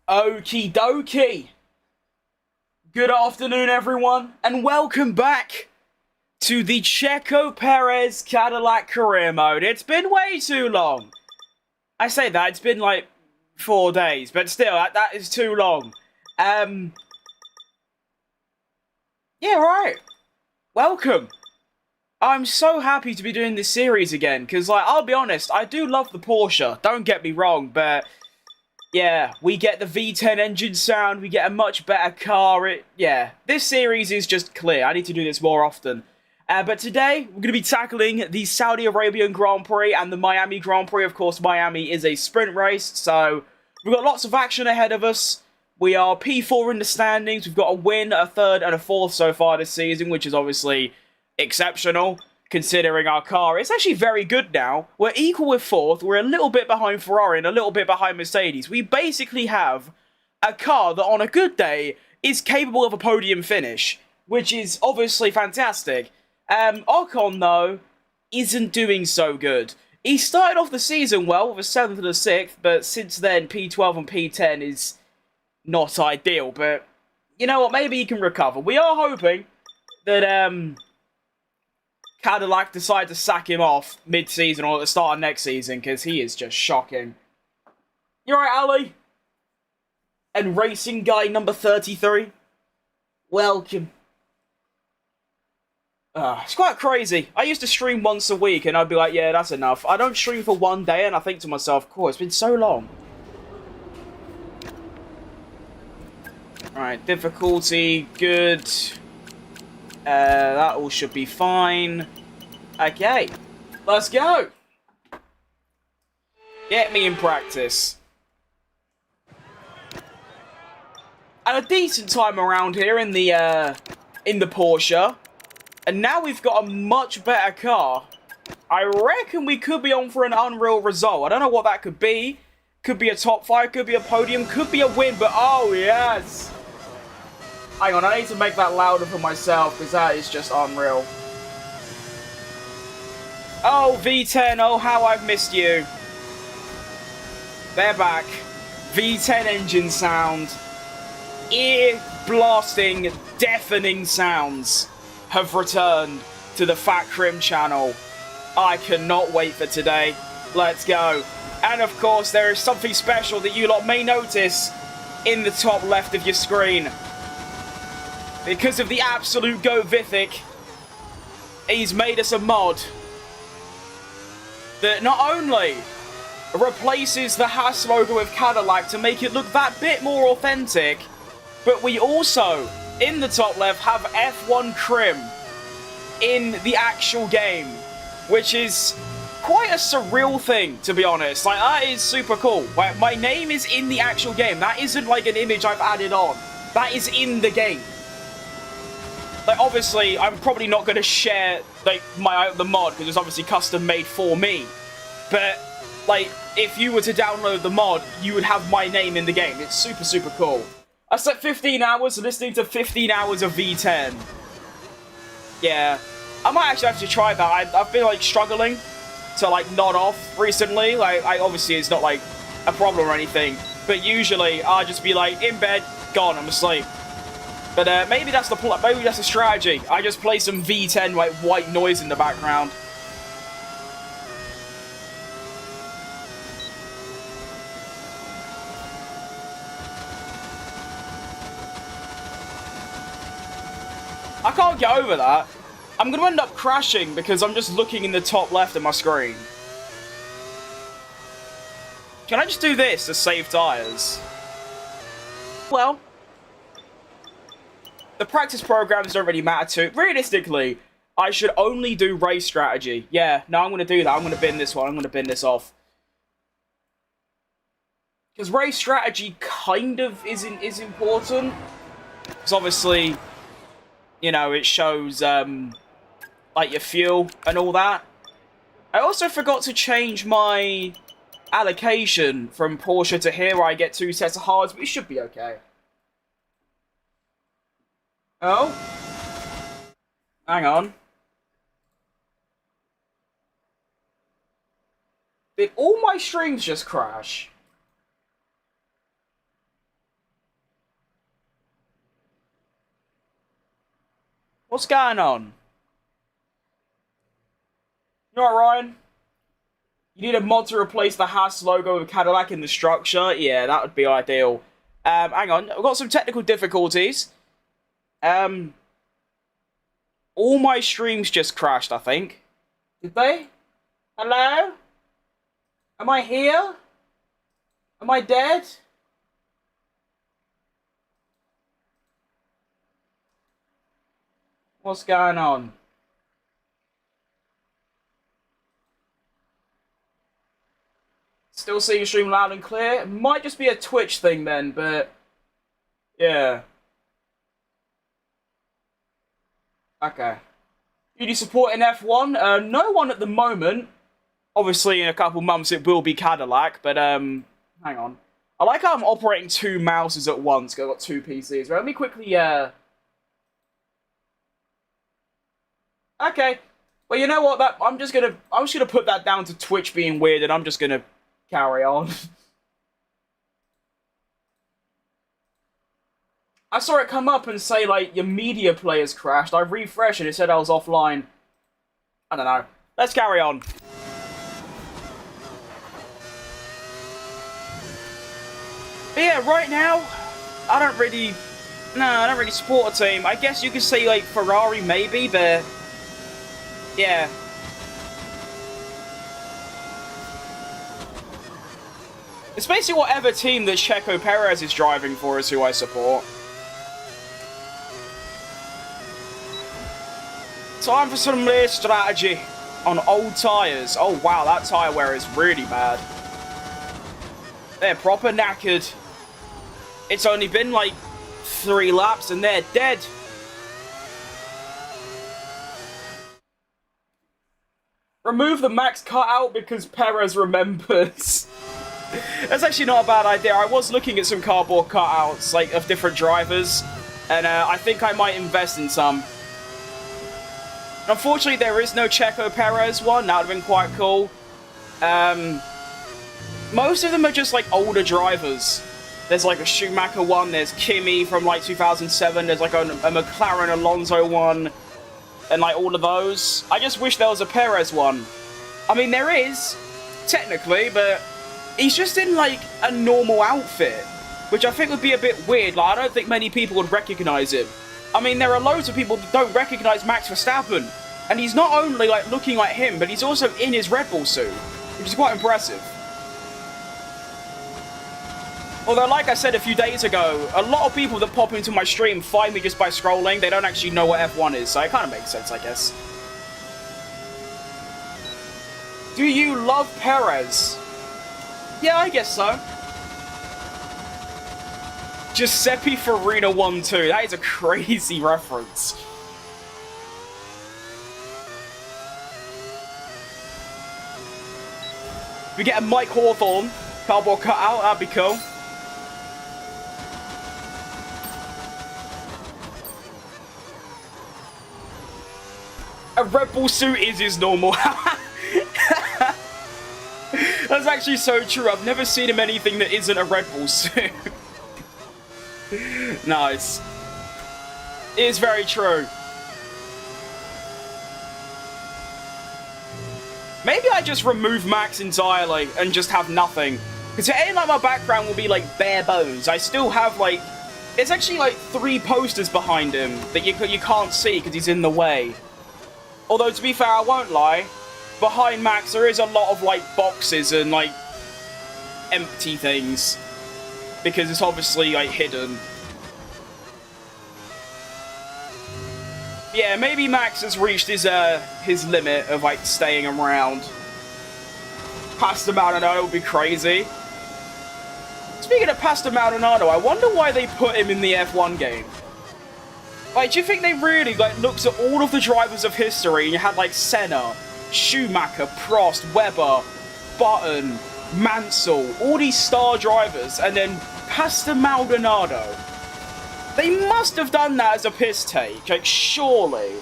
Okie dokie. Good afternoon, everyone, and welcome back to the Checo Perez Cadillac career mode. It's been way too long. I say that, it's been like 4 days, but still, that is too long. Yeah, right. Welcome. I'm so happy to be doing this series again, because, like, I'll be honest, I do love the Porsche, don't get me wrong, but yeah, we get the V10 engine sound, we get a much better car, yeah, this series is just clear, I need to do this more often. But today, we're going to be tackling the Saudi Arabian Grand Prix and the Miami Grand Prix. Of course, Miami is a sprint race, so we've got lots of action ahead of us. We are P4 in the standings, we've got a win, a third, and a fourth so far this season, which is obviously exceptional, considering our car. It's actually very good now. We're equal with fourth, we're a little bit behind Ferrari and a little bit behind Mercedes. We basically have a car that on a good day is capable of a podium finish, which is obviously fantastic. Ocon, though, isn't doing so good. He started off the season well with a 7th and a 6th, but since then, P12 and P10 is not ideal. But, you know what, maybe he can recover. We are hoping that Cadillac decide to sack him off mid-season or at the start of next season, because he is just shocking. You alright, Ali? And racing guy number 33? Welcome. It's quite crazy. I used to stream once a week and I'd be like, yeah, that's enough. I don't stream for one day and I think to myself, cool, it's been so long. Alright, difficulty, good. That all should be fine. Okay, let's go. Get me in practice. And a decent time around here in the Porsche. And now we've got a much better car. I reckon we could be on for an unreal result. I don't know what that could be. Could be a top 5, could be a podium, could be a win, but oh yes! Hang on, I need to make that louder for myself, because that is just unreal. Oh, V10, oh how I've missed you. They're back. V10 engine sound. Ear-blasting, deafening sounds have returned to the Fat Crim channel. I cannot wait for today. Let's go. And of course, there is something special that you lot may notice in the top left of your screen. Because of the absolute GOAT Vithic, he's made us a mod that not only replaces the Haas logo with Cadillac to make it look that bit more authentic, but we also, in the top left, have F1 Crim in the actual game, which is quite a surreal thing, to be honest. Like, that is super cool. Like, my name is in the actual game. That isn't like an image I've added on. That is in the game. Like, obviously, I'm probably not going to share, like, the mod, because it's obviously custom made for me. But, like, if you were to download the mod, you would have my name in the game. It's super, super cool. I spent 15 hours listening to 15 hours of V10. Yeah. I might actually have to try that. I've been, like, struggling to, like, nod off recently. Like, obviously, it's not, like, a problem or anything. But usually, I'll just be, like, in bed, gone, I'm asleep. But maybe that's the strategy. I just play some V10 like white noise in the background. I can't get over that. I'm going to end up crashing because I'm just looking in the top left of my screen. Can I just do this to save tyres? Well, the practice programs don't really matter to. Realistically, I should only do race strategy. Yeah, no, I'm going to do that. I'm going to bin this one. I'm going to bin this off. Because race strategy kind of is important. Because obviously, you know, it shows, like, your fuel and all that. I also forgot to change my allocation from Porsche to here, where I get 2 sets of hards, but it should be okay. Oh? Hang on. Did all my streams just crash? What's going on? You alright, Ryan? You need a mod to replace the Haas logo with Cadillac in the structure? Yeah, that would be ideal. Hang on, I've got some technical difficulties. All my streams just crashed, I think. Did they? Hello? Am I here? Am I dead? What's going on? Still seeing your stream loud and clear. It might just be a Twitch thing then, but yeah. Okay. You need support in F1? No one at the moment. Obviously, in a couple months it will be Cadillac, but hang on. I like how I'm operating two mouses at once, 'cause I've got two PCs. Right, let me quickly, Okay. Well, you know what? I'm just gonna put that down to Twitch being weird, and I'm just gonna carry on. I saw it come up and say, like, your media player's crashed. I refreshed and it said I was offline. I don't know. Let's carry on. But yeah, right now, I don't really support a team. I guess you could say, like, Ferrari maybe, but yeah. It's basically whatever team that Checo Perez is driving for is who I support. Time for some race strategy on old tyres. Oh wow, that tyre wear is really bad. They're proper knackered. It's only been like 3 laps and they're dead. Remove the Max cutout because Perez remembers. That's actually not a bad idea. I was looking at some cardboard cutouts, like, of different drivers, and I think I might invest in some. Unfortunately, there is no Checo Perez one. That would have been quite cool. Most of them are just, like, older drivers. There's, like, a Schumacher one. There's Kimi from, like, 2007. There's, like, a McLaren Alonso one. And, like, all of those. I just wish there was a Perez one. I mean, there is, technically, but he's just in, like, a normal outfit, which I think would be a bit weird. Like, I don't think many people would recognize him. I mean, there are loads of people that don't recognize Max Verstappen, and he's not only, like, looking like him, but he's also in his Red Bull suit, which is quite impressive. Although, like I said a few days ago, a lot of people that pop into my stream find me just by scrolling. They don't actually know what F1 is, so it kind of makes sense, I guess. Do you love Perez? Yeah, I guess so. Giuseppe Farina 1-2. That is a crazy reference. We get a Mike Hawthorne cardboard cutout, that'd be cool. A Red Bull suit is his normal. That's actually so true. I've never seen him anything that isn't a Red Bull suit. Nice. It is very true. Maybe I just remove Max entirely and just have nothing. Because it ain't like my background will be like bare bones. I still have like... It's actually like 3 posters behind him that you can't see because he's in the way. Although, to be fair, I won't lie. Behind Max, there is a lot of, like, boxes and, like, empty things. Because it's obviously, like, hidden. Yeah, maybe Max has reached his limit of, like, staying around. Pastor Maldonado would be crazy. Speaking of Pastor Maldonado, I wonder why they put him in the F1 game. Like, do you think they really, like, looked at all of the drivers of history and you had, like, Senna, Schumacher, Prost, Webber, Button, Mansell, all these star drivers, and then Pastor Maldonado? They must have done that as a piss take, like, surely.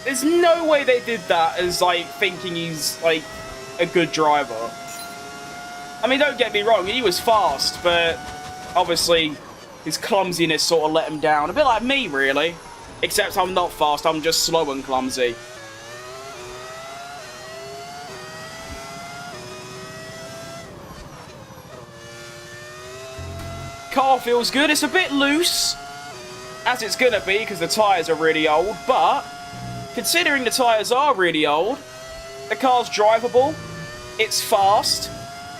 There's no way they did that as, like, thinking he's, like, a good driver. I mean, don't get me wrong, he was fast, but... Obviously, His clumsiness sort of let him down. A bit like me, really. Except I'm not fast, I'm just slow and clumsy. Car feels good. It's a bit loose, as it's gonna be, because the tyres are really old, but considering the tyres are really old, the car's drivable, it's fast.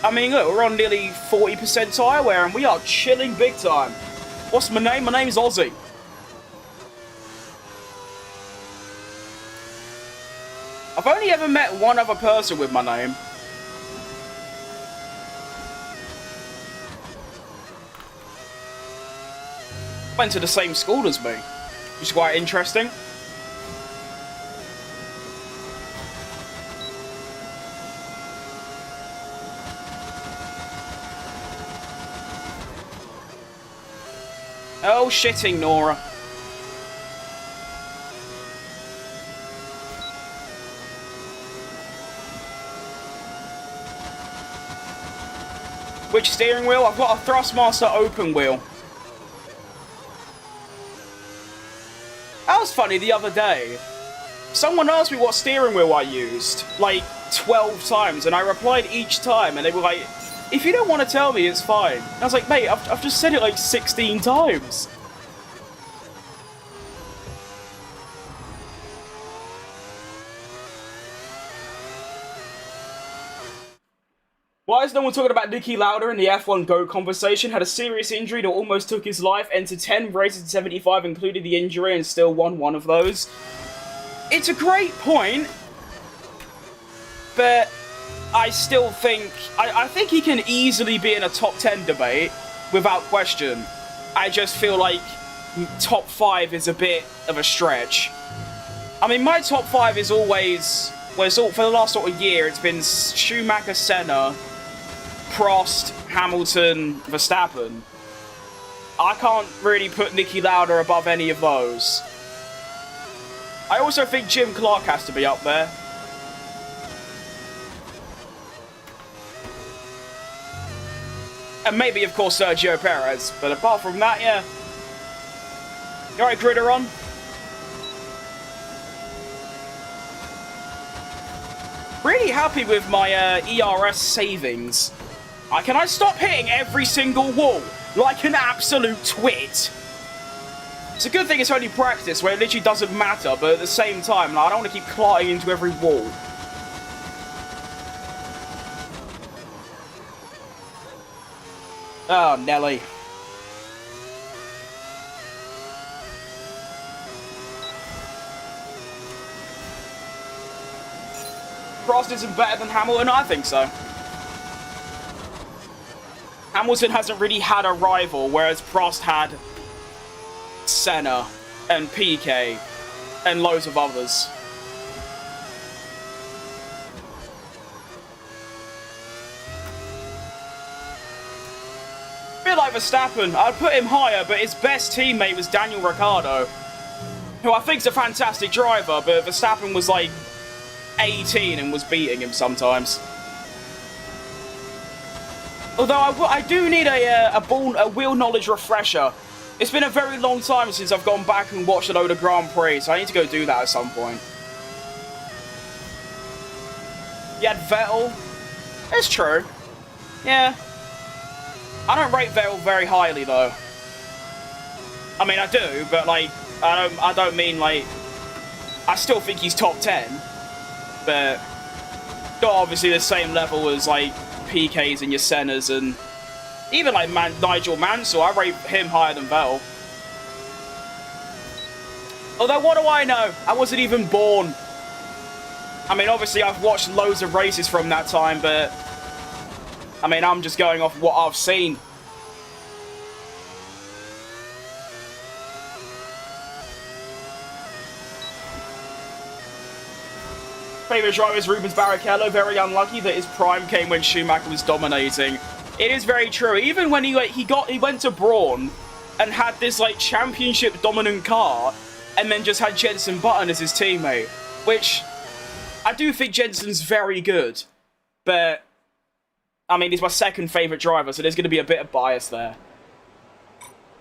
I mean, look, we're on nearly 40% tyre wear, and we are chilling big time. What's my name? My name's Ozzy. I've only ever met one other person with my name. Went to the same school as me, which is quite interesting. Oh, shitting, Nora. Which steering wheel? I've got a Thrustmaster open wheel. That was funny the other day. Someone asked me what steering wheel I used, like 12 times, and I replied each time, and they were like, if you don't want to tell me, it's fine. And I was like, mate, I've just said it like 16 times. Why is no one talking about Niki Lauda in the F1 GOAT conversation? Had a serious injury that almost took his life, entered 10 races in 75, including the injury, and still won one of those. It's a great point, but I still think... I think he can easily be in a top 10 debate, without question. I just feel like top 5 is a bit of a stretch. I mean, my top 5 is always... Well, it's all, for the last sort of year, it's been Schumacher, Senna, Prost, Hamilton, Verstappen. I can't really put Niki Lauda above any of those. I also think Jim Clark has to be up there. And maybe, of course, Sergio Perez. But apart from that, yeah. You alright, Grideron? Really happy with my ERS savings. Can I stop hitting every single wall like an absolute twit? It's a good thing it's only practice, where it literally doesn't matter, but at the same time, like, I don't want to keep clotting into every wall. Oh, Nelly. Prost isn't better than Hamilton? I think so. Hamilton hasn't really had a rival, whereas Prost had Senna and PK and loads of others. A bit like Verstappen. I'd put him higher, but his best teammate was Daniel Ricciardo, who I think's a fantastic driver, but Verstappen was like 18 and was beating him sometimes. Although I do need a wheel knowledge refresher. It's been a very long time since I've gone back and watched a load of Grand Prix, so I need to go do that at some point. You had Vettel. It's true. Yeah. I don't rate Vettel very highly though. I mean, I do, but like, I don't mean like, I still think he's top 10. But not obviously the same level as like PKs and your Sennas, and even like Nigel Mansell. I rate him higher than Vettel. Although, what do I know? I wasn't even born. I mean, obviously I've watched loads of races from that time, but I mean, I'm just going off what I've seen. Favourite driver is Rubens Barrichello. Very unlucky that his prime came when Schumacher was dominating. It is very true. Even when he went to Brawn and had this like championship dominant car, and then just had Jenson Button as his teammate, which I do think Jenson's very good, but I mean, he's my second favourite driver, so there's going to be a bit of bias there.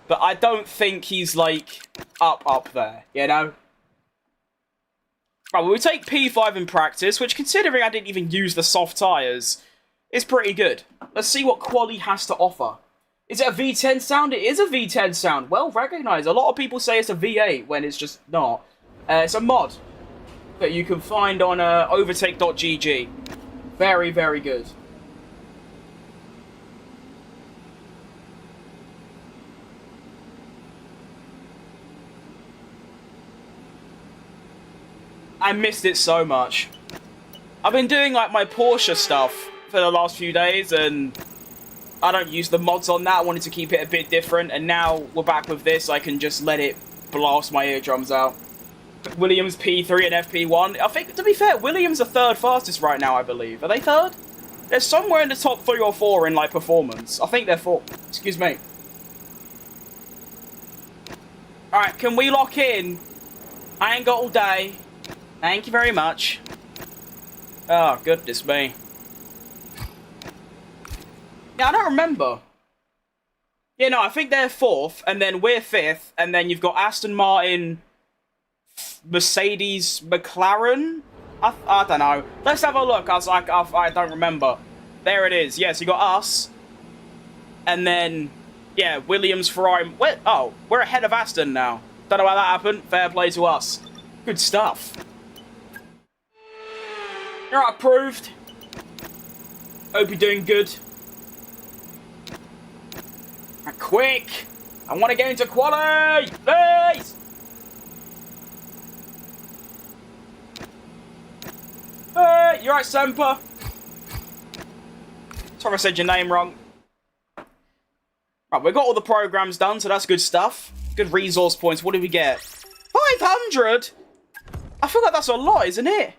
but I don't think he's, like, up there, you know? Right, well, we take P5 in practice, which, considering I didn't even use the soft tyres, is pretty good. Let's see what Quali has to offer. Is it a V10 sound? It is a V10 sound. Well recognised. A lot of people say it's a V8 when it's just not. It's a mod that you can find on overtake.gg. Very, very good. I missed it so much. I've been doing, like, my Porsche stuff for the last few days, and I don't use the mods on that. I wanted to keep it a bit different, and now we're back with this. I can just let it blast my eardrums out. Williams P3 and FP1. I think, to be fair, Williams are third fastest right now, I believe. Are they third? They're somewhere in the top 3 or 4 in, like, performance. I think they're 4. Excuse me. Alright, can we lock in? I ain't got all day. Thank you very much. Oh, goodness me. Yeah, I don't remember. Yeah, no, I think they're 4th, and then we're 5th, and then you've got Aston Martin, Mercedes, McLaren? I don't know. Let's have a look. I don't remember. There it is. Yes, you got us. And then, yeah, Williams, Ferrari. Oh, we're ahead of Aston now. Don't know how that happened. Fair play to us. Good stuff. You're approved. Hope you're doing good. Right, quick! I want to get into quali! Please! Hey, you right, Semper? Sorry if I said your name wrong. Right, we got all the programs done, so that's good stuff. Good resource points. What did we get? 500? I feel like that's a lot, isn't it?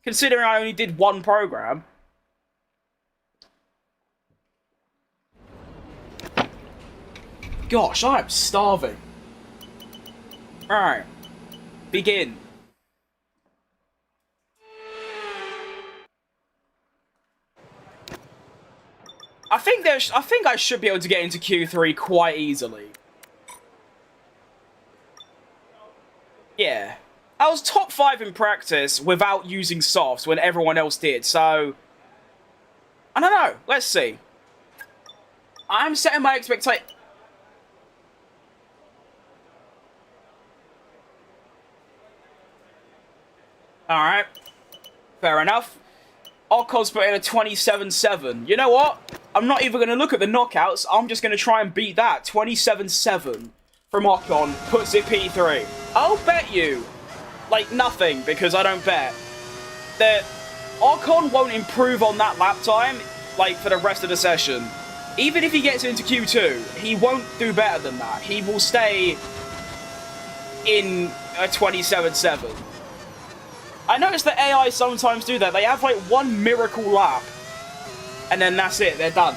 Considering I only did one program. Gosh, I am starving. Alright. Begin. I think I should be able to get into Q3 quite easily. Yeah. I was top 5 in practice without using softs when everyone else did, so I don't know. Let's see. I'm setting my expectations. Alright. Fair enough. Ocos put in a 27-7. You know what? I'm not even going to look at the knockouts. I'm just going to try and beat that. 27-7 from Ocon puts it P3. I'll bet you, like, nothing, because I don't bet, that Ocon won't improve on that lap time, like, for the rest of the session. Even if he gets into Q2, he won't do better than that. He will stay in a 27-7. I noticed that AI sometimes do that. They have, like, one miracle lap, and then that's it. They're done.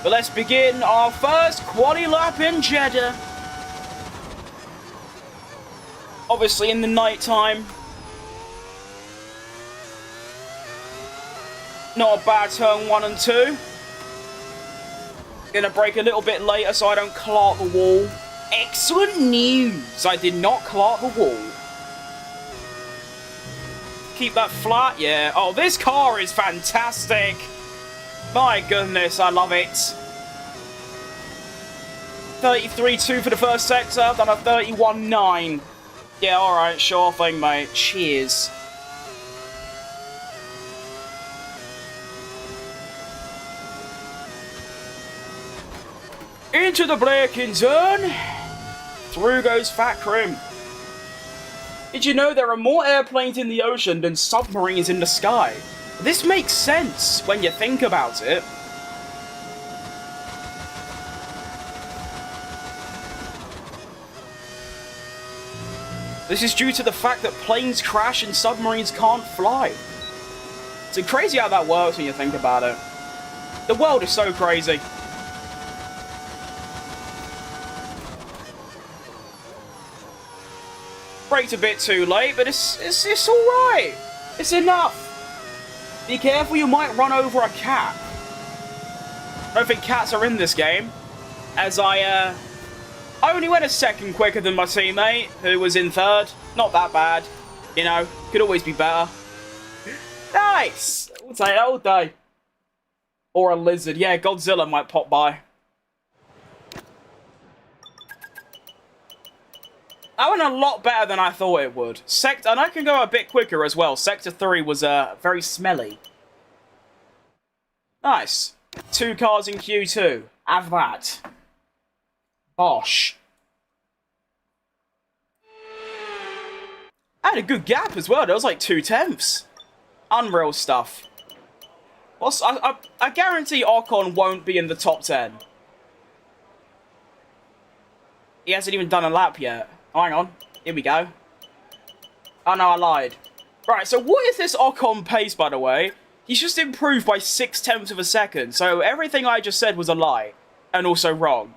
But let's begin our first quali lap in Jeddah. Obviously in the night time. Not a bad turn 1 and 2. Gonna brake a little bit later so I don't clot the wall. Excellent news! I did not clot the wall. Keep that flat, yeah. Oh, this car is fantastic. My goodness, I love it. 33.2 for the first sector, then a 31.9. Yeah, alright, sure thing, mate. Cheers. Into the braking zone. Through goes Fat Crim. Did you know there are more airplanes in the ocean than submarines in the sky? This makes sense when you think about it. This is due to the fact that planes crash and submarines can't fly. It's crazy how that works when you think about it. The world is so crazy. Braked a bit too late, but it's alright. It's enough. Be careful, you might run over a cat. I don't think cats are in this game, as I only went a second quicker than my teammate, who was in third. Not that bad. You know, could always be better. Nice! We'll take that all day. Or a lizard. Yeah, Godzilla might pop by. That went a lot better than I thought it would. And I can go a bit quicker as well. Sector 3 was very smelly. Nice. 2 cars in Q2. Have that. Bosh. I had a good gap as well. There was like 2/10. Unreal stuff. Also, I guarantee Ocon won't be in the top 10. He hasn't even done a lap yet. Oh, hang on. Here we go. Oh no, I lied. Right, so what is this Ocon pace, by the way? He's just improved by 0.6 of a second. So everything I just said was a lie. And also wrong.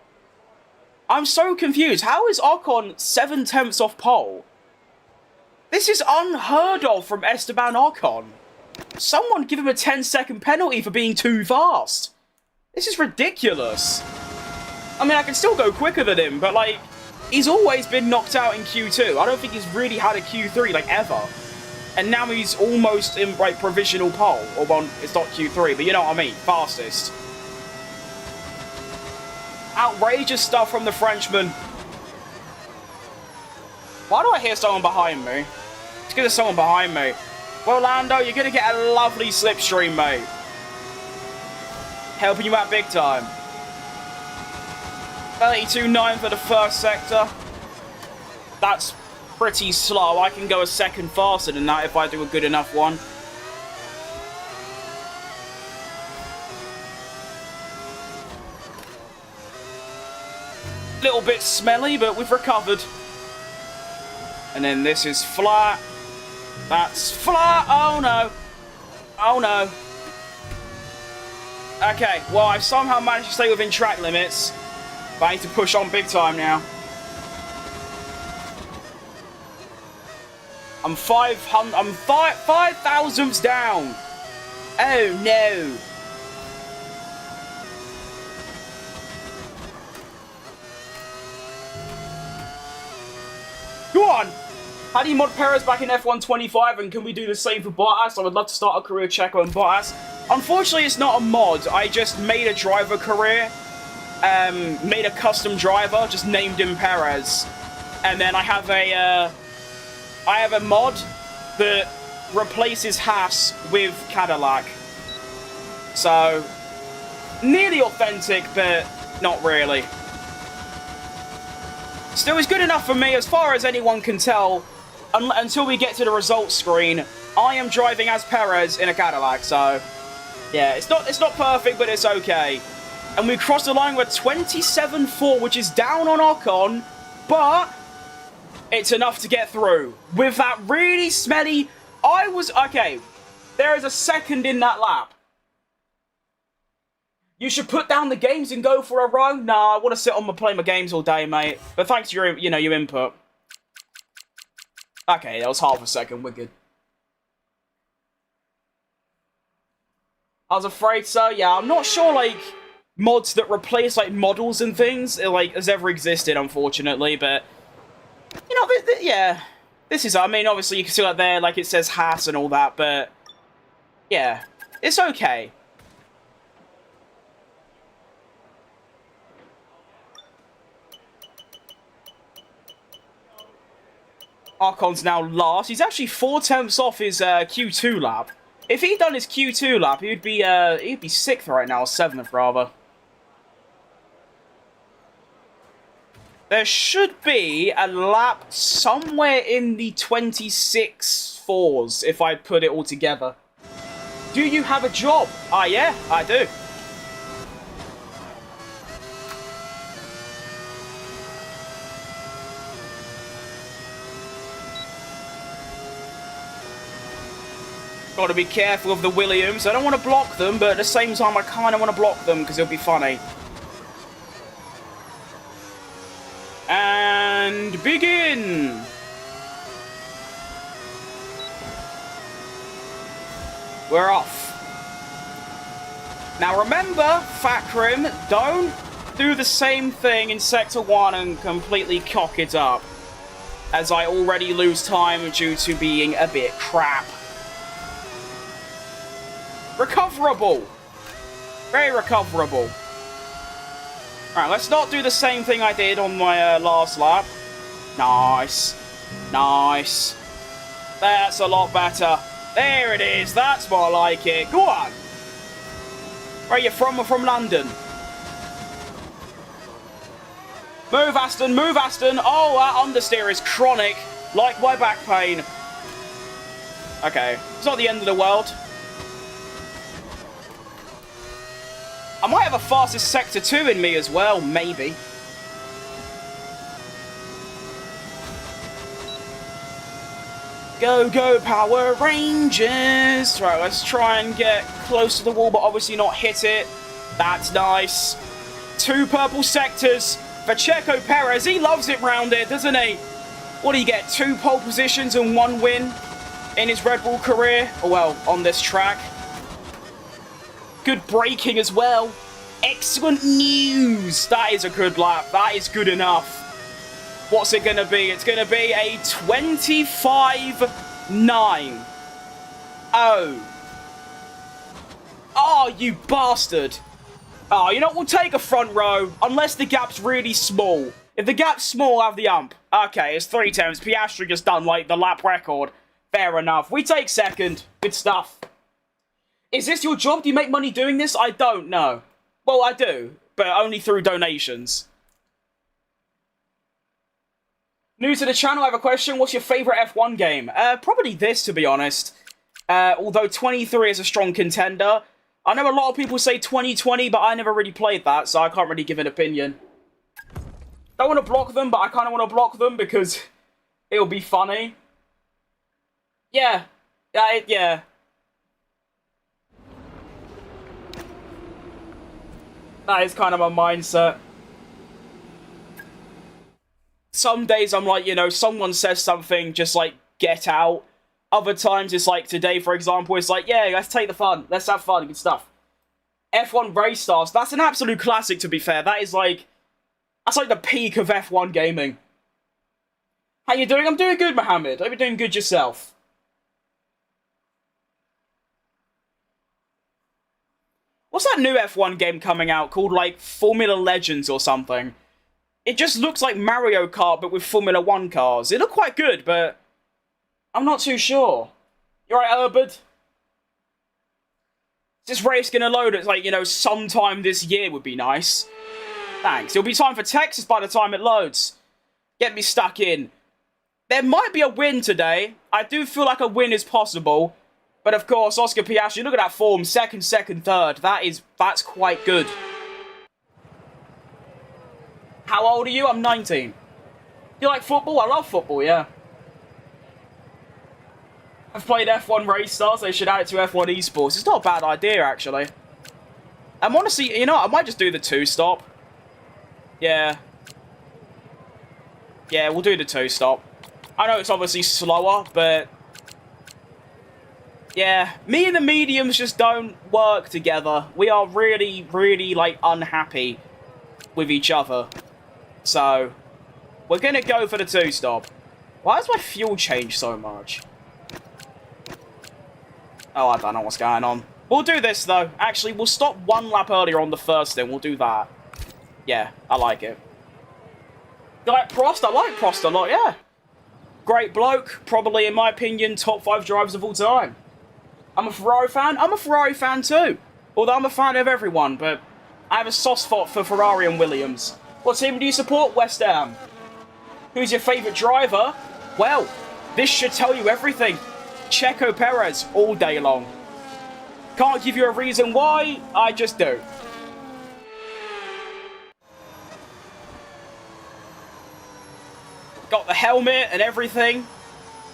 I'm so confused. How is Ocon 0.7 off pole? This is unheard of from Esteban Ocon. Someone give him a 10-second penalty for being too fast. This is ridiculous. I mean, I can still go quicker than him, but, like, he's always been knocked out in Q2. I don't think he's really had a Q3, like, ever. And now he's almost in, like, provisional pole. Or, well, it's not Q3, but you know what I mean. Fastest. Outrageous stuff from the Frenchman. Why do I hear someone behind me? It's because there's someone behind me. Well, Lando, you're going to get a lovely slipstream, mate. Helping you out big time. 32.9 for the first sector. That's pretty slow. I can go a second faster than that if I do a good enough one. Little bit smelly, but we've recovered. And then this is flat. That's flat. Oh no. Oh no. Okay, well, I've somehow managed to stay within track limits. But I need to push on big time now. I'm 5 thousandths down. Oh no. Go on. How do you mod Perez back in F1 25, and can we do the same for Bottas? I would love to start a career Checo and Bottas. Unfortunately, it's not a mod. I just made a driver career. Made a custom driver, just named him Perez. And then I have a mod that replaces Haas with Cadillac. So, nearly authentic, but not really. Still, it's good enough for me, as far as anyone can tell. Until we get to the results screen, I am driving as Perez in a Cadillac, so yeah, it's not perfect, but it's okay. And we crossed the line with 27.4, which is down on Ocon, but it's enough to get through. With that really smelly, okay, there is a second in that lap. You should put down the games and go for a run. Nah, I want to sit on play my games all day, mate. But thanks to your, your input. Okay, that was half a second. We're good. I was afraid so. Yeah, I'm not sure, like, mods that replace, like, models and things, like, has ever existed, unfortunately. But, you know, yeah. This is, I mean, obviously, you can see, like, there, like, it says Haas and all that. But, yeah. It's okay. Ocon's now last. He's actually 0.4 off his Q2 lap. If he'd done his Q2 lap, he'd be 6th right now, or 7th rather. There should be a lap somewhere in the 26.4s if I put it all together. Do you have a job? Ah, yeah, I do. Got to be careful of the Williams. I don't want to block them, but at the same time, I kind of want to block them because it'll be funny. And begin! We're off. Now remember, Fakrim, don't do the same thing in Sector 1 and completely cock it up, as I already lose time due to being a bit crap. Recoverable! Very recoverable. Alright, let's not do the same thing I did on my last lap. Nice. Nice. That's a lot better. There it is. That's more like it. Go on. Where are you from? I'm from London. Move, Aston. Move, Aston. Oh, that understeer is chronic. Like my back pain. Okay. It's not the end of the world. I might have a fastest Sector 2 in me as well, maybe. Go, go, Power Rangers! Right, let's try and get close to the wall, but obviously not hit it. That's nice. 2 purple sectors for Checo Perez. He loves it round here, doesn't he? What do you get? 2 pole positions and 1 win in his Red Bull career? Oh, well, on this track. Good braking as well. Excellent news. That is a good lap. That is good enough. What's it going to be? It's going to be a 25.9. Oh. Oh, you bastard. Oh, you know what? We'll take a front row. Unless the gap's really small. If the gap's small, I'll have the ump. Okay, it's 3 times. Piastri just done, like, the lap record. Fair enough. We take second. Good stuff. Is this your job? Do you make money doing this? I don't know. Well, I do, but only through donations. New to the channel, I have a question. What's your favourite F1 game? Probably this, to be honest. Although 23 is a strong contender. I know a lot of people say 2020, but I never really played that, so I can't really give an opinion. Don't want to block them, but I kind of want to block them because it'll be funny. Yeah. Yeah. That is kind of my mindset. Some days I'm like, you know, someone says something, just like, get out. Other times it's like, today, for example, it's like, yeah, let's take the fun. Let's have fun, good stuff. F1 Race Stars, that's an absolute classic, to be fair. That is like, that's like the peak of F1 gaming. How you doing? I'm doing good, Mohammed. Hope you're doing good yourself. What's that new F1 game coming out called, like, Formula Legends or something? It just looks like Mario Kart, but with Formula 1 cars. It looked quite good, but I'm not too sure. You alright, Herbert? Is this race gonna load? It's like, you know, sometime this year would be nice. Thanks. It'll be time for Texas by the time it loads. Get me stuck in. There might be a win today. I do feel like a win is possible. But of course, Oscar Piastri, look at that form. Second, third. That's quite good. How old are you? I'm 19. You like football? I love football, yeah. I've played F1 Race Stars. They should add it to F1 Esports. It's not a bad idea, actually. I'm honestly, you know, I might just do the 2-stop. Yeah. Yeah, we'll do the 2-stop. I know it's obviously slower, but yeah, me and the mediums just don't work together. We are really, really, like, unhappy with each other. So, we're gonna go for the 2-stop. Why does my fuel change so much? Oh, I don't know what's going on. We'll do this, though. Actually, we'll stop 1 lap earlier on the first thing. We'll do that. Yeah, I like it. You like Prost? I like Prost a lot, yeah. Great bloke. Probably, in my opinion, top 5 drivers of all time. I'm a Ferrari fan. I'm a Ferrari fan too. Although I'm a fan of everyone, but I have a soft spot for Ferrari and Williams. What team do you support? West Ham. Who's your favourite driver? Well, this should tell you everything. Checo Perez all day long. Can't give you a reason why, I just do. Got the helmet and everything.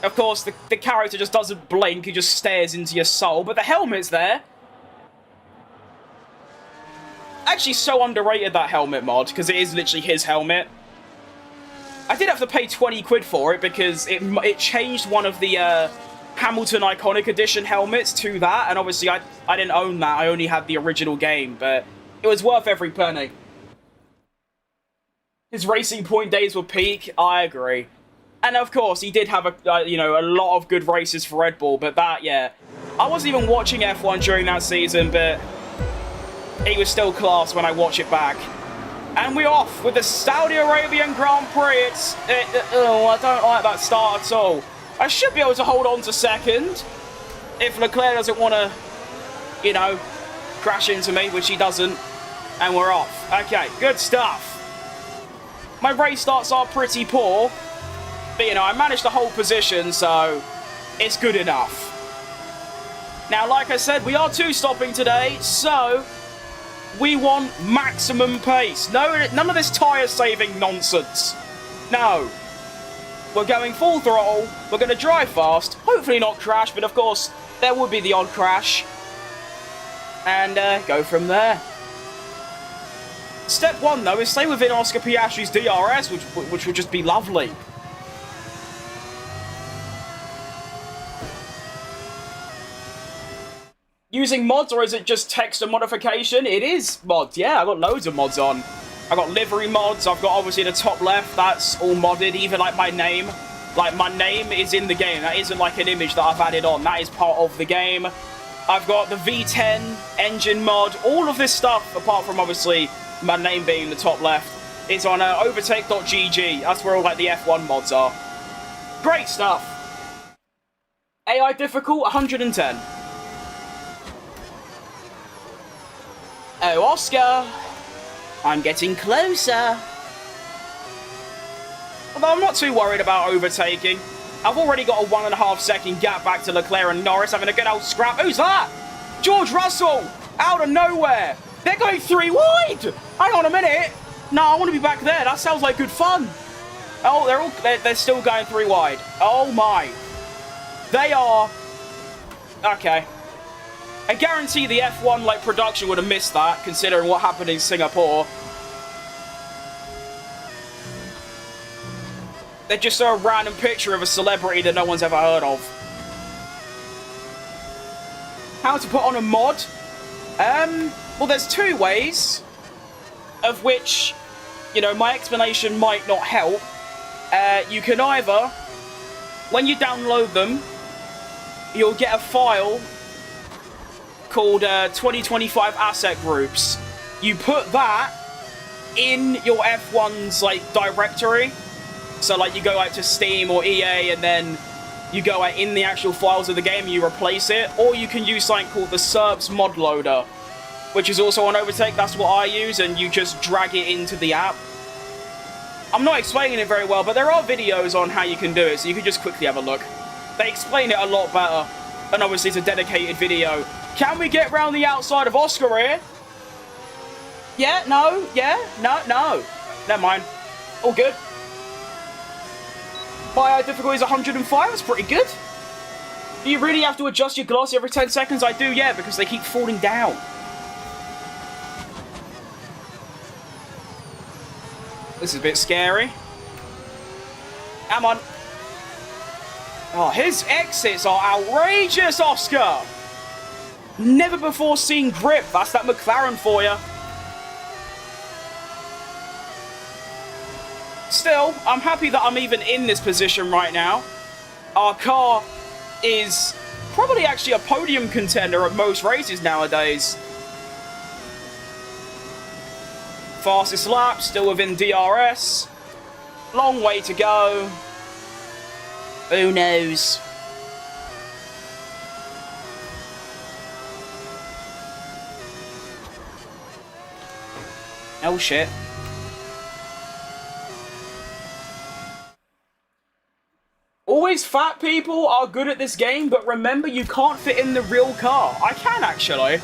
Of course, the character just doesn't blink, he just stares into your soul, but the helmet's there. Actually, so underrated, that helmet mod, because it is literally his helmet. I did have to pay 20 quid for it, because it changed one of the Hamilton Iconic Edition helmets to that, and obviously I didn't own that. I only had the original game, but it was worth every penny. His Racing Point days were peak, I agree. And of course, he did have a lot of good races for Red Bull, but that, yeah. I wasn't even watching F1 during that season, but he was still class when I watch it back. And we're off with the Saudi Arabian Grand Prix. I don't like that start at all. I should be able to hold on to second if Leclerc doesn't want to, crash into me, which he doesn't. And we're off. Okay, good stuff. My race starts are pretty poor, but, I managed to hold position, so it's good enough. Now, like I said, we are two-stopping today, so we want maximum pace. No, none of this tyre-saving nonsense. No. We're going full throttle, we're going to drive fast, hopefully not crash, but of course, there would be the odd crash. And go from there. Step one, though, is stay within Oscar Piastri's DRS, which would just be lovely. Using mods, or is it just text and modification? It is mods, yeah, I got loads of mods on. I got livery mods, I've got obviously the top left, that's all modded, even like my name. Like, my name is in the game, that isn't like an image that I've added on, that is part of the game. I've got the V10 engine mod, all of this stuff, apart from obviously my name being the top left, is on overtake.gg, that's where all like the F1 mods are. Great stuff! AI difficult, 110. Oh, Oscar! I'm getting closer. Although I'm not too worried about overtaking. I've already got a 1.5 second gap back to Leclerc and Norris having a good old scrap. Who's that? George Russell! Out of nowhere! They're going 3 wide! Hang on a minute! No, I want to be back there. That sounds like good fun. Oh, they're still going 3 wide. Oh my. They are... Okay. I guarantee the F1 like production would have missed that, considering what happened in Singapore. They just saw a random picture of a celebrity that no one's ever heard of. How to put on a mod? Well, there's 2 ways, of which, my explanation might not help. You can either, when you download them, you'll get a file called 2025 asset groups. You put that in your F1's like directory. So like you go out to Steam or EA and then you go out in the actual files of the game and you replace it. Or you can use something called the SERPs mod loader, which is also on Overtake. That's what I use, and you just drag it into the app. I'm not explaining it very well, but there are videos on how you can do it, so you can just quickly have a look. They explain it a lot better, and obviously it's a dedicated video. Can we get round the outside of Oscar here? Yeah, no, yeah, no. Never mind. All good. Fire difficulty is 105, that's pretty good. Do you really have to adjust your gloss every 10 seconds? I do, yeah, because they keep falling down. This is a bit scary. Come on. Oh, his exits are outrageous, Oscar! Never before seen grip. That's that McLaren for you. Still, I'm happy that I'm even in this position right now. Our car is probably actually a podium contender at most races nowadays. Fastest lap, still within DRS. Long way to go. Who knows? Oh shit. Always fat people are good at this game, but remember you can't fit in the real car. I can actually.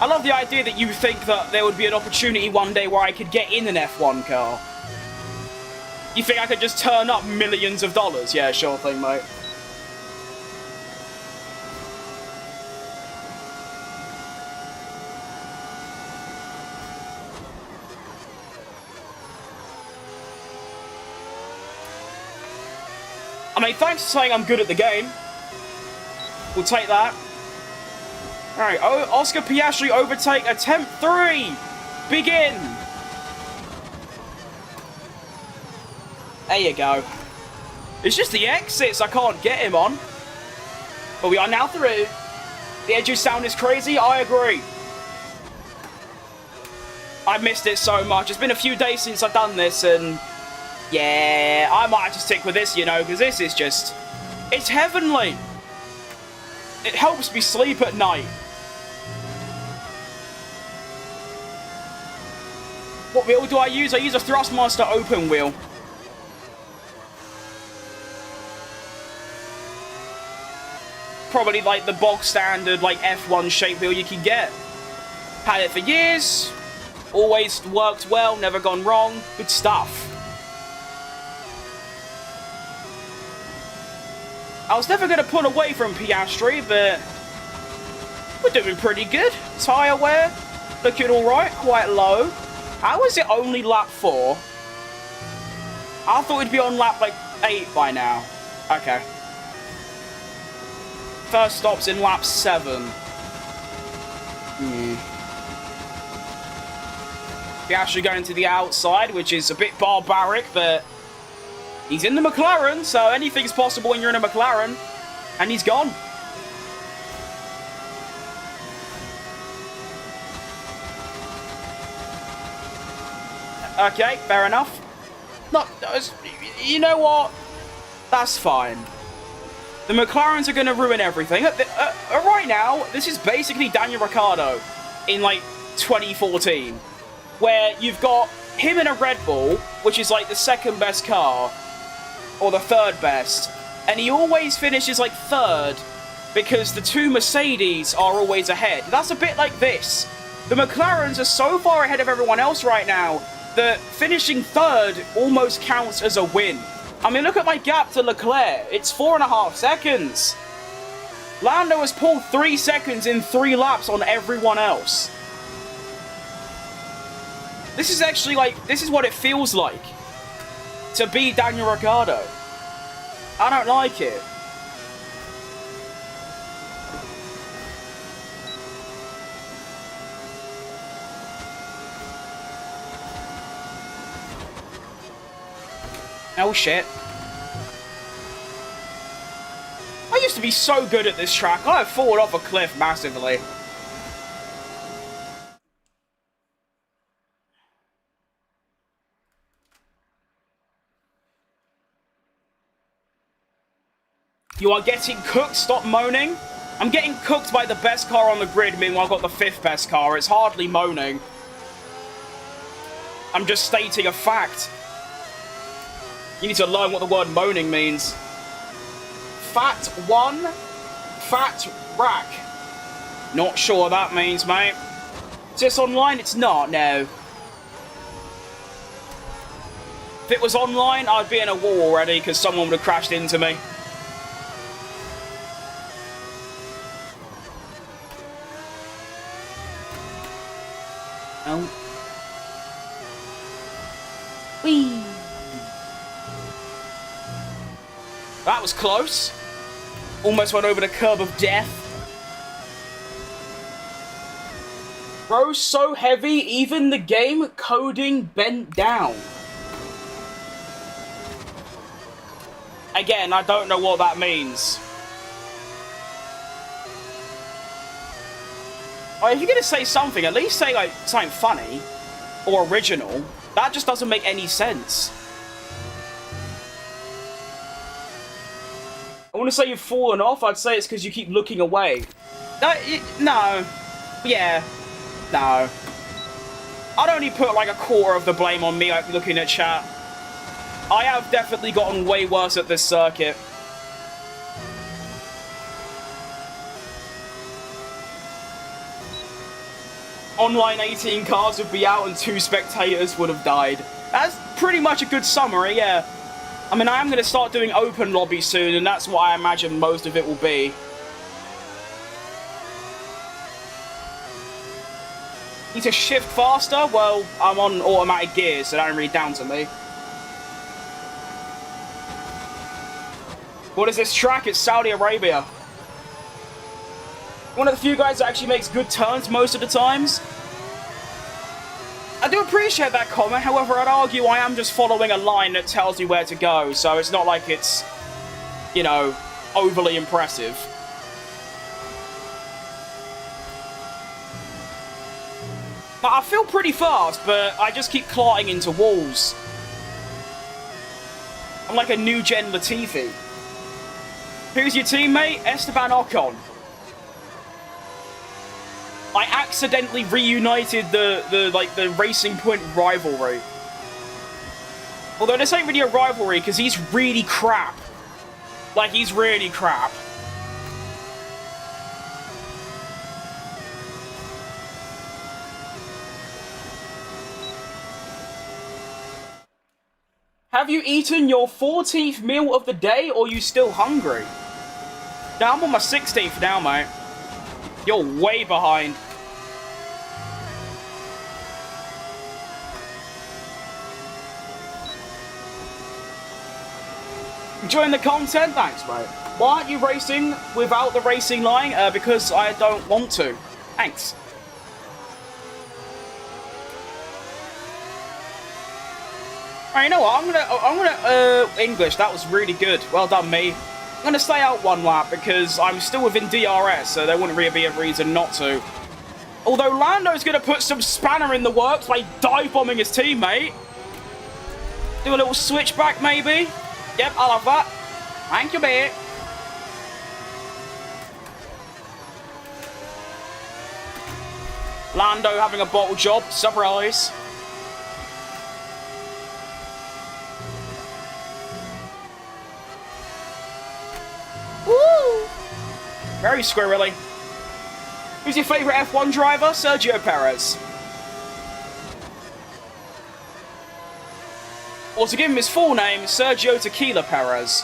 I love the idea that you think that there would be an opportunity one day where I could get in an F1 car. You think I could just turn up millions of dollars? Yeah, sure thing, mate. I mean, thanks for saying I'm good at the game. We'll take that. Alright, Oscar Piastri overtake, attempt 3! Begin! There you go. It's just the exits I can't get him on. But we are now through. The edges sound is crazy, I agree. I missed it so much. It's been a few days since I've done this, and yeah, I might just stick with this, you know, because this is just, it's heavenly. It helps me sleep at night. What wheel do I use? I use a Thrustmaster open wheel. Probably like the bog standard like F1 shape wheel you can get. Had it for years. Always worked well, never gone wrong. Good stuff. I was never going to pull away from Piastri, but we're doing pretty good. Tyre wear, looking alright, quite low. How is it only lap 4? I thought it'd be on lap like 8 by now. Okay. First stop's in lap 7. Piastri going to the outside, which is a bit barbaric, but he's in the McLaren, so anything's possible when you're in a McLaren. And he's gone. Okay, fair enough. Not, you know what? That's fine. The McLarens are going to ruin everything. Right now, this is basically Daniel Ricciardo in, like, 2014. Where you've got him in a Red Bull, which is, like, the second best car. Or the third best. And he always finishes, like, third. Because the two Mercedes are always ahead. That's a bit like this. The McLarens are so far ahead of everyone else right now that finishing third almost counts as a win. I mean, look at my gap to Leclerc. It's 4.5 seconds. Lando has pulled 3 seconds in 3 laps on everyone else. This is actually like, this is what it feels like to be Daniel Ricciardo. I don't like it. Oh shit. I used to be so good at this track. I have fallen off a cliff massively. You are getting cooked, stop moaning. I'm getting cooked by the best car on the grid, meanwhile I've got the 5th best car. It's hardly moaning. I'm just stating a fact. You need to learn what the word moaning means. Fat 1, fat rack. Not sure what that means, mate. Is this online? It's not, no. If it was online, I'd be in a wall already because someone would have crashed into me. Oh. Whee! That was close. Almost went over the curb of death. Bro's so heavy, even the game coding bent down. Again, I don't know what that means. Oh, if you're gonna say something, at least say like something funny or original. That just doesn't make any sense. I want to say you've fallen off. I'd say it's because you keep looking away. No. Yeah. No. I'd only put like a quarter of the blame on me like, looking at chat. I have definitely gotten way worse at this circuit. Online 18 cars would be out and 2 spectators would have died. That's pretty much a good summary, yeah. I mean, I am going to start doing open lobby soon, and that's what I imagine most of it will be. Need to shift faster? Well, I'm on automatic gears, so that ain't really down to me. What is this track? It's Saudi Arabia. One of the few guys that actually makes good turns most of the times. I do appreciate that comment, however, I'd argue I am just following a line that tells me where to go, so it's not like it's, you know, overly impressive. I feel pretty fast, but I just keep clotting into walls. I'm like a new-gen Latifi. Who's your teammate? Esteban Ocon. I accidentally reunited the Racing Point rivalry. Although this ain't really a rivalry, because he's really crap. Like, he's really crap. Have you eaten your 14th meal of the day, or are you still hungry? Now, I'm on my 16th now, mate. You're way behind. Enjoying the content? Thanks, mate. Why aren't you racing without the racing line? Because I don't want to. Thanks. Alright, you know what? I'm gonna English. That was really good. Well done, me. I'm gonna stay out one lap because I'm still within DRS, so there wouldn't really be a reason not to. Although Lando's gonna put some spanner in the works by dive bombing his teammate. Do a little switchback, maybe. Yep, I love that. Thank you, mate. Lando having a bottle job. Surprise. Woo! Very squirrely. Who's your favourite F1 driver? Sergio Perez. Or to give him his full name, Sergio Tequila Perez.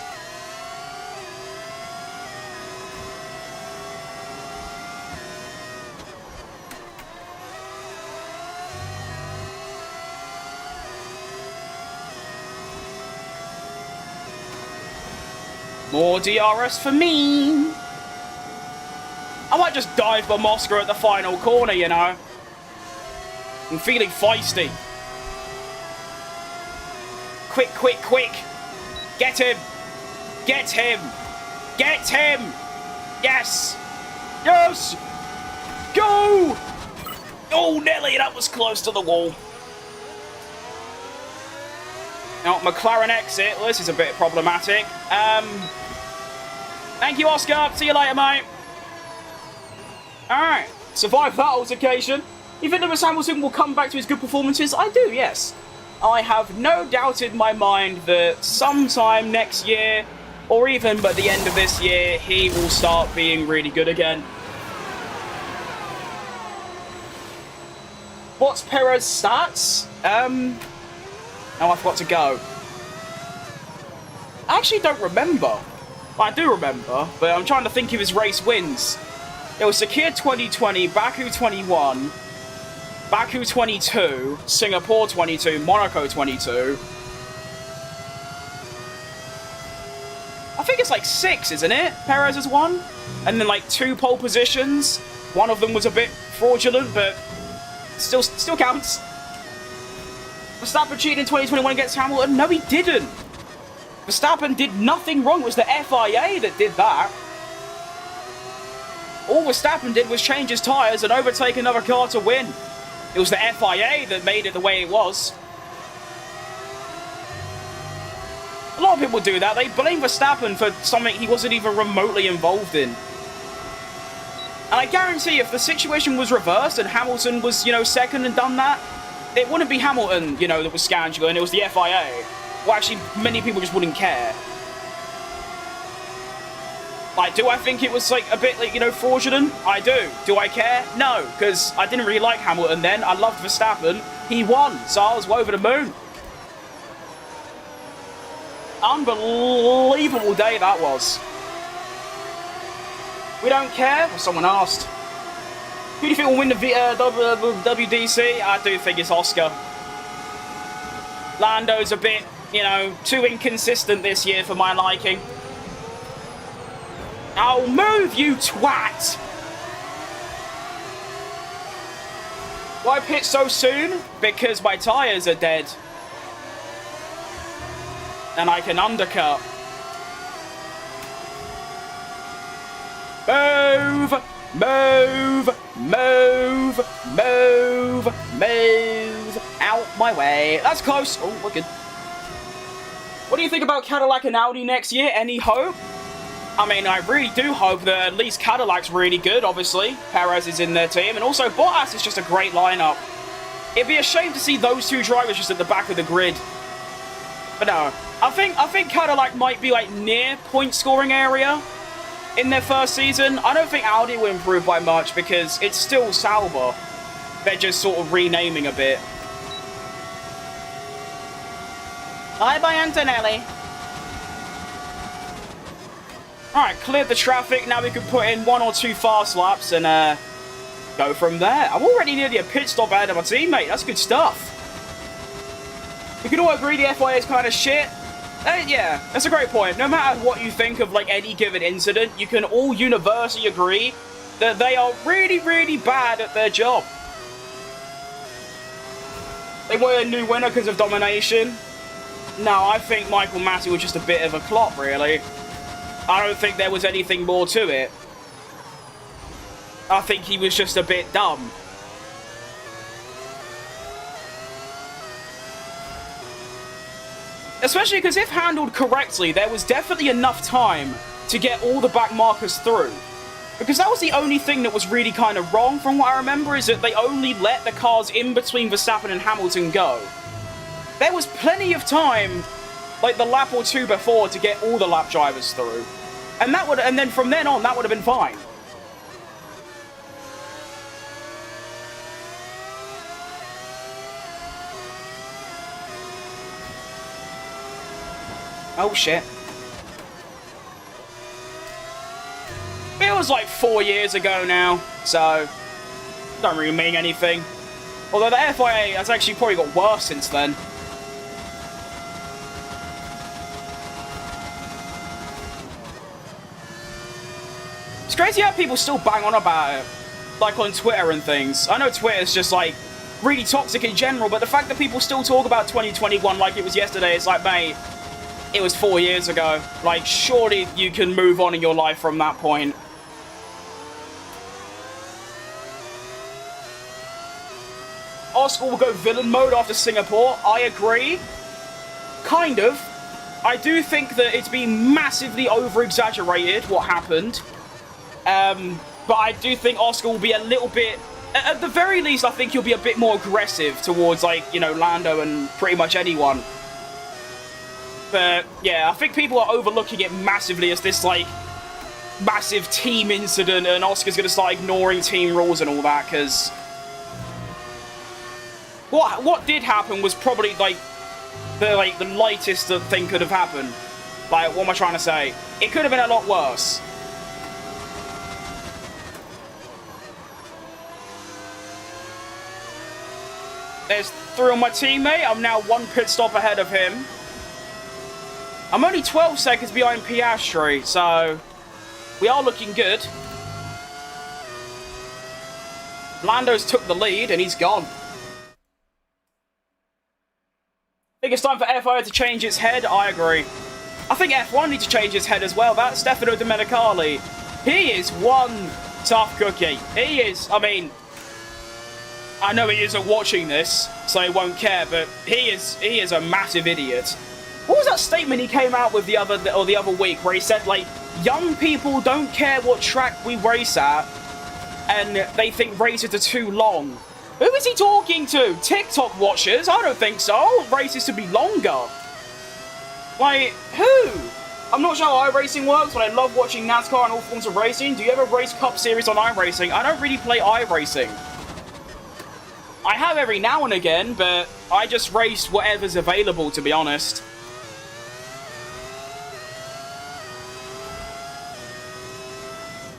More DRS for me. I might just dive bomb Oscar at the final corner, you know. I'm feeling feisty. Quick, quick, quick. Get him. Get him. Get him. Yes. Yes. Go. Oh, Nelly, that was close to the wall. Now, McLaren exit. Well, this is a bit problematic. Thank you, Oscar. See you later, mate. Alright. Survived that altercation. You think Lewis Hamilton will come back to his good performances? I do, yes. I have no doubt in my mind that sometime next year, or even by the end of this year, he will start being really good again. What's Perez's stats? Oh, I forgot to go. I actually don't remember. I do remember, but I'm trying to think of his race wins. It was Sakir 2020, Baku 21, Baku 22, Singapore 22, Monaco 22. I think it's like 6, isn't it? Perez has won. And then like 2 pole positions. One of them was a bit fraudulent, but still counts. Verstappen cheated in 2021 against Hamilton? No, he didn't. Verstappen did nothing wrong. It was the FIA that did that. All Verstappen did was change his tyres and overtake another car to win. It was the FIA that made it the way it was. A lot of people do that. They blame Verstappen for something he wasn't even remotely involved in. And I guarantee if the situation was reversed and Hamilton was, you know, second and done that, it wouldn't be Hamilton, you know, that was scoundrel, it was the FIA. Well, actually, many people just wouldn't care. Like, do I think it was, like, a bit, like, you know, fraudulent? I do. Do I care? No, because I didn't really like Hamilton then. I loved Verstappen. He won, so I was over the moon. Unbelievable day that was. We don't care? Well, someone asked. Who do you think will win the WDC? I do think it's Oscar. Lando's a bit, you know, too inconsistent this year for my liking. Oh, move, you twat! Why pit so soon? Because my tyres are dead. And I can undercut. Move! Move! Move! Move! Move! Out my way. That's close. Oh, we're good. What do you think about Cadillac and Audi next year? Any hope? I mean, I really do hope that at least Cadillac's really good, obviously. Perez is in their team, and also Bottas is just a great lineup. It'd be a shame to see those two drivers just at the back of the grid. But no, I think Cadillac might be like near point scoring area in their first season. I don't think Audi will improve by much because it's still Sauber. They're just sort of renaming a bit. Bye-bye, Antonelli. Alright, cleared the traffic. Now we can put in 1 or 2 fast laps and go from there. I'm already nearly a pit stop ahead of my teammate. That's good stuff. We can all agree the FIA is kind of shit. Yeah, that's a great point. No matter what you think of like any given incident, you can all universally agree that they are really, really bad at their job. They were a new winner because of domination. No, I think Michael Masi was just a bit of a clop, really. I don't think there was anything more to it. I think he was just a bit dumb. Especially because if handled correctly, there was definitely enough time to get all the back markers through. Because that was the only thing that was really kind of wrong from what I remember, is that they only let the cars in between Verstappen and Hamilton go. There was plenty of time, like the lap or two before, to get all the lap drivers through. And then from then on, that would have been fine. Oh shit. It was like 4 years ago now, so don't really mean anything. Although the FIA has actually probably got worse since then. It's crazy how people still bang on about it, like on Twitter and things. I know Twitter's just like really toxic in general, but the fact that people still talk about 2021 like it was yesterday, it's like, mate, it was 4 years ago. Like, surely you can move on in your life from that point. Oscar will go villain mode after Singapore. I agree. Kind of. I do think that it's been massively over-exaggerated, what happened. But I do think Oscar will be a little bit... At the very least, I think he'll be a bit more aggressive towards, like, you know, Lando and pretty much anyone. But, yeah, I think people are overlooking it massively as this, like, massive team incident, and Oscar's going to start ignoring team rules and all that, because... What did happen was probably, like, the lightest thing could have happened. Like, what am I trying to say? It could have been a lot worse. There's 3 on my teammate. I'm now 1 pit stop ahead of him. I'm only 12 seconds behind Piastri, so we are looking good. Lando's took the lead, and he's gone. I think it's time for FIA to change its head. I agree. I think F1 needs to change its head as well. That's Stefano Domenicali. He is one tough cookie. He is, I mean... I know he isn't watching this, so he won't care, but he is a massive idiot. What was that statement he came out with the other week where he said, like, young people don't care what track we race at, and they think races are too long. Who is he talking to? TikTok watchers? I don't think so. I want races to be longer. Like, who? I'm not sure how iRacing works, but I love watching NASCAR and all forms of racing. Do you ever race Cup Series on iRacing? I don't really play iRacing. I have every now and again, but I just race whatever's available, to be honest.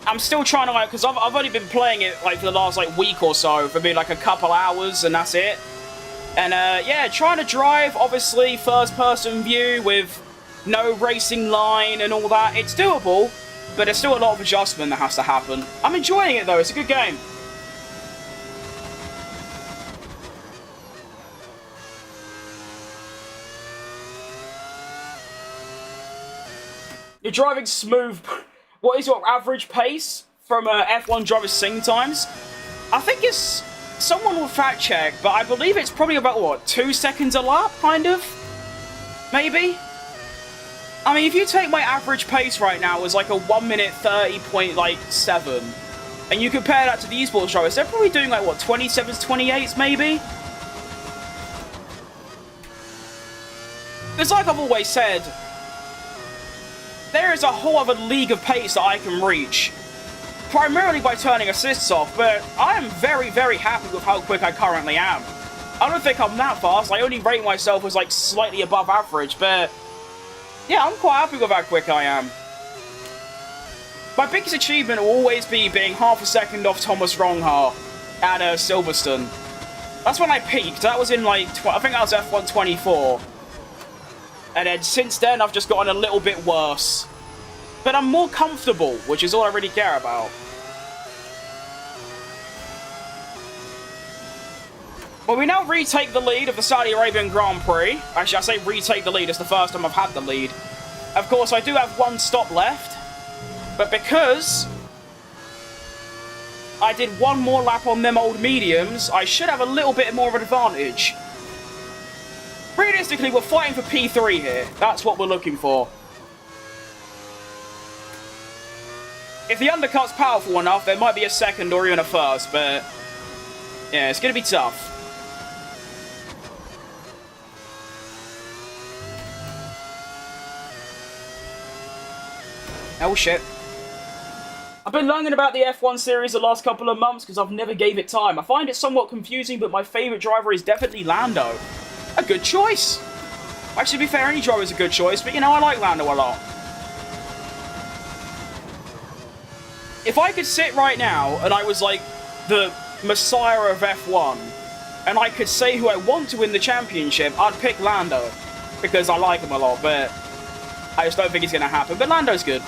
I'm still trying to, like, because I've only been playing it, like, for the last, like, week or so, for maybe, like, a couple hours, and that's it. And, yeah, trying to drive, obviously, first-person view with no racing line and all that. It's doable, but there's still a lot of adjustment that has to happen. I'm enjoying it though, it's a good game. You're driving smooth. What is your average pace from F1 drivers' sing times? I think it's... Someone will fact check, but I believe it's probably about, what, 2 seconds a lap, kind of? Maybe? I mean, if you take my average pace right now as like a 1 minute 30.7, and you compare that to the esports drivers, they're probably doing like, what, 27s, 28s, maybe? It's like I've always said, there is a whole other league of pace that I can reach. Primarily by turning assists off, but I am very, very happy with how quick I currently am. I don't think I'm that fast, I only rate myself as like slightly above average, but yeah, I'm quite happy with how quick I am. My biggest achievement will always be being half a second off Thomas Ronghart at Silverstone. That's when I peaked, that was in like, I think that was F1 24. And then since then I've just gotten a little bit worse. But I'm more comfortable, which is all I really care about. Well, we now retake the lead of the Saudi Arabian Grand Prix. Actually, I say retake the lead, it's the first time I've had the lead. Of course, I do have one stop left. But because I did one more lap on them old mediums, I should have a little bit more of an advantage. Realistically, we're fighting for P3 here. That's what we're looking for. If the undercut's powerful enough, there might be a second or even a first, but yeah, it's going to be tough. Oh shit. I've been learning about the F1 series the last couple of months because I've never gave it time. I find it somewhat confusing, but my favourite driver is definitely Lando. A good choice. Actually, to be fair, any driver is a good choice, but you know, I like Lando a lot. If I could sit right now and I was like the messiah of F1 and I could say who I want to win the championship, I'd pick Lando because I like him a lot, but I just don't think it's going to happen. But Lando's good.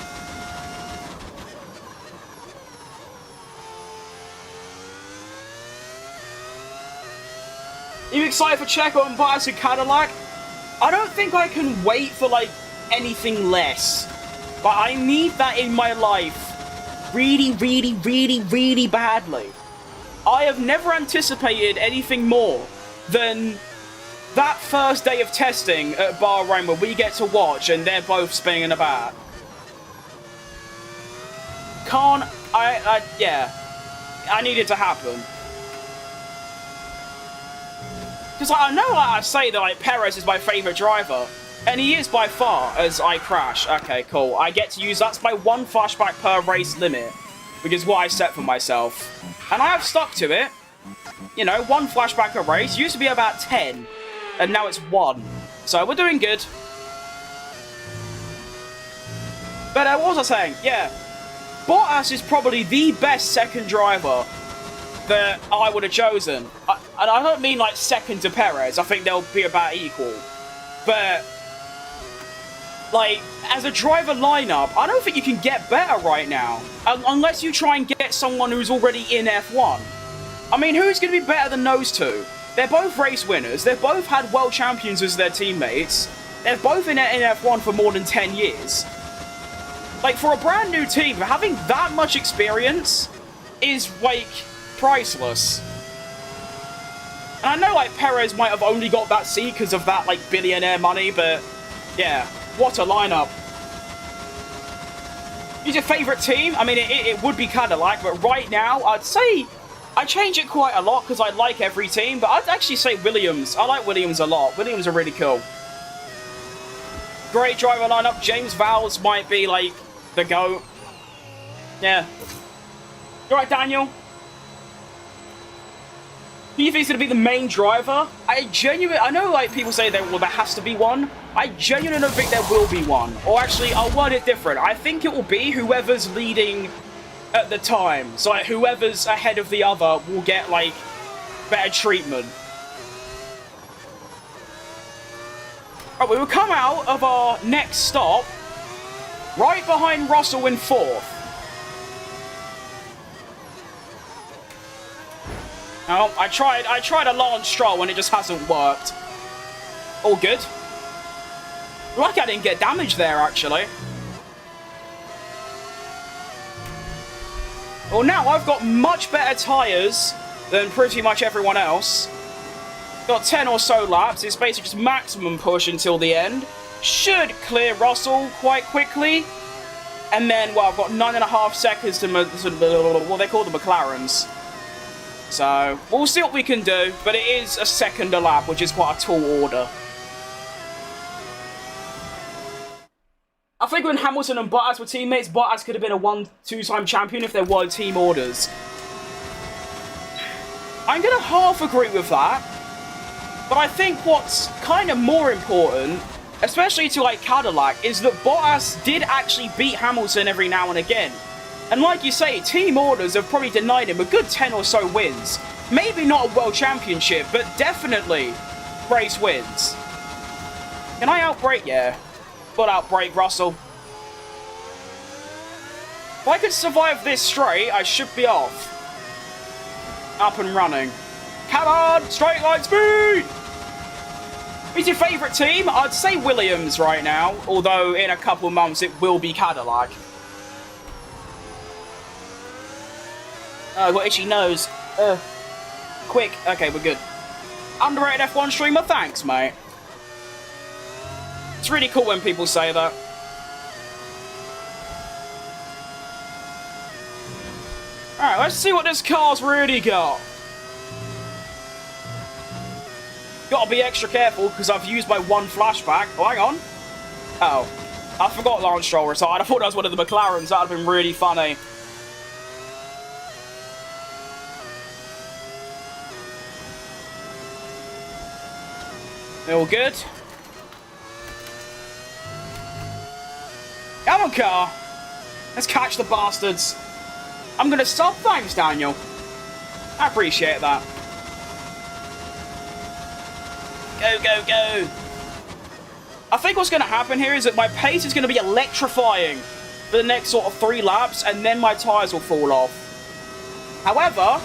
Are you excited for CHECO and bias and CADILLAC? I don't think I can wait for like anything less, but I need that in my life. Really, really, really, really badly. I have never anticipated anything more than that first day of testing at Bahrain where we get to watch and they're both spinning about. Yeah. I need it to happen. Because I know I say that like Perez is my favourite driver, and he is by far as I crash. Okay, cool. I get to use, that's my 1 flashback per race limit, which is what I set for myself. And I have stuck to it. You know, 1 flashback a race. Used to be about 10, and now it's 1. So we're doing good. But what was I saying? Yeah. Bottas is probably the best second driver that I would have chosen. And I don't mean like second to Perez. I think they'll be about equal. But like, as a driver lineup, I don't think you can get better right now. Unless you try and get someone who's already in F1. I mean, who's going to be better than those two? They're both race winners. They've both had world champions as their teammates. They're both in F1 for more than 10 years. Like, for a brand new team, having that much experience is, like, priceless. And I know, like, Perez might have only got that seat because of that, like, billionaire money, but yeah, what a lineup. Who's your favourite team? I mean, it would be CADILLAC, but right now, I'd say I change it quite a lot because I like every team, but I'd actually say Williams. I like Williams a lot. Williams are really cool. Great driver lineup. James Vowles might be, like, the GOAT. Yeah. You alright, Daniel? Who do you think is going to be the main driver? I know, like, people say there has to be one. I genuinely don't think there will be one. Or actually, I'll word it different. I think it will be whoever's leading at the time. So, like, whoever's ahead of the other will get, like, better treatment. Right, we will come out of our next stop Right behind Russell in 4th. Oh, I tried a Lance Stroll and it just hasn't worked. All good. Lucky I didn't get damaged there, actually. Well, now I've got much better tyres than pretty much everyone else. Got 10 or so laps. It's basically just maximum push until the end. Should clear Russell quite quickly. And then, well, I've got 9.5 seconds to what they call the McLarens. So, we'll see what we can do. But it is a second a lap, which is quite a tall order. I think when Hamilton and Bottas were teammates, Bottas could have been a 1-2-time champion if there were team orders. I'm going to half agree with that. But I think what's kind of more important, especially to like Cadillac, is that Bottas did actually beat Hamilton every now and again. And like you say, team orders have probably denied him a good 10 or so wins. Maybe not a world championship, but definitely race wins. Can I outbrake? Yeah. But outbrake Russell. If I could survive this straight, I should be off. Up and running. Come on! Straight line speed! Who's your favourite team? I'd say Williams right now, although in a couple of months it will be Cadillac. Oh, I've got itchy nose. Quick. Okay, we're good. Underrated F1 streamer? Thanks, mate. It's really cool when people say that. Alright, let's see what this car's really got. Gotta be extra careful because I've used my one flashback. Oh, hang on. Oh. I forgot Lance Stroll retired. I thought that was one of the McLarens. That would have been really funny. All good. Come on, car. Let's catch the bastards. I'm going to stop. Thanks, Daniel. I appreciate that. Go, go, go. I think what's going to happen here is that my pace is going to be electrifying for the next sort of 3 laps, and then my tyres will fall off. However,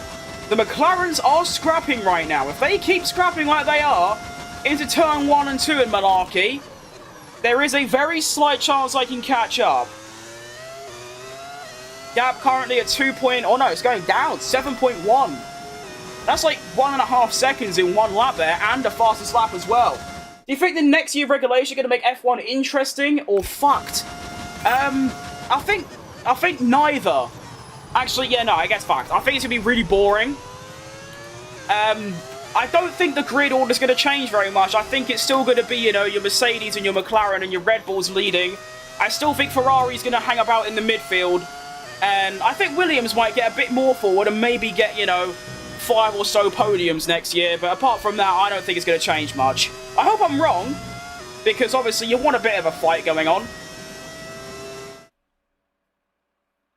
the McLarens are scrapping right now. If they keep scrapping like they are into turn 1 and 2 in Malarkey, there is a very slight chance I can catch up. Gap currently at 2 point... Oh no, it's going down. 7.1. That's like 1.5 seconds in 1 lap there, and the fastest lap as well. Do you think the next year of regulation are going to make F1 interesting or fucked? I think neither. Actually, yeah, no, I guess fucked. I think it's going to be really boring. I don't think the grid order is going to change very much. I think it's still going to be, you know, your Mercedes and your McLaren and your Red Bulls leading. I still think Ferrari's going to hang about in the midfield. And I think Williams might get a bit more forward and maybe get, you know, 5 or so podiums next year. But apart from that, I don't think it's going to change much. I hope I'm wrong, because obviously you want a bit of a fight going on.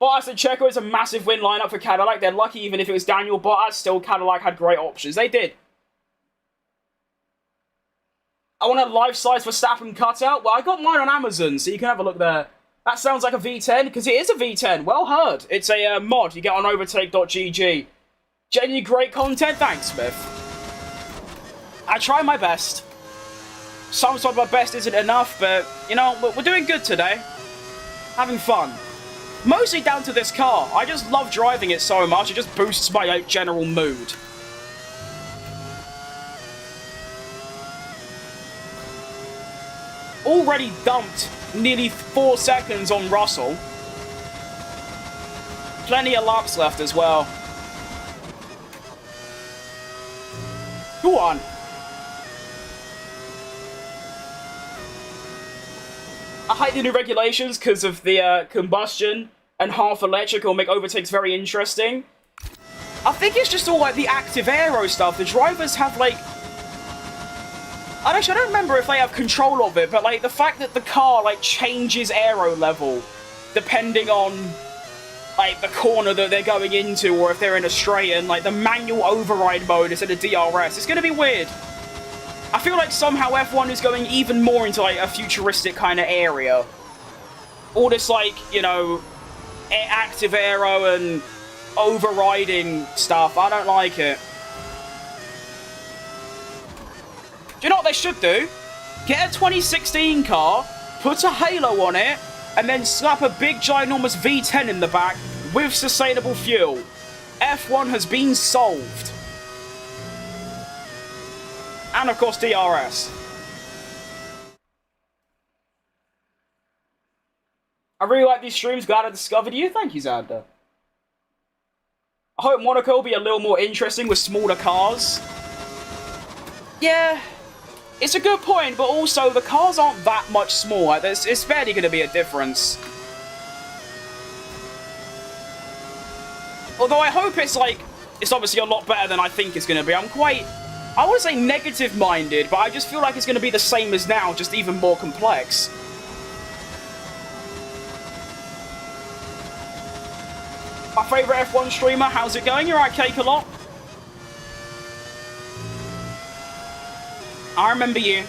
Bottas and CHECO is a massive win lineup for Cadillac. They're lucky even if it was Daniel Bottas, still Cadillac had great options. They did. I want a life-size Verstappen cutout. Well, I got mine on Amazon, so you can have a look there. That sounds like a V10, because it is a V10. Well heard. It's a mod you get on overtake.gg. Genuinely great content. Thanks, Smith. I try my best. Sometimes my best isn't enough, but, you know, we're doing good today. Having fun. Mostly down to this car. I just love driving it so much, it just boosts my general mood. Already dumped nearly 4 seconds on Russell. Plenty of laps left as well. Go on. I hate the new regulations because of the combustion and half electric will make overtakes very interesting. I think it's just all like the active aero stuff. The drivers have like... I don't remember if they have control of it, but like the fact that the car like changes aero level depending on like the corner that they're going into or if they're in a straight, and like the manual override mode instead of DRS. It's going to be weird. I feel like somehow F1 is going even more into like a futuristic kind of area. All this, like, you know, active aero and overriding stuff. I don't like it. Do you know what they should do? Get a 2016 car, put a halo on it, and then slap a big ginormous V10 in the back with sustainable fuel. F1 has been solved. And of course DRS. I really like these streams, glad I discovered you. Thank you, Xander. I hope Monaco will be a little more interesting with smaller cars. Yeah, it's a good point, but also the cars aren't that much smaller. It's barely going to be a difference. Although I hope it's like, it's obviously a lot better than I think it's going to be. I'm quite, I wouldn't say negative-minded, but I just feel like it's going to be the same as now, just even more complex. My favourite F1 streamer, how's it going? You're right, CADILLAC. I remember you.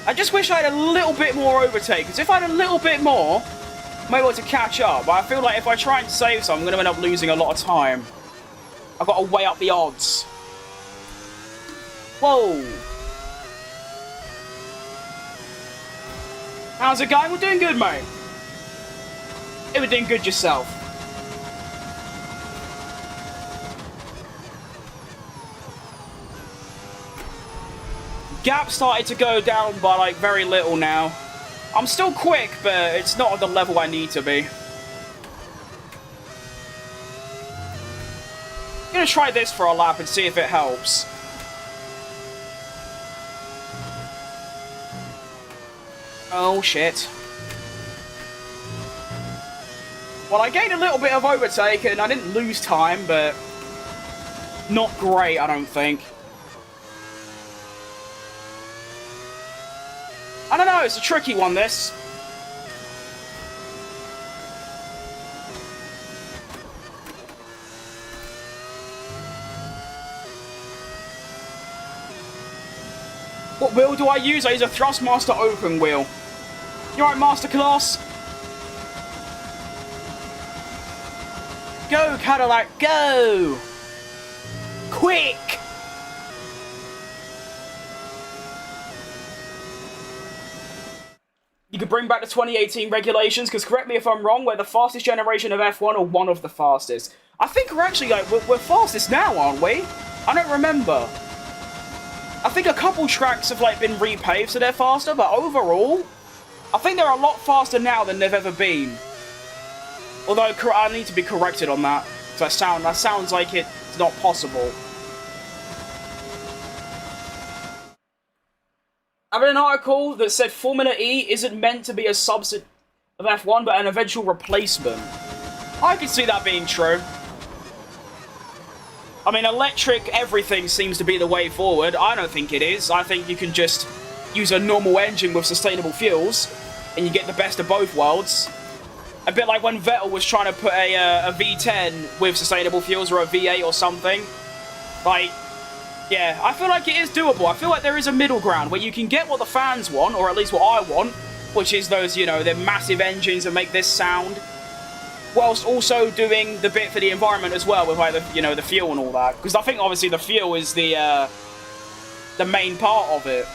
I just wish I had a little bit more overtake, because if I had a little bit more, I might be able to catch up. But I feel like if I try and save some, I'm going to end up losing a lot of time. I've got to weigh up the odds. Whoa. How's it going? We're doing good, mate. You were doing good yourself. Gap started to go down by like very little now. I'm still quick, but it's not at the level I need to be. I'm gonna try this for a lap and see if it helps. Oh shit. Well, I gained a little bit of overtake and I didn't lose time, but not great, I don't think. I don't know, it's a tricky one, this. What wheel do I use? I use a Thrustmaster open wheel. You alright, Masterclass? Go, Cadillac, go! Quick! You could bring back the 2018 regulations, because correct me if I'm wrong, we're the fastest generation of F1 or one of the fastest. I think we're actually, like, we're fastest now, aren't we? I don't remember. I think a couple tracks have, like, been repaved so they're faster, but overall, I think they're a lot faster now than they've ever been. Although, I need to be corrected on that. Because that sounds like it's not possible. I read an article that said Formula E isn't meant to be a subset of F1, but an eventual replacement. I could see that being true. I mean, electric everything seems to be the way forward. I don't think it is. I think you can just use a normal engine with sustainable fuels, and you get the best of both worlds. A bit like when Vettel was trying to put a V10 with sustainable fuels, or a V8 or something. Like, yeah, I feel like it is doable. I feel like there is a middle ground where you can get what the fans want, or at least what I want, which is those, you know, the massive engines that make this sound, whilst also doing the bit for the environment as well, with like the, you know, the fuel and all that. Because I think obviously the fuel is the main part of it.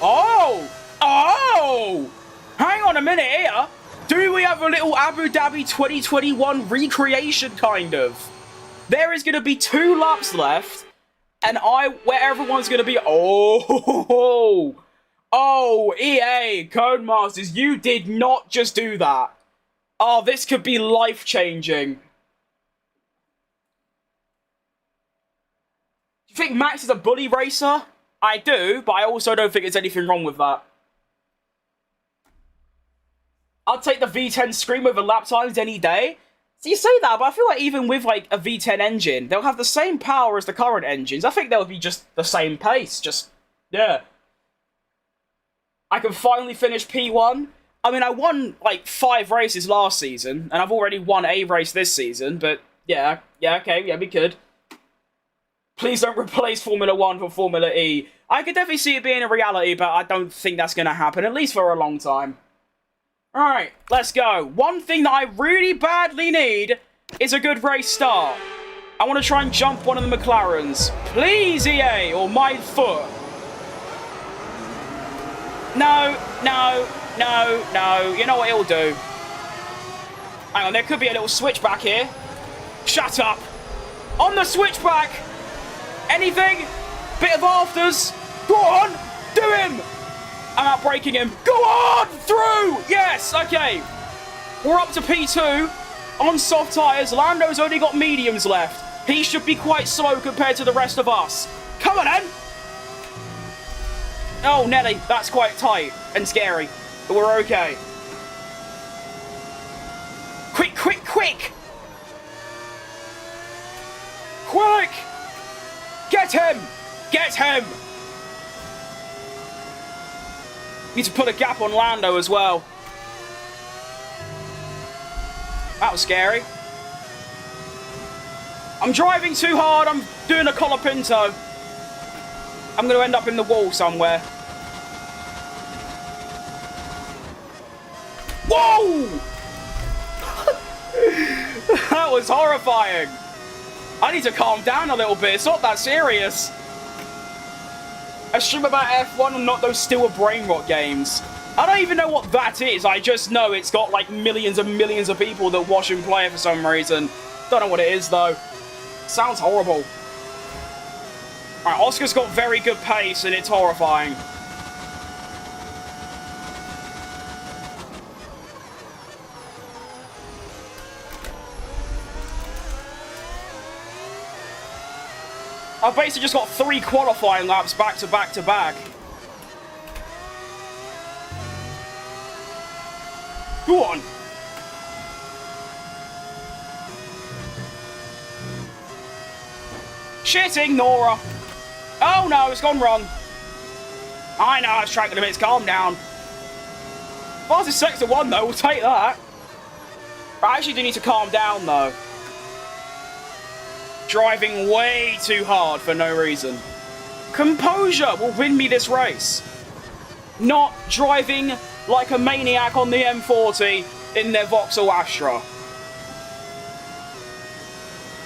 Oh! Oh! Hang on a minute here. Do we have a little Abu Dhabi 2021 recreation, kind of? There is going to be 2 laps left, and where everyone's going to be... Oh! Oh, EA, Codemasters, you did not just do that. Oh, this could be life-changing. Do you think Max is a bully racer? I do, but I also don't think there's anything wrong with that. I'll take the V10 screen with the lap times any day. So you say that, but I feel like even with like a V10 engine, they'll have the same power as the current engines. I think they'll be just the same pace. Just, yeah. I can finally finish P1. I mean, I won, like, 5 races last season, and I've already won a race this season, but yeah, okay, yeah, we could. Please don't replace Formula 1 for Formula E. I could definitely see it being a reality, but I don't think that's going to happen, at least for a long time. Alright, let's go. One thing that I really badly need is a good race start. I want to try and jump one of the McLarens. Please, EA, or my foot. No. You know what it'll do. Hang on, there could be a little switchback here. Shut up. On the switchback. Anything? Bit of afters. Go on. Do him. I'm out braking him. Go on. Through. Yes. Okay. We're up to P2 on soft tyres. Lando's only got mediums left. He should be quite slow compared to the rest of us. Come on, then. Oh, Nelly. That's quite tight and scary. But we're okay. Quick. Quick. Get him. Need to put a gap on Lando as well. That was scary. I'm driving too hard. I'm doing a colapinto. I'm going to end up in the wall somewhere. Whoa! That was horrifying. I need to calm down a little bit. It's not that serious. I stream about F1 and not those Still a Brain Rot games. I don't even know what that is. I just know it's got like millions and millions of people that watch and play it for some reason. Don't know what it is though. Sounds horrible. Alright, Oscar's got very good pace and it's horrifying. I've basically just got 3 qualifying laps back to back to back. Go on. Shitting Nora. Oh no, it's gone wrong. I know, it's track limits, calm down. Fastest sector 1 though, we'll take that. I actually do need to calm down though. Driving way too hard for no reason. Composure will win me this race. Not driving like a maniac on the M40 in their Vauxhall Astra.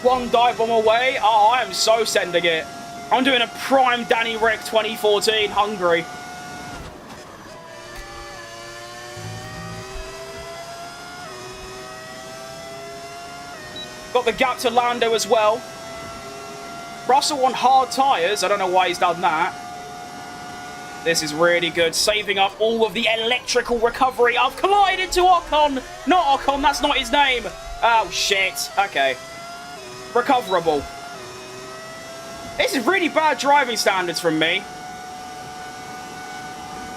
1 dive bomb away. Oh, I am so sending it. I'm doing a prime Danny Rick 2014 Hungary. Got the gap to Lando as well. Russell on hard tyres. I don't know why he's done that. This is really good. Saving up all of the electrical recovery. I've collided into Ocon. Not Ocon, that's not his name. Oh, shit. Okay. Recoverable. This is really bad driving standards from me.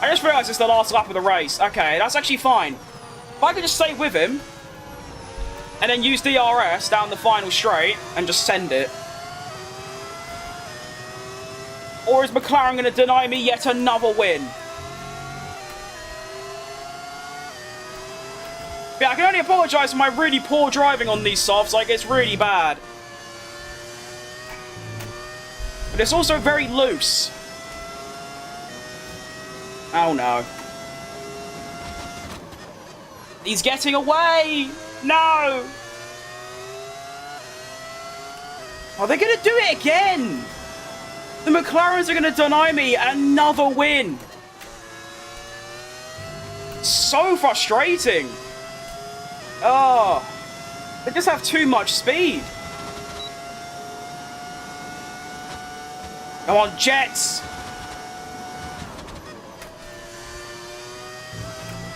I just realised it's the last lap of the race. Okay, that's actually fine. If I could just stay with him and then use DRS down the final straight and just send it. Or is McLaren going to deny me yet another win? Yeah, I can only apologise for my really poor driving on these softs. Like, it's really bad. But it's also very loose. Oh no. He's getting away! No! Are they going to do it again? The McLarens are going to deny me another win. So frustrating. Oh. They just have too much speed. Come on, Jets.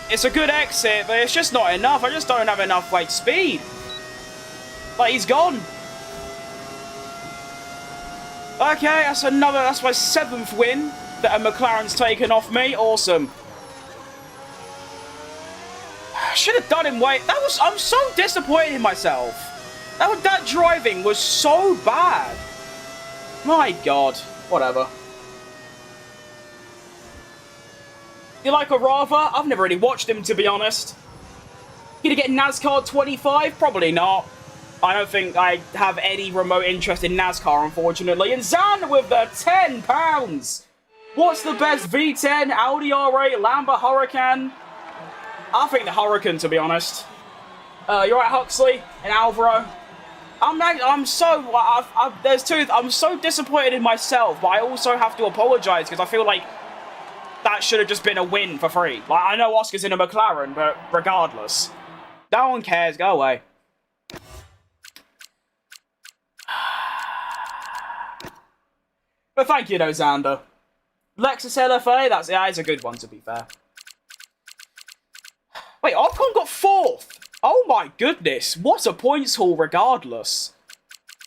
It's a good exit, but it's just not enough. I just don't have enough weight speed. Like, he's gone. Okay, that's my 7th win that a McLaren's taken off me. Awesome. I should have done him wait. I'm so disappointed in myself. That driving was so bad. My God. Whatever. You like a rather? I've never really watched him, to be honest. Gonna get NASCAR 25? Probably not. I don't think I have any remote interest in NASCAR, unfortunately. And Zan with the £10. What's the best V10, Audi R8, Lambo Huracan? I think the Huracan, to be honest. You're right, Huxley and Alvaro. I'm so disappointed in myself, but I also have to apologise because I feel like that should have just been a win for free. Like, I know Oscar's in a McLaren, but regardless. No one cares, go away. But thank you, though, Xander. Lexus LFA, that's a good one, to be fair. Wait, Ocon got 4th! Oh my goodness, what a points haul regardless.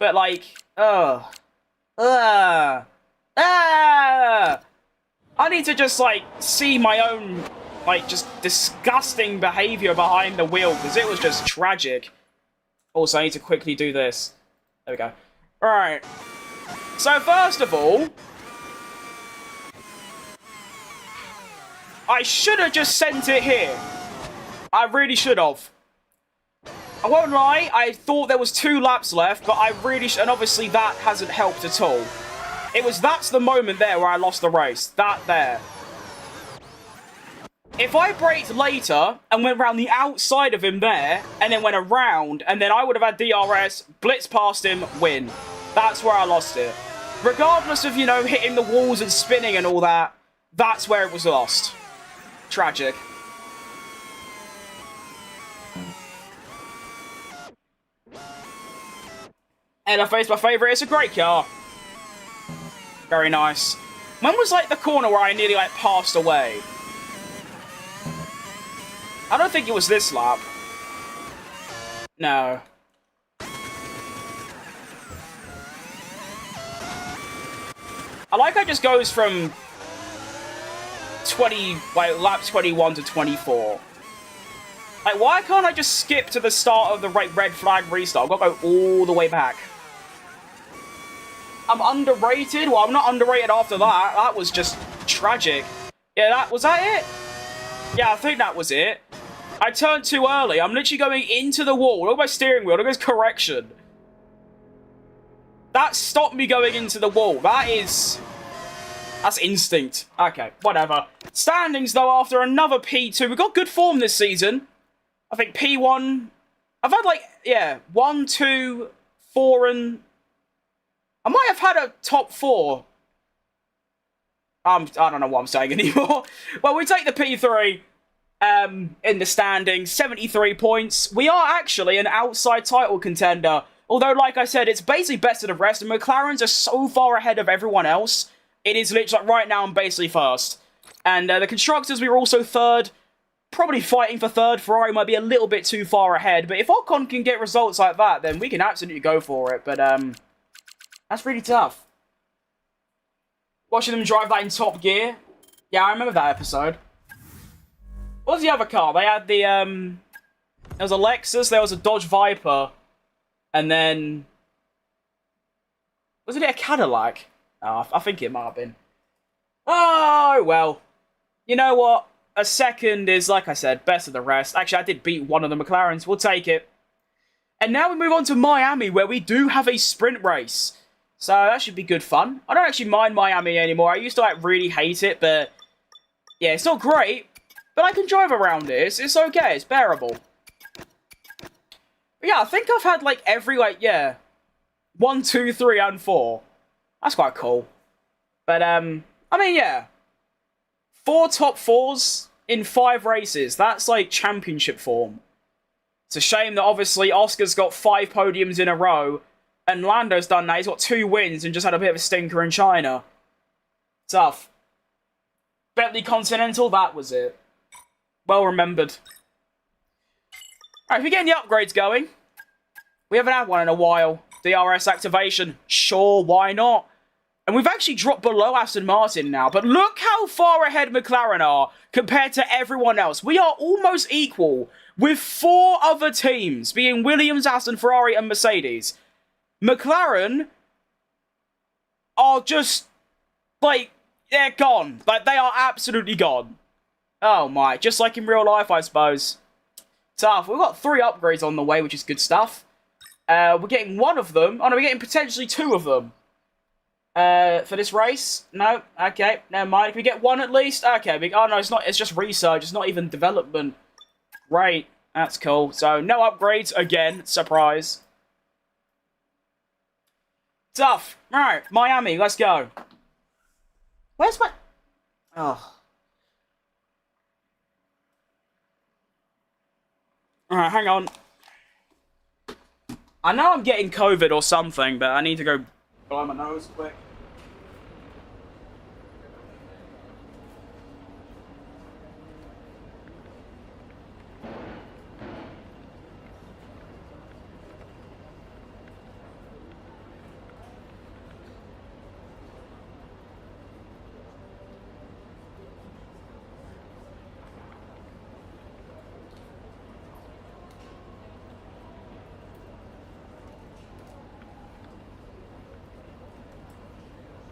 But like, I need to just like see my own like just disgusting behaviour behind the wheel because it was just tragic. Also, I need to quickly do this. There we go. Alright. So first of all, I should have just sent it here. I really should have. I won't lie, I thought there was 2 laps left, but I really and obviously that hasn't helped at all. That's the moment there where I lost the race. That there. If I braked later and went around the outside of him there, and then went around, and then I would have had DRS, blitz past him, win. That's where I lost it. Regardless of, you know, hitting the walls and spinning and all that, that's where it was lost. Tragic. LFA's my favourite. It's a great car. Very nice. When was, like, the corner where I nearly, like, passed away? I don't think it was this lap. No. I like how it just goes from lap 21 to 24. Like, why can't I just skip to the start of the red flag restart? I've got to go all the way back. I'm underrated? Well, I'm not underrated after that. That was just tragic. Yeah, was that it? Yeah, I think that was it. I turned too early. I'm literally going into the wall. Look at my steering wheel. Look at this correction. That stopped me going into the wall. That's instinct. Okay, whatever. Standings, though, after another P2. We've got good form this season. I think P1... I've had, like, yeah, 1, 2, 4, and... I might have had a top 4. I don't know what I'm saying anymore. Well, we take the P3 in the standings. 73 points. We are actually an outside title contender. Although, like I said, it's basically best of the rest. And McLaren's are so far ahead of everyone else. It is literally, like, right now, I'm basically first. And the Constructors, we were also third. Probably fighting for third. Ferrari might be a little bit too far ahead. But if Ocon can get results like that, then we can absolutely go for it. But, that's really tough. Watching them drive that in Top Gear. Yeah, I remember that episode. What was the other car? They had the, there was a Lexus, there was a Dodge Viper, and then... wasn't it a Cadillac? Oh, I think it might have been. Oh, well. You know what? A second is, like I said, best of the rest. Actually, I did beat one of the McLarens. We'll take it. And now we move on to Miami, where we do have a sprint race. So that should be good fun. I don't actually mind Miami anymore. I used to, like, really hate it, but... yeah, it's not great. But I can drive around it. It's okay. It's bearable. But yeah, I think I've had, like, every, like, yeah... 1, 2, 3, and 4. That's quite cool. But, I mean, yeah. 4 top 4s in 5 races. That's, like, championship form. It's a shame that, obviously, Oscar's got 5 podiums in a row... and Lando's done that. He's got 2 wins and just had a bit of a stinker in China. Tough. Bentley Continental, that was it. Well remembered. Alright, if we're getting the upgrades going. We haven't had one in a while. DRS activation. Sure, why not? And we've actually dropped below Aston Martin now. But look how far ahead McLaren are compared to everyone else. We are almost equal with 4 other teams, being Williams, Aston, Ferrari, and Mercedes. McLaren are just, like, they're gone. Like, they are absolutely gone. Oh my, just like in real life, I suppose. Tough. We've got 3 upgrades on the way, which is good stuff. We're getting 1 of them. Oh no, we're getting potentially 2 of them. For this race? No? Okay, never mind. Can we get 1 at least? Okay, oh no, it's not. It's just research. It's not even development. Right, that's cool. So, no upgrades again. Surprise. Tough. Right, Miami, let's go. Where's my... Oh. Alright, hang on. I know I'm getting COVID or something, but I need to go blow my nose quick.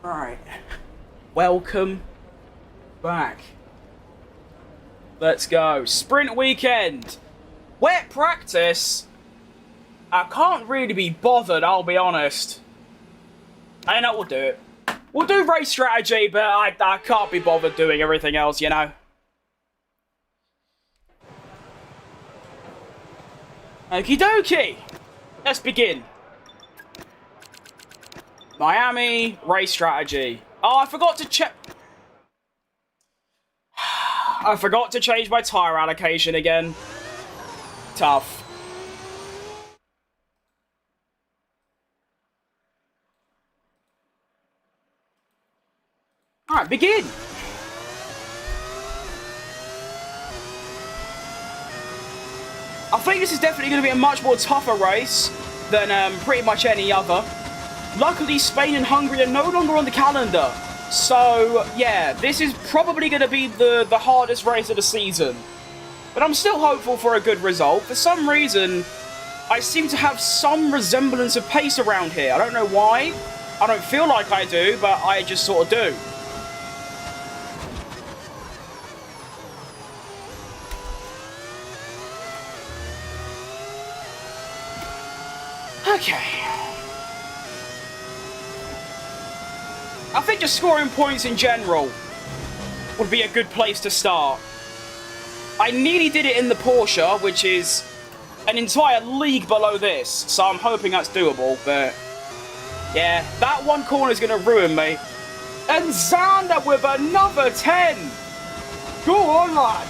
Alright. Welcome back. Let's go. Sprint weekend. Wet practice. I can't really be bothered, I'll be honest. I know we'll do it. We'll do race strategy, but I can't be bothered doing everything else, you know. Okie dokie. Let's begin. Miami, race strategy. Oh, I forgot to check. I forgot to change my tire allocation again. Tough. Alright, begin. I think this is definitely going to be a much more tougher race than pretty much any other. Luckily, Spain and Hungary are no longer on the calendar. So, yeah, this is probably going to be the hardest race of the season. But I'm still hopeful for a good result. For some reason, I seem to have some resemblance of pace around here. I don't know why. I don't feel like I do, but I just sort of do. Okay. I think just scoring points in general would be a good place to start. I nearly did it in the Porsche, which is an entire league below this, so I'm hoping that's doable, but yeah, that one corner is going to ruin me. And Xander with another 10! Go on, lad!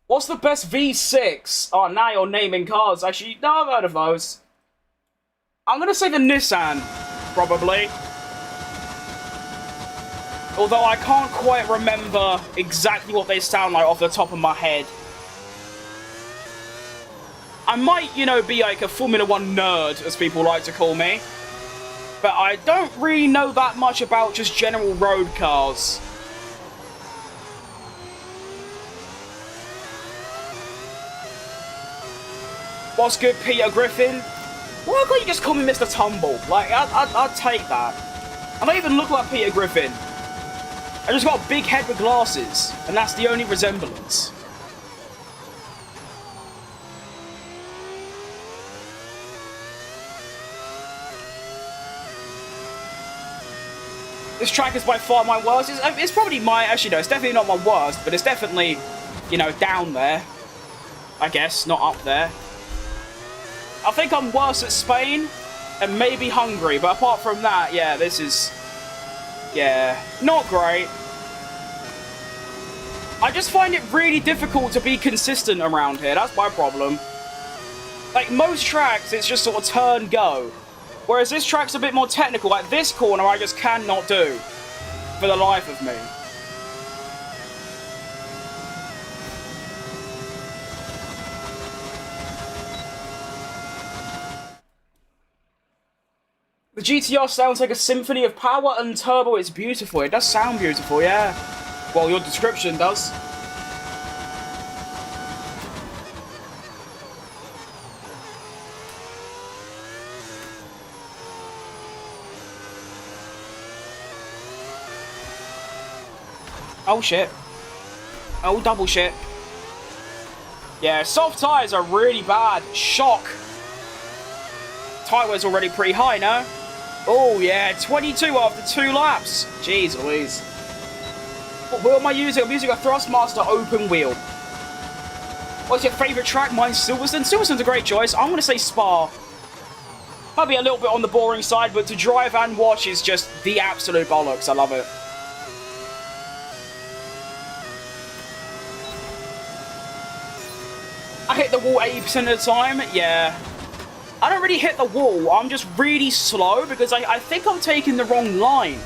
What's the best V6? Oh, now you're naming cars. Actually, no, I've heard of those. I'm going to say the Nissan. Probably. Although I can't quite remember exactly what they sound like off the top of my head. I might, you know, be like a Formula 1 nerd, as people like to call me. But I don't really know that much about just general road cars. What's good, Peter Griffin? Why can't you just call me Mr. Tumble? Like, I'd take that. I don't even look like Peter Griffin. I just got a big head with glasses, and that's the only resemblance. This track is by far my worst. It's probably my... Actually, no, it's definitely not my worst, but it's definitely, you know, down there. I guess, not up there. I think I'm worse at Spain and maybe Hungary, but apart from that, yeah, this is, yeah, not great. I just find it really difficult to be consistent around here. That's my problem. Like, most tracks, it's just sort of turn, go. Whereas this track's a bit more technical. Like, this corner, I just cannot do for the life of me. The GTR sounds like a symphony of power and turbo. It's beautiful. It does sound beautiful, yeah. Well, your description does. Oh, shit. Oh, double shit. Yeah, soft tyres are really bad. Shock. Tyre weight's already pretty high now. Oh, yeah, 22 after 2 laps. Jeez Louise. What wheel am I using? I'm using a Thrustmaster open wheel. What's your favourite track? Mine's Silverstone. Silverstone's a great choice. I'm going to say Spa. Might be a little bit on the boring side, but to drive and watch is just the absolute bollocks. I love it. I hit the wall 80% of the time. Yeah. I don't really hit the wall. I'm just really slow because I think I'm taking the wrong line.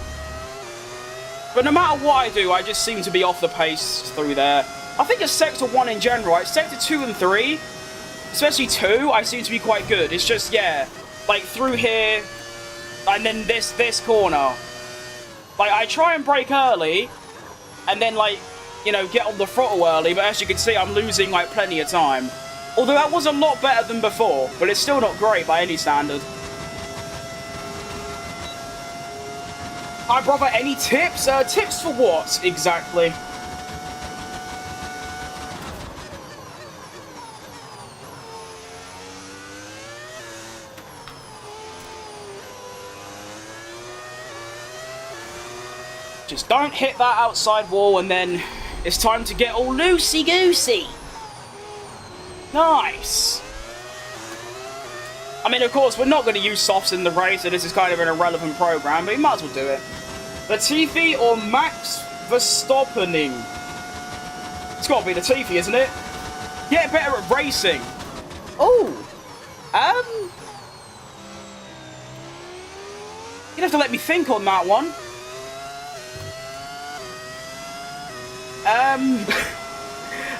But no matter what I do, I just seem to be off the pace through there. I think it's Sector 1 in general, right? Sector 2 and 3, especially 2, I seem to be quite good. It's just, yeah, like through here, and then this corner. Like, I try and brake early, and then, like, you know, get on the throttle early, but as you can see, I'm losing, like, plenty of time. Although that was a lot better than before, but it's still not great by any standard. Hi, brother, any tips? Tips for what, exactly? Just don't hit that outside wall, and then it's time to get all loosey-goosey. Nice. I mean, of course, we're not going to use softs in the race, so this is kind of an irrelevant program, but you might as well do it. Latifi or Max Verstappening? It's got to be Latifi, isn't it? Get better at racing. Oh. You'd have to let me think on that one.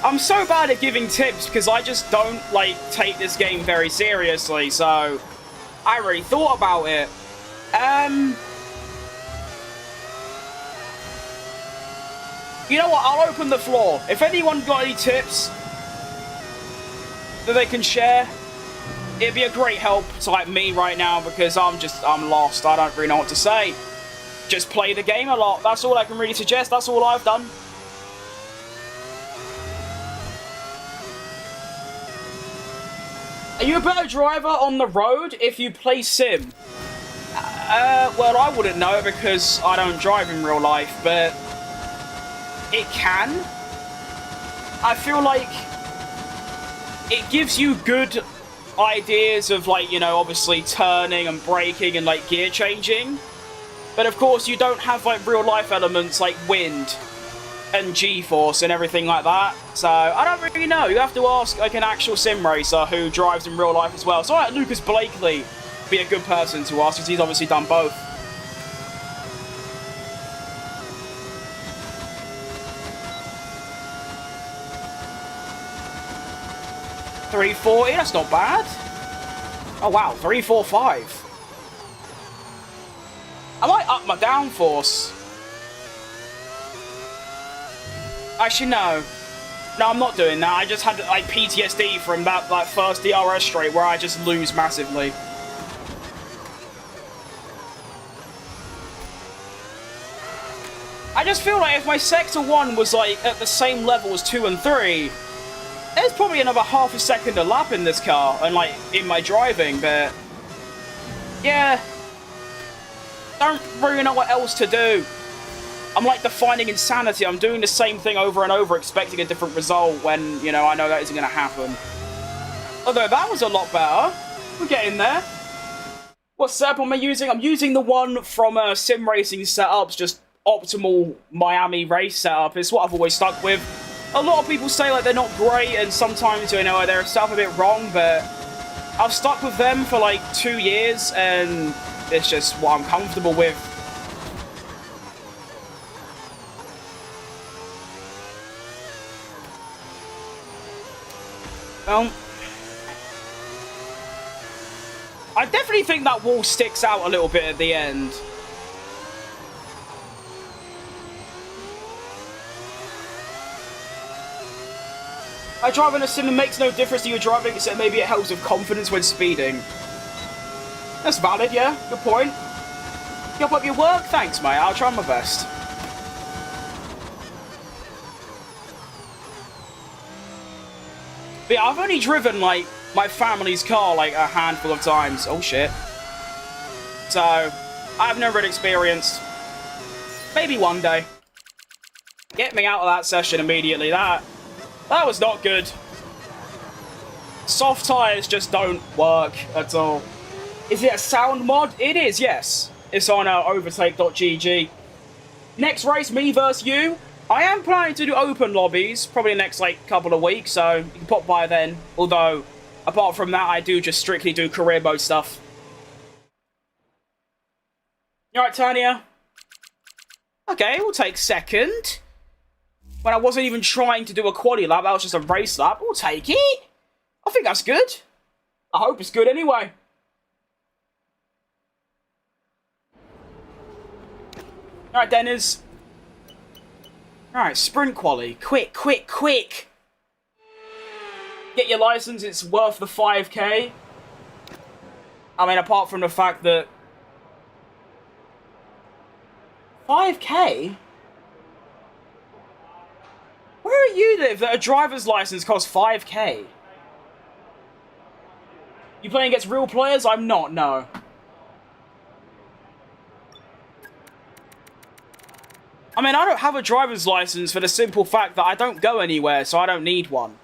I'm so bad at giving tips because I just don't, like, take this game very seriously, so I really thought about it. You know what, I'll open the floor. If anyone got any tips that they can share, it'd be a great help to, like, me right now because I'm lost. I don't really know what to say. Just play the game a lot. That's all I can really suggest. That's all I've done. Are you a better driver on the road if you play sim? Well, I wouldn't know because I don't drive in real life, but it can. I feel like it gives you good ideas of, like, you know, obviously turning and braking and, like, gear changing. But, of course, you don't have, like, real life elements like wind and G-force and everything like that. So, I don't really know. You have to ask, like, an actual sim racer who drives in real life as well. So, like, Lucas Blakely be a good person to ask, because he's obviously done both. $340, that's not bad. Oh, wow, 345. I might up my downforce. Actually, no. No, I'm not doing that. I just had, like, PTSD from that, like, first DRS straight where I just lose massively. I just feel like if my Sector 1 was, like, at the same level as 2 and 3, there's probably another half a second a lap in this car, and, like, in my driving, but yeah. Don't really know what else to do. I'm, like, defining insanity. I'm doing the same thing over and over, expecting a different result when, you know, I know that isn't going to happen. Although that was a lot better. We're getting there. What setup am I using? I'm using the one from Sim Racing Setups, just optimal Miami race setup. It's what I've always stuck with. A lot of people say, like, they're not great, and sometimes, you know, they're stuff a bit wrong, but I've stuck with them for, like, 2 years, and it's just what I'm comfortable with. I definitely think that wall sticks out a little bit at the end. I drive in a sim and makes no difference to you driving, except maybe it helps with confidence when speeding. That's valid, yeah. Good point. Keep up your work? Thanks, mate. I'll try my best. But yeah, I've only driven, like, my family's car, like, a handful of times. Oh, shit. So, I have no real experience. Maybe one day. Get me out of that session immediately. That was not good. Soft tyres just don't work at all. Is it a sound mod? It is, yes. It's on overtake.gg. Next race, me versus you. I am planning to do open lobbies, probably the next, like, couple of weeks, so you can pop by then. Although, apart from that, I do just strictly do career mode stuff. You alright, Tanya? Okay, we'll take second. When I wasn't even trying to do a quali lap, that was just a race lap. We'll take it. I think that's good. I hope it's good anyway. Alright, Dennis. Alright, sprint quali. Quick, quick, quick. Get your license, it's worth the 5k. I mean, apart from the fact that 5k? Where do you live that a driver's license costs 5k? You playing against real players? I'm not, no. I mean, I don't have a driver's license for the simple fact that I don't go anywhere, so I don't need one.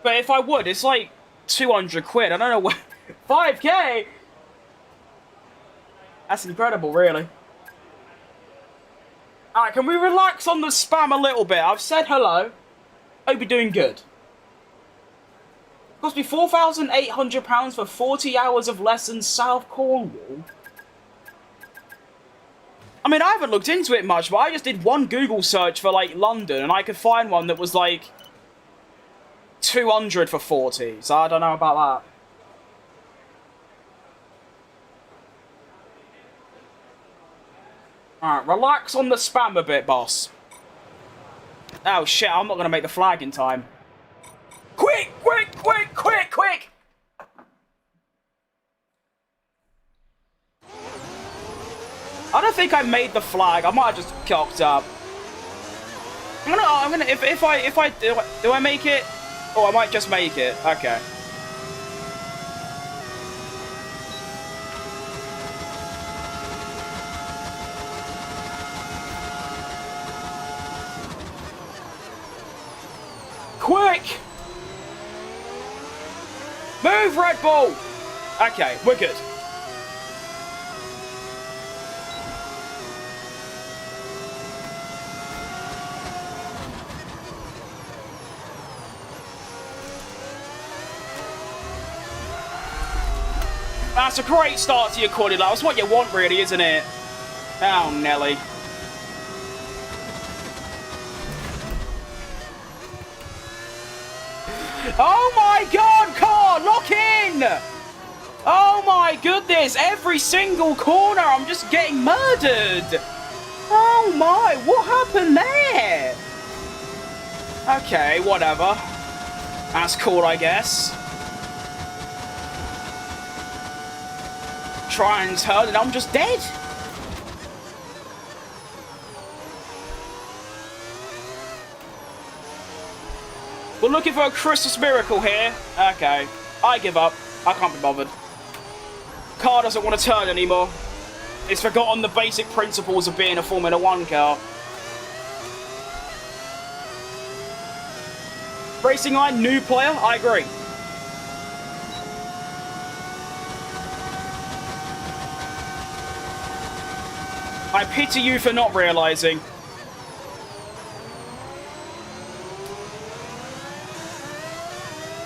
But if I would, it's like 200 quid. I don't know what... 5k? That's incredible, really. Alright, can we relax on the spam a little bit? I've said hello. Hope you're doing good. Cost me £4,800 for 40 hours of lessons, South Cornwall. I mean, I haven't looked into it much, but I just did one Google search for, like, London, and I could find one that was, like, 200 for 40, so I don't know about that. Alright, relax on the spam a bit, boss. Oh, shit, I'm not going to make the flag in time. Quick, quick, quick, quick, quick! I don't think I made the flag. I might have just cocked up. I'm gonna, if I do I make it? Oh, I might just make it. Okay. Quick! Move, Red Bull! Okay, we're good. That's a great start to your quali lap. That's what you want, really, isn't it? Oh, Nelly. Oh my god, car! Lock in! Oh my goodness, every single corner I'm just getting murdered! Oh my, what happened there? Okay, whatever. That's cool, I guess. Try and turn and I'm just dead. We're looking for a Christmas miracle here. Okay, I give up. I can't be bothered. Car doesn't want to turn anymore. It's forgotten the basic principles of being a Formula 1 car. Racing line, new player, I agree. I pity you for not realising.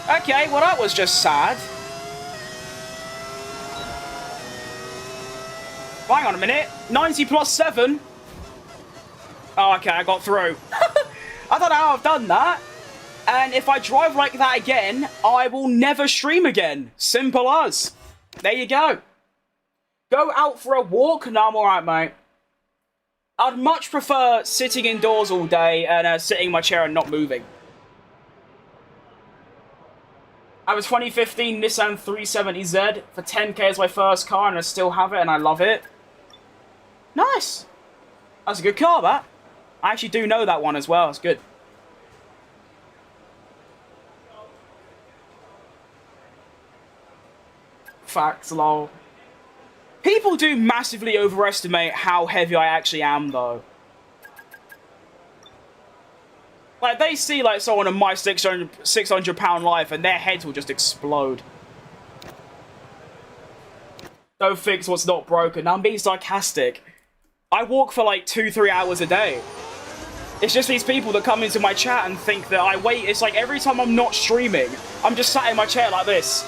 Okay, well that was just sad. Hang on a minute. 90 plus 7? Oh, okay, I got through. I don't know how I've done that. And if I drive like that again, I will never stream again. Simple as. There you go. Go out for a walk? No, I'm alright, mate. I'd much prefer sitting indoors all day and sitting in my chair and not moving. I have a 2015 Nissan 370Z for 10k as my first car, and I still have it, and I love it. Nice. That's a good car, that. I actually do know that one as well. It's good. Facts, lol. People do massively overestimate how heavy I actually am, though. Like, they see, like, someone in my 600-pound life, and their heads will just explode. Don't fix what's not broken. Now, I'm being sarcastic. I walk for, like, 2-3 hours a day. It's just these people that come into my chat and think that I wait. It's like every time I'm not streaming, I'm just sat in my chair like this.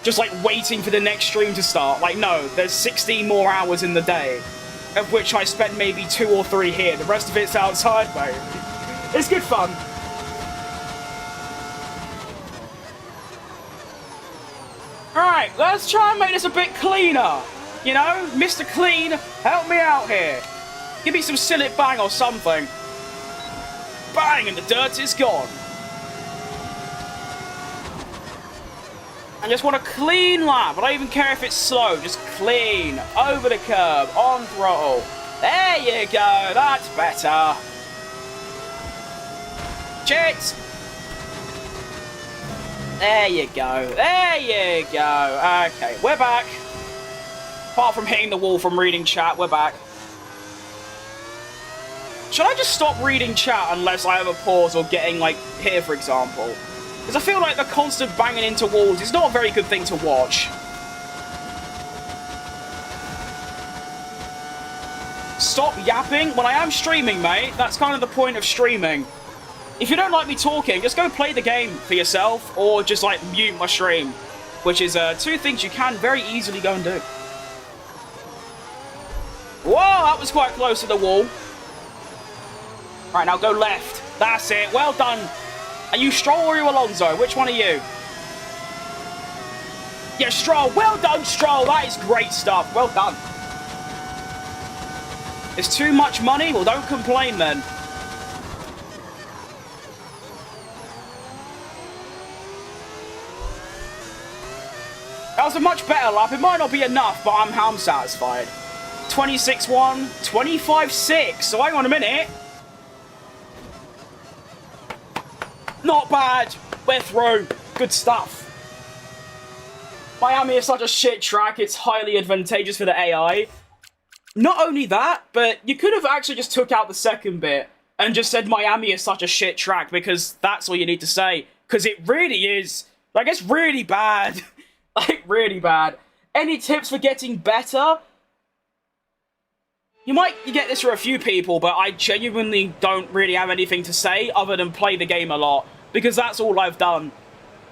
Just, like, waiting for the next stream to start. Like, no, there's 16 more hours in the day, of which I spend maybe 2 or 3 here. The rest of it's outside, mate. It's good fun. Alright, let's try and make this a bit cleaner. You know, Mr. Clean, help me out here. Give me some Sillet Bang or something. Bang, and the dirt is gone. I just want a clean lap. I don't even care if it's slow. Just clean. Over the curb. On throttle. There you go. That's better. Cheats. There you go. There you go. Okay, we're back. Apart from hitting the wall from reading chat, we're back. Should I just stop reading chat unless I have a pause or getting, like, here, for example? Because I feel like the constant banging into walls is not a very good thing to watch. Stop yapping. When I am streaming, mate, that's kind of the point of streaming. If you don't like me talking, just go play the game for yourself, or just, like, mute my stream. Which is 2 things you can very easily go and do. Whoa, that was quite close to the wall. Right, now go left. That's it. Well done. Are you Stroll or are you Alonso? Which one are you? Yeah, Stroll. Well done, Stroll. That is great stuff. Well done. It's too much money? Well, don't complain then. That was a much better lap. It might not be enough, but I'm satisfied. 26-1, 25-6. So hang on a minute. Not bad. We're through. Good stuff. Miami is such a shit track. It's highly advantageous for the AI. Not only that, but you could have actually just took out the second bit and just said Miami is such a shit track, because that's all you need to say. Because it really is. Like, it's really bad. Like, really bad. Any tips for getting better? You get this for a few people, but I genuinely don't really have anything to say other than play the game a lot, because that's all I've done.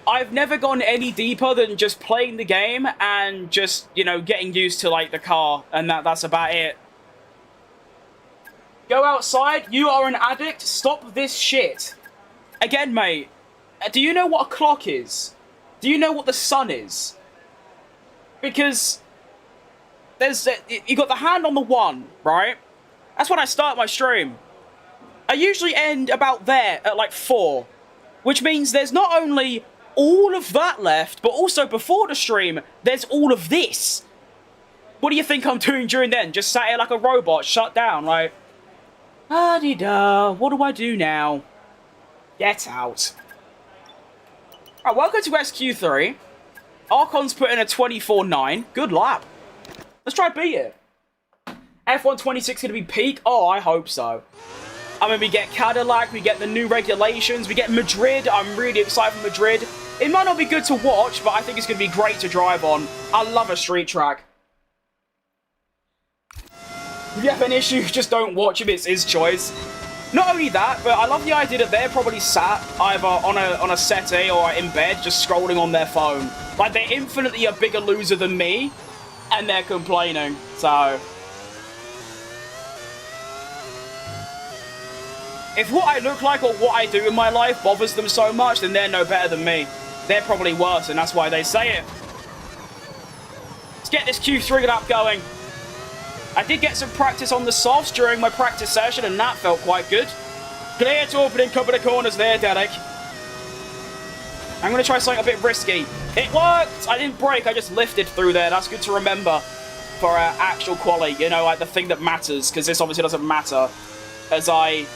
I've never gone any deeper than just playing the game and just, you know, getting used to, like, the car, and that's about it. Go outside, you are an addict, stop this shit. Again, mate, do you know what a clock is? Do you know what the sun is? Because you got the hand on the 1, right? That's when I start my stream. I usually end about there at like 4, which means there's not only all of that left, but also before the stream, there's all of this. What do you think I'm doing during then? Just sat here like a robot, shut down, like, ah-dee-da, what do I do now? Get out. Alright, welcome to SQ3. Archon's put in a 24.9. Good lap. Let's try beat it. F126 gonna be peak? Oh, I hope so. I mean, we get Cadillac, we get the new regulations, we get Madrid. I'm really excited for Madrid. It might not be good to watch, but I think it's gonna be great to drive on. I love a street track. If you have an issue, just don't watch him. It's his choice. Not only that, but I love the idea that they're probably sat either on a settee or in bed, just scrolling on their phone. Like, they're infinitely a bigger loser than me, and they're complaining. So, if what I look like or what I do in my life bothers them so much, then they're no better than me. They're probably worse, and that's why they say it. Let's get this Q3 lap going. I did get some practice on the softs during my practice session, and that felt quite good. Clear to opening couple of corners there, Derek. I'm going to try something a bit risky. It worked! I didn't brake, I just lifted through there. That's good to remember for actual quali, you know, like the thing that matters, because this obviously doesn't matter. As I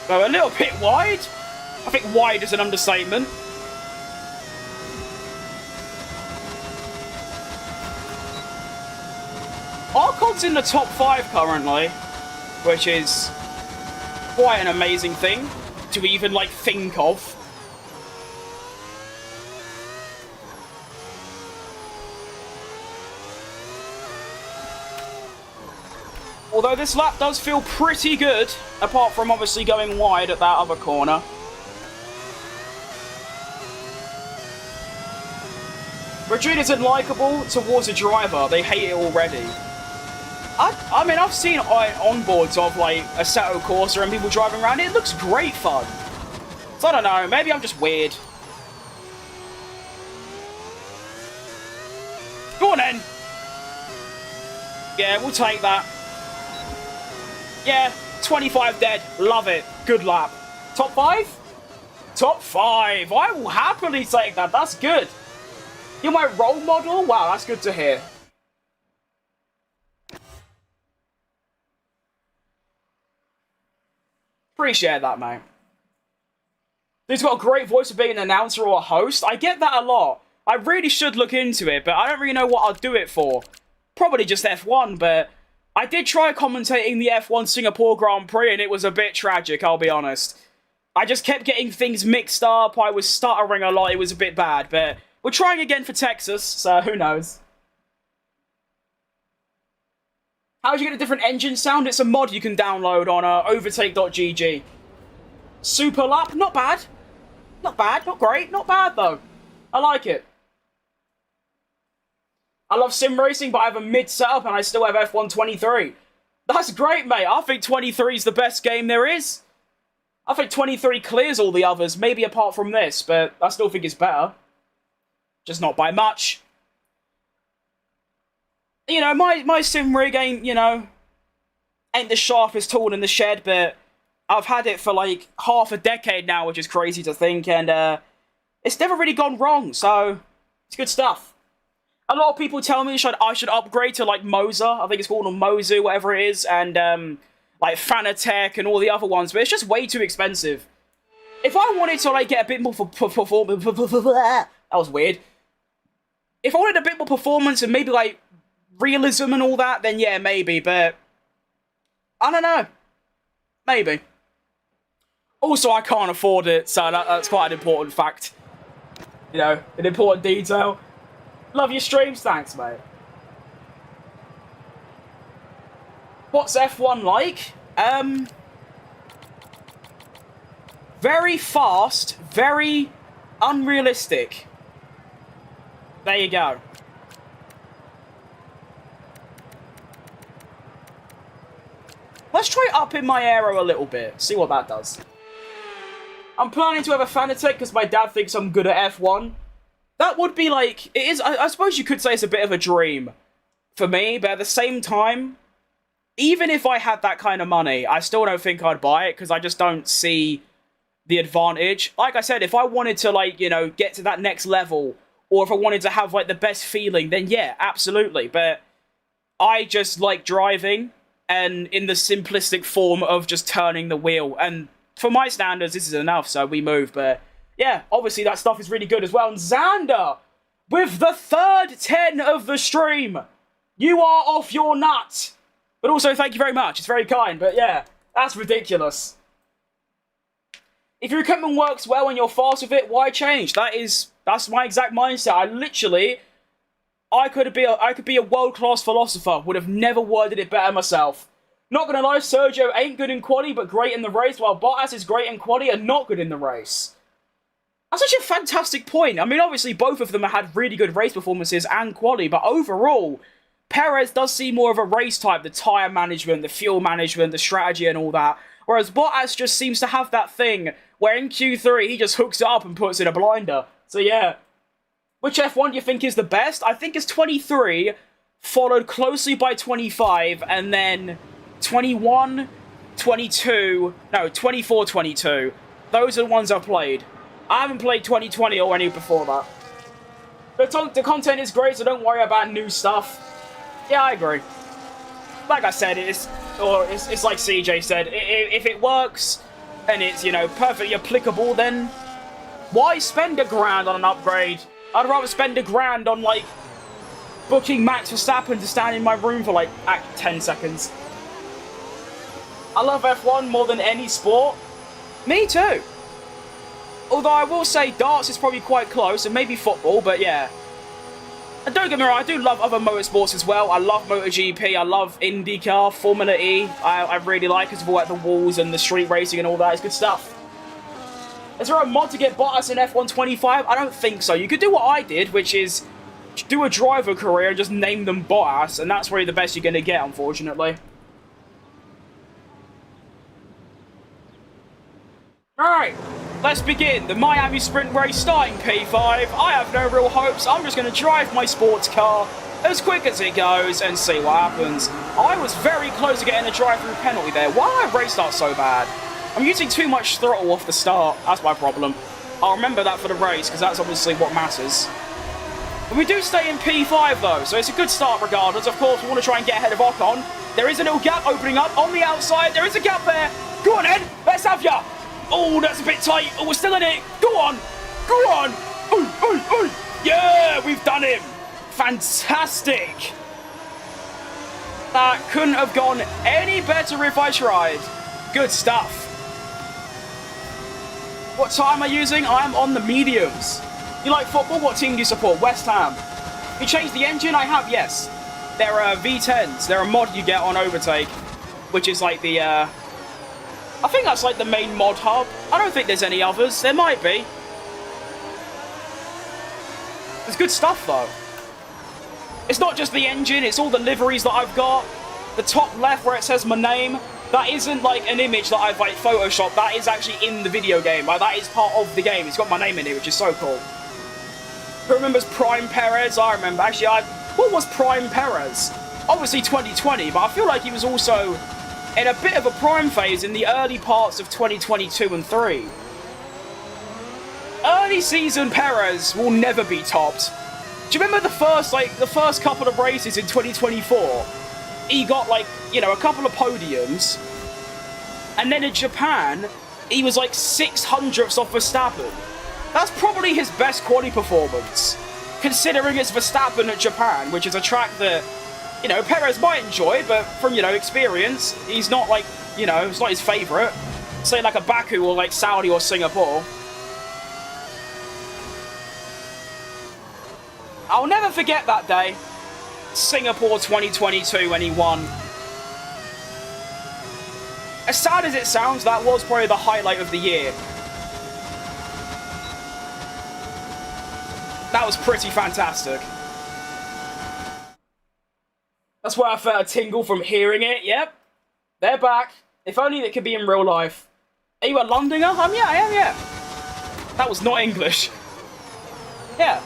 go a little bit wide. I think wide is an understatement. Our COD's in the top 5 currently, which is quite an amazing thing to even, like, think of. Although this lap does feel pretty good, apart from obviously going wide at that other corner. Madrid isn't likeable towards a driver. They hate it already. I mean, I've seen onboards of, like, Assetto Corsa and people driving around. It looks great fun. So I don't know. Maybe I'm just weird. Go on, then. Yeah, we'll take that. Yeah, 25 dead. Love it. Good lap. Top 5? Top 5. I will happily take that. That's good. You're my role model? Wow, that's good to hear. Appreciate that, mate. He's got a great voice for being an announcer or a host. I get that a lot. I really should look into it, but I don't really know what I'll do it for. Probably just F1, but I did try commentating the F1 Singapore Grand Prix, and it was a bit tragic, I'll be honest. I just kept getting things mixed up. I was stuttering a lot. It was a bit bad, but we're trying again for Texas, so who knows. How do you get a different engine sound? It's a mod you can download on overtake.gg. Super lap, not bad. Not bad, not great, not bad though. I like it. I love sim racing, but I have a mid setup and I still have F1 23. That's great, mate. I think 23 is the best game there is. I think 23 clears all the others, maybe apart from this, but I still think it's better. Just not by much. You know, my sim rig ain't, you know, ain't the sharpest tool in the shed, but I've had it for like half a decade now, which is crazy to think, and it's never really gone wrong, so it's good stuff. A lot of people tell me I should upgrade to like Moza, I think it's called, or Mozu, whatever it is, and like Fanatec and all the other ones, but it's just way too expensive. If I wanted to like get a bit more performance, that was weird. If I wanted a bit more performance and maybe like realism and all that, then yeah, maybe, but I don't know. Maybe. Also, I can't afford it, so that's quite an important fact. You know, an important detail. Love your streams, thanks, mate. What's F1 like? Very fast, very unrealistic. There you go. Let's try upping my aero a little bit. See what that does. I'm planning to have a Fanatec because my dad thinks I'm good at F1. That would be like... It is. I suppose you could say it's a bit of a dream for me, but at the same time, even if I had that kind of money, I still don't think I'd buy it because I just don't see the advantage. Like I said, if I wanted to, like, you know, get to that next level, or if I wanted to have, like, the best feeling, then yeah, absolutely. But I just like driving, and in the simplistic form of just turning the wheel. And for my standards, this is enough, so we move. But yeah, obviously that stuff is really good as well. And Xander, with the third 10 of the stream, you are off your nut. But also, thank you very much. It's very kind. But yeah, that's ridiculous. If your equipment works well and you're fast with it, why change? That's my exact mindset. I could be a world-class philosopher. Would have never worded it better myself. Not gonna lie, Sergio ain't good in quali, but great in the race, while Bottas is great in quali and not good in the race. That's such a fantastic point. I mean, obviously, both of them have had really good race performances and quali, but overall, Perez does seem more of a race type, the tyre management, the fuel management, the strategy and all that, whereas Bottas just seems to have that thing where in Q3, he just hooks it up and puts in a blinder. So yeah. Which F1 do you think is the best? I think it's 23, followed closely by 25, and then 21, 22, no, 24, 22. Those are the ones I've played. I haven't played 2020 or any before that. The content is great, so don't worry about new stuff. Yeah, I agree. Like I said, it's like CJ said, if it works, and it's, you know, perfectly applicable, then why spend $1,000 on an upgrade? I'd rather spend $1,000 on, like, booking Max Verstappen to stand in my room for like 10 seconds. I love F1 more than any sport. Me too. Although I will say darts is probably quite close, and maybe football, but yeah. And don't get me wrong, I do love other motorsports as well. I love MotoGP, I love IndyCar, Formula E. I really like it because of all like, the walls and the street racing and all that. It's good stuff. Is there a mod to get Bottas in F1 25? I don't think so. You could do what I did, which is do a driver career and just name them Bottas, and that's really the best you're going to get, unfortunately. Alright, let's begin. The Miami Sprint Race starting P5. I have no real hopes. I'm just going to drive my sports car as quick as it goes and see what happens. I was very close to getting a drive-through penalty there. Why did I race start so bad? I'm using too much throttle off the start. That's my problem. I'll remember that for the race, because that's obviously what matters. But we do stay in P5, though, so it's a good start regardless. Of course, we want to try and get ahead of Ocon. There is a little gap opening up on the outside. There is a gap there. Go on, Ed. Let's have ya. Oh, that's a bit tight. Oh, we're still in it. Go on. Go on. Ooh, ooh, ooh. Yeah, we've done him. Fantastic. That couldn't have gone any better if I tried. Good stuff. What tire am I using? I am on the mediums. You like football? What team do you support? West Ham. You changed the engine? I have, yes. They're V10s. They're a mod you get on Overtake, which is like the, I think that's like the main mod hub. I don't think there's any others. There might be. There's good stuff, though. It's not just the engine, it's all the liveries that I've got. The top left where it says my name, that isn't like an image that I've like photoshopped. That is actually in the video game. Like, that is part of the game. It's got my name in it, which is so cool. Who remembers Prime Perez? I remember. Actually, what was Prime Perez? Obviously 2020, but I feel like he was also in a bit of a prime phase in the early parts of 2022 and 3. Early season Perez will never be topped. Do you remember the first couple of races in 2024? He got like, you know, a couple of podiums, and then in Japan, he was like 600ths off Verstappen. That's probably his best quali performance, considering it's Verstappen at Japan, which is a track that, you know, Perez might enjoy, but from, you know, experience, he's not like, you know, it's not his favourite. Say like a Baku or like Saudi or Singapore. I'll never forget that day. Singapore 2022 when he won. As sad as it sounds, that was probably the highlight of the year. That was pretty fantastic. That's why I felt a tingle from hearing it. Yep. They're back. If only it could be in real life. Are you a Londoner? Yeah, I am, yeah. That was not English. Yeah.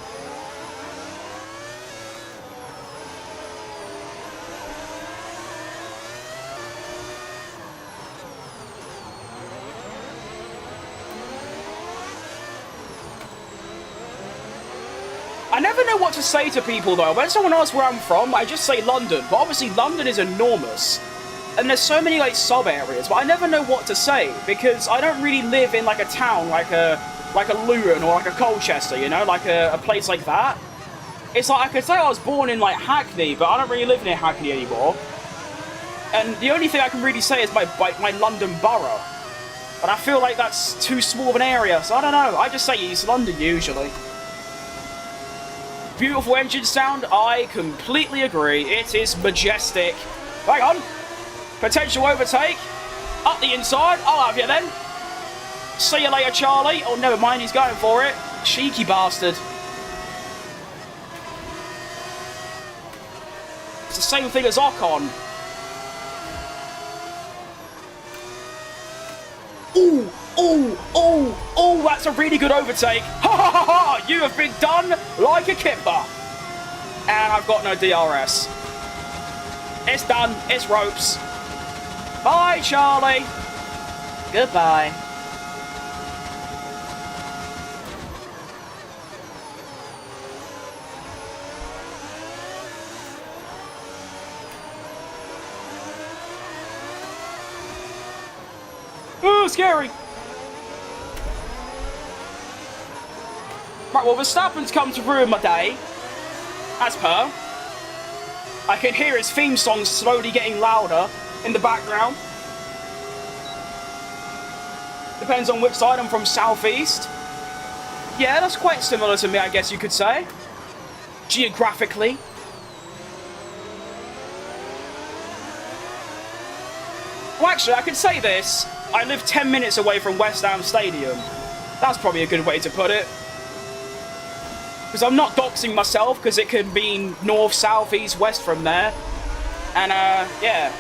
I never know what to say to people, though. When someone asks where I'm from, I just say London. But obviously, London is enormous. And there's so many, like, sub-areas. But I never know what to say. Because I don't really live in, like, a town like a Luton or, like, a Colchester, you know? Like, a place like that. It's like, I could say I was born in, like, Hackney, but I don't really live near Hackney anymore. And the only thing I can really say is my London borough. But I feel like that's too small of an area. So I don't know. I just say East London, usually. Beautiful engine sound, I completely agree. It is majestic. Hang on. Potential overtake. Up the inside. I'll have you then. See you later, Charlie. Oh, never mind. He's going for it. Cheeky bastard. It's the same thing as Ocon. Ooh, ooh, ooh, ooh, that's a really good overtake. Ha ha ha ha! You have been done like a kipper. And I've got no DRS. It's done. It's ropes. Bye, Charlie. Goodbye. Ooh, scary. Right, well, Verstappen's come to ruin my day. As per. I can hear his theme song slowly getting louder in the background. Depends on which side. I'm from southeast. Yeah, that's quite similar to me, I guess you could say. Geographically. Well, actually, I could say this. I live 10 minutes away from West Ham Stadium. That's probably a good way to put it. Because I'm not doxing myself, because it could mean north, south, east, west from there. And, yeah.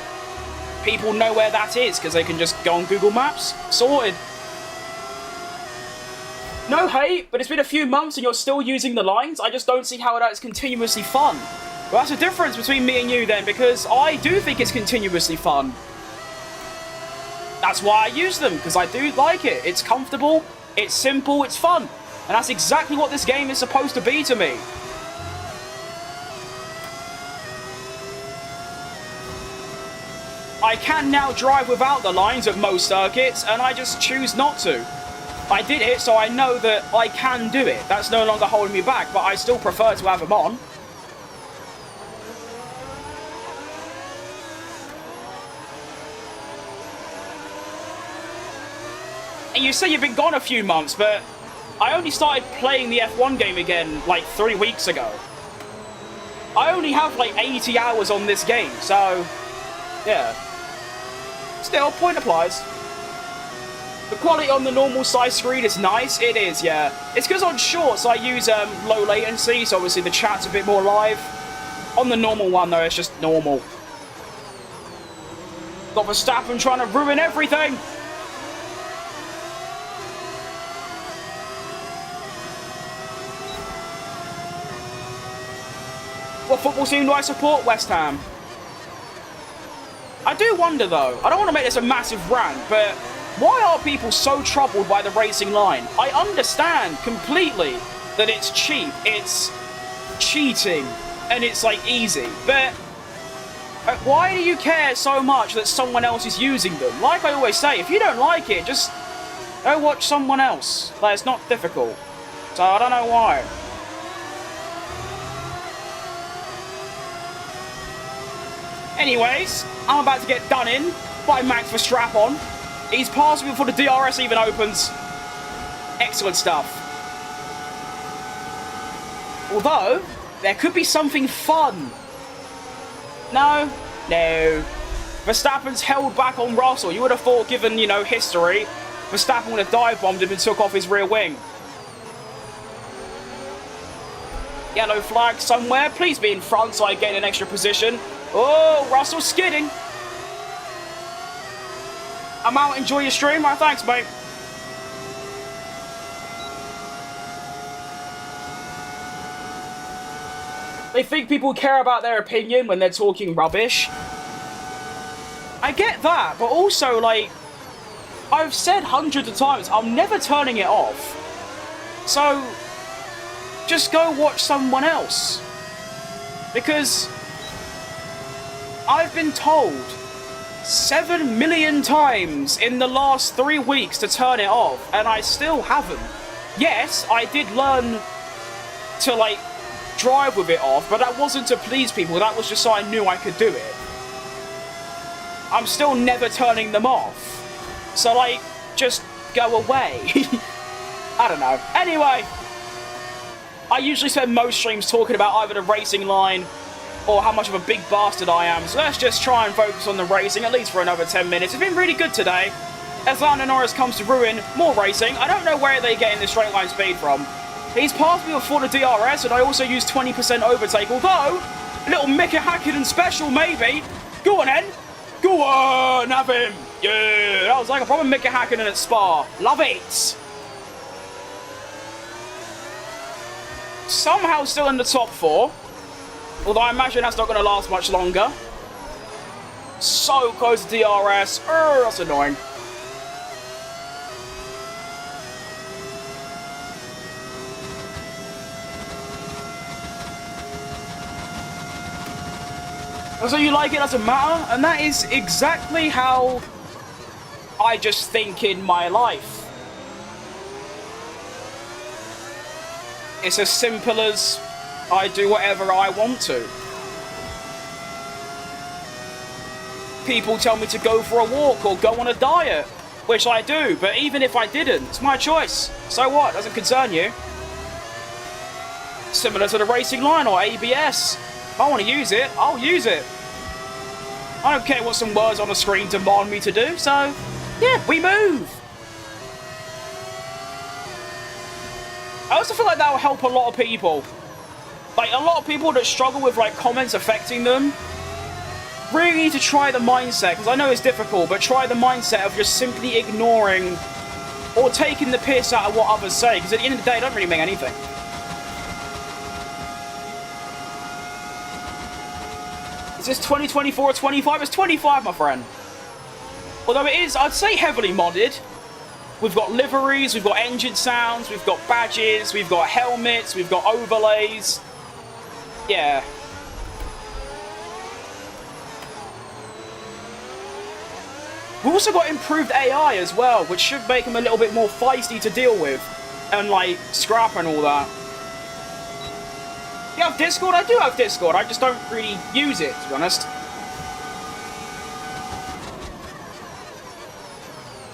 People know where that is, because they can just go on Google Maps. Sorted. No hate, but it's been a few months and you're still using the lines. I just don't see how that is continuously fun. Well, that's the difference between me and you then, because I do think it's continuously fun. That's why I use them, because I do like it. It's comfortable, it's simple, it's fun. And that's exactly what this game is supposed to be to me. I can now drive without the lines at most circuits, and I just choose not to. I did it, so I know that I can do it. That's no longer holding me back, but I still prefer to have them on. And you say you've been gone a few months, but I only started playing the F1 game again like 3 weeks ago. I only have like 80 hours on this game, so yeah. Still, point applies. The quality on the normal size screen is nice. It is, yeah. It's because on shorts I use low latency, so obviously the chat's a bit more live. On the normal one though, it's just normal. Got Verstappen trying to ruin everything. What football team do I support? West Ham. I do wonder though, I don't want to make this a massive rant, but why are people so troubled by the racing line? I understand completely that it's cheap, it's cheating, and it's like easy, but why do you care so much that someone else is using them? Like I always say, if you don't like it, just go watch someone else. Like, it's not difficult. So I don't know why. Anyways, I'm about to get done in by Max Verstappen. He's passed me before the DRS even opens. Excellent stuff. Although, there could be something fun. No. Verstappen's held back on Russell. You would have thought, given, you know, history, Verstappen would have dive bombed him and took off his rear wing. Yellow flag somewhere. Please be in front so I gain an extra position. Oh, Russell skidding. I'm out. Enjoy your stream. Right, thanks, mate. They think people care about their opinion when they're talking rubbish. I get that, but also, like, I've said hundreds of times, I'm never turning it off. So, just go watch someone else. Because I've been told 7 million times in the last 3 weeks to turn it off, and I still haven't. Yes, I did learn to, like, drive with it off, but that wasn't to please people, that was just so I knew I could do it. I'm still never turning them off. So, like, just go away. I don't know. Anyway, I usually spend most streams talking about either the racing line or how much of a big bastard I am, so let's just try and focus on the racing, at least for another 10 minutes. It's been really good today. As Lando Norris comes to ruin more racing, I don't know where they're getting the straight line speed from. He's passed me before the DRS, and I also use 20% overtake, although, a little Mika Hakkinen special, maybe. Go on, then. Go on, have him. Yeah, that was like a proper Mika Hakkinen at Spa. Love it. Somehow still in the top 4. Although I imagine that's not going to last much longer. So close to DRS. That's annoying. So you like it doesn't matter? And that is exactly how I just think in my life. It's as simple as I do whatever I want to. people tell me to go for a walk or go on a diet, which I do, but even if I didn't, it's my choice. So what? Doesn't concern you. Similar to the racing line or ABS. If I want to use it, I'll use it. I don't care what some words on the screen demand me to do, so yeah, we move. I also feel like that will help a lot of people. Like, a lot of people that struggle with, like, comments affecting them really need to try the mindset, because I know it's difficult, but try the mindset of just simply ignoring or taking the piss out of what others say, because at the end of the day, it doesn't really mean anything. Is this 2024 or 25? It's 25, my friend. Although it is, I'd say, heavily modded. We've got liveries, we've got engine sounds, we've got badges, we've got helmets, we've got overlays. Yeah. We've also got improved AI as well, which should make them a little bit more feisty to deal with. And, like, scrap and all that. You have Discord? I do have Discord, I just don't really use it, to be honest.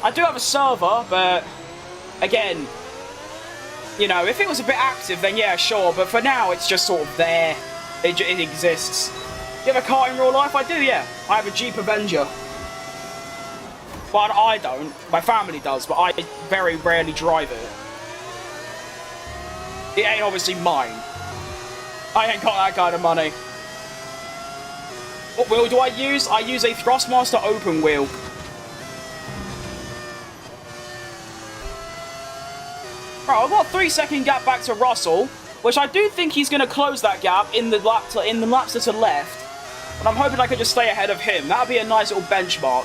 I do have a server, but, again, you know, if it was a bit active, then yeah, sure, but for now, it's just sort of there. It exists. You have a car in real life? I do, yeah. I have a Jeep Avenger. But I don't. My family does, but I very rarely drive it. It ain't obviously mine. I ain't got that kind of money. What wheel do I use? I use a Thrustmaster open wheel. Right, I've got a 3-second gap back to Russell, which I do think he's going to close that gap in the laps to the left. But I'm hoping I can just stay ahead of him. That would be a nice little benchmark.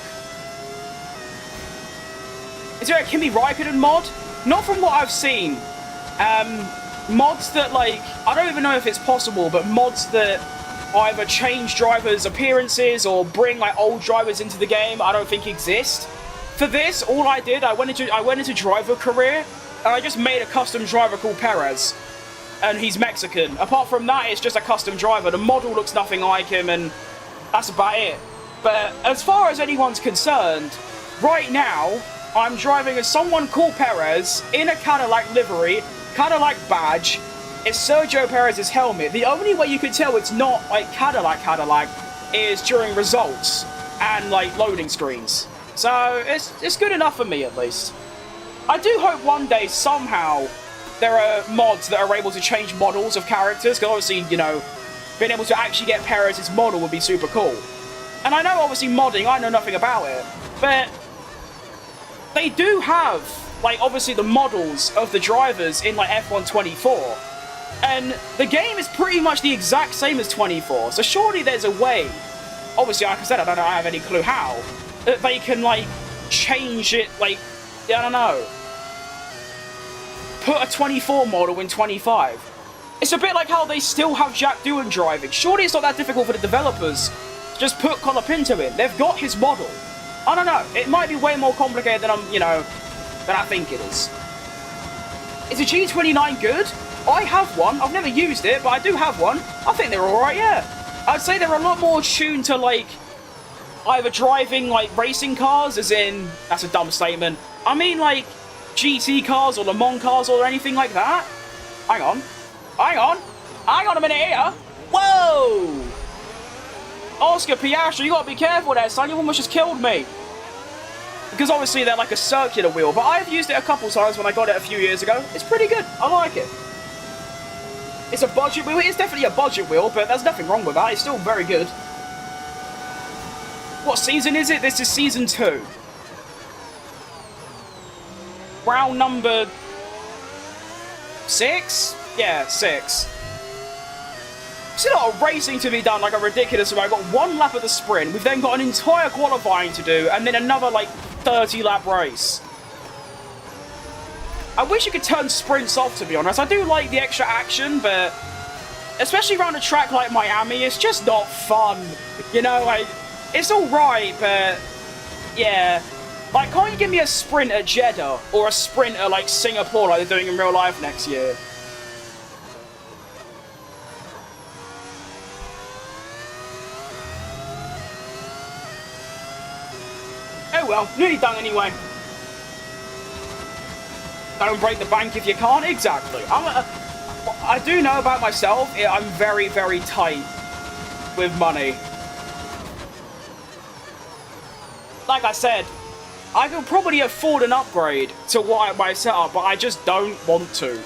Is there a Kimi Raikkonen mod? Not from what I've seen. Mods that, like, I don't even know if it's possible, but mods that either change drivers' appearances or bring, like, old drivers into the game, I don't think exist. For this, all I did, I went into driver career, and I just made a custom driver called Perez. And he's Mexican. Apart from that, it's just a custom driver. The model looks nothing like him, and that's about it. But as far as anyone's concerned, right now, I'm driving as someone called Perez in a Cadillac livery, Cadillac badge. It's Sergio Perez's helmet. The only way you could tell it's not like Cadillac is during results and like loading screens. So it's good enough for me, at least. I do hope one day somehow there are mods that are able to change models of characters, because obviously, you know, being able to actually get Perez's model would be super cool. And I know obviously modding, I know nothing about it, but they do have, like, obviously the models of the drivers in, like, F1 24. And the game is pretty much the exact same as 24, so surely there's a way, obviously, like I said, I don't have any clue how, that they can, like, change it, like, I don't know, put a 24 model in 25. It's a bit like how they still have Jack Doohan driving. Surely it's not that difficult for the developers to just put Colapinto in. They've got his model. I don't know. It might be way more complicated than than I think it is. Is a G29 good? I have one. I've never used it, but I do have one. I think they're alright, yeah. I'd say they're a lot more tuned to, like, either driving, like, racing cars, as in, that's a dumb statement. I mean, like, GT cars or Le Mans cars or anything like that. Hang on. Hang on a minute here. Whoa! Oscar Piastri, you gotta be careful there, son. You almost just killed me. Because obviously they're like a circular wheel, but I've used it a couple times when I got it a few years ago. It's pretty good. I like it. It's a budget wheel. It's definitely a budget wheel, but there's nothing wrong with that. It's still very good. What season is it? This is season 2. Round number 6? Yeah, 6. There's a lot of racing to be done, like a ridiculous amount. I've got 1 lap of the sprint. We've then got an entire qualifying to do, and then another, like, 30-lap race. I wish you could turn sprints off, to be honest. I do like the extra action, but especially around a track like Miami, it's just not fun. You know, like, it's alright, but yeah. Like, can't you give me a sprint at Jeddah or a sprint at, like, Singapore like they're doing in real life next year? well, nearly done anyway. Don't break the bank if you can't. Exactly. I do know about myself, I'm very, very tight with money. Like I said, I could probably afford an upgrade to my setup, but I just don't want to.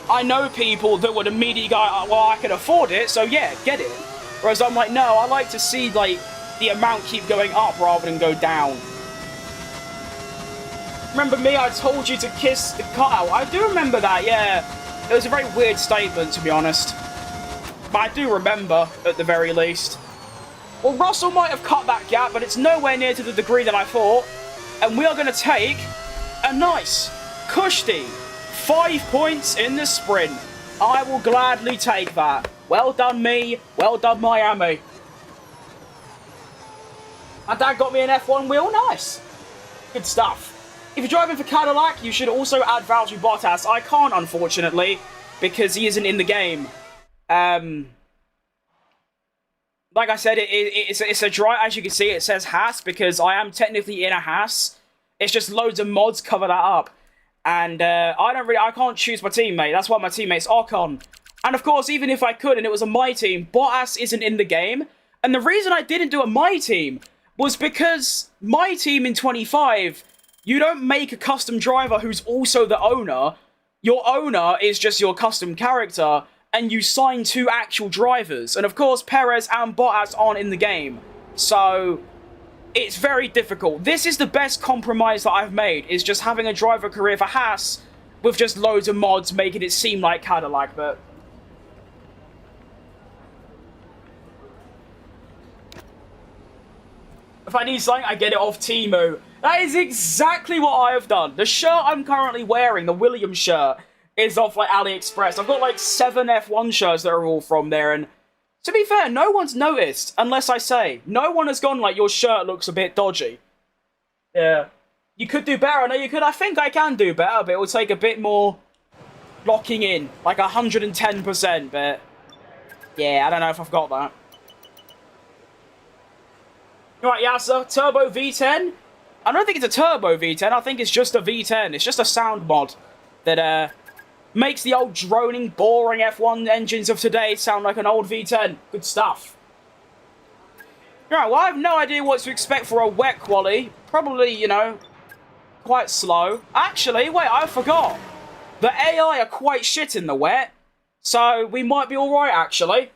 I know people that would immediately go, well, I can afford it, so yeah, get it. Whereas I'm like, no, I like to see, like, the amount keep going up rather than go down. Remember me? I told you to kiss the cutout. I do remember that, yeah. It was a very weird statement, to be honest. But I do remember, at the very least. Well, Russell might have cut that gap, but it's nowhere near to the degree that I thought. And we are going to take a nice, cushy 5 points in the sprint. I will gladly take that. Well done, me. Well done, Miami. My dad got me an F1 wheel. Nice. Good stuff. If you're driving for Cadillac, you should also add Valtteri Bottas. I can't, unfortunately, because he isn't in the game. Like I said, it's a drive. As you can see, it says Haas because I am technically in a Haas. It's just loads of mods cover that up. And I can't choose my teammate. That's why my teammate's Ocon. And of course, even if I could and it was a my team, Bottas isn't in the game. And the reason I didn't do a my team was because my team in 25, you don't make a custom driver who's also the owner. Your owner is just your custom character, and you sign 2 actual drivers. And of course, Perez and Bottas aren't in the game. So it's very difficult. This is the best compromise that I've made, is just having a driver career for Haas with just loads of mods making it seem like Cadillac, but if I need something, I get it off Temu. That is exactly what I have done. The shirt I'm currently wearing, the Williams shirt, is off like AliExpress. I've got like 7 F1 shirts that are all from there, and to be fair, no one's noticed, unless I say. No one has gone like, your shirt looks a bit dodgy. Yeah. You could do better. I know you could. I think I can do better, but it will take a bit more locking in. Like 110%, but yeah, I don't know if I've got that. Right, Yasser, Turbo V10. I don't think it's a Turbo V10. I think it's just a V10. It's just a sound mod that makes the old droning, boring F1 engines of today sound like an old V10. Good stuff. Right, well, I have no idea what to expect for a wet quali. Probably, you know, quite slow. Actually, wait, I forgot. The AI are quite shit in the wet. So we might be alright, actually.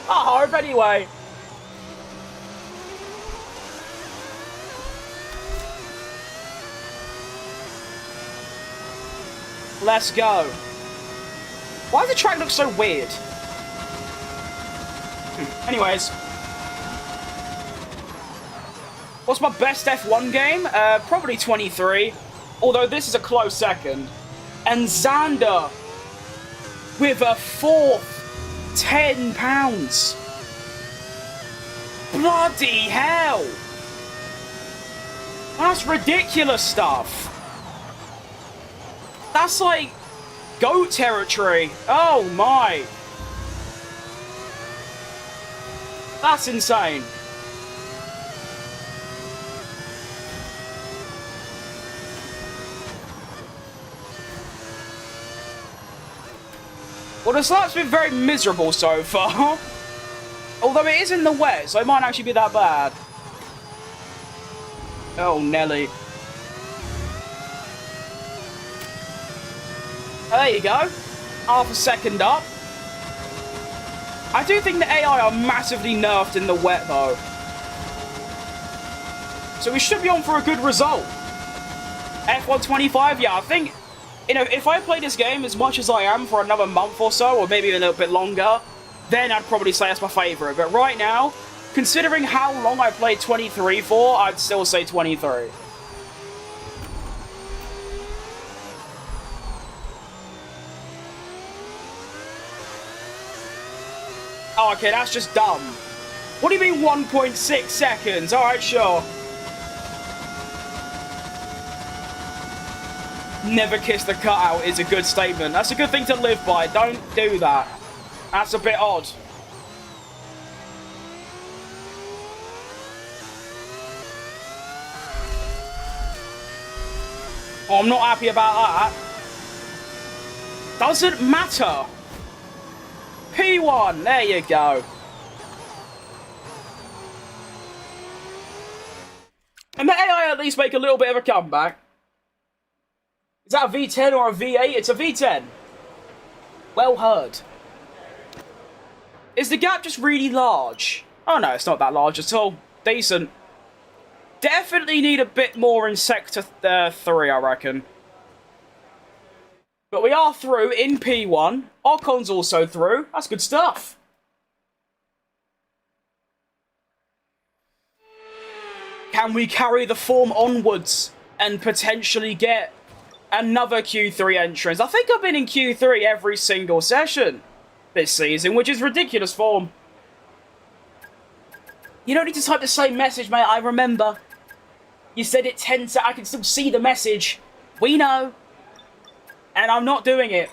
I hope, anyway. Let's go. Why does the track look so weird? Anyways. What's my best F1 game? Probably 23. Although this is a close second. And Xander with a 4th. £10. Bloody hell. That's ridiculous stuff. That's like GOAT territory. Oh my. That's insane. Well, the start's been very miserable so far. Although it is in the wet, so it might actually be that bad. Oh, Nelly. There you go. Half a second up. I do think the AI are massively nerfed in the wet, though. So we should be on for a good result. F1 25, yeah, I think, you know, if I play this game as much as I am for another month or so, or maybe a little bit longer, then I'd probably say that's my favourite. But right now, considering how long I played 23 for, I'd still say 23. Oh, okay, that's just dumb. What do you mean 1.6 seconds? Alright, sure. Never kiss the cutout is a good statement. That's a good thing to live by. Don't do that. That's a bit odd. Oh, I'm not happy about that. Doesn't matter. P1, there you go. And the AI at least make a little bit of a comeback. Is that a V10 or a V8? It's a V10. Well heard. Is the gap just really large? Oh no, it's not that large at all. Decent. Definitely need a bit more in Sector 3, I reckon. But we are through in P1. Ocon's also through. That's good stuff. Can we carry the form onwards and potentially get another Q3 entrance? I think I've been in Q3 every single session this season, which is ridiculous form. You don't need to type the same message, mate. I remember. You said it 10 seconds. I can still see the message. We know. And I'm not doing it.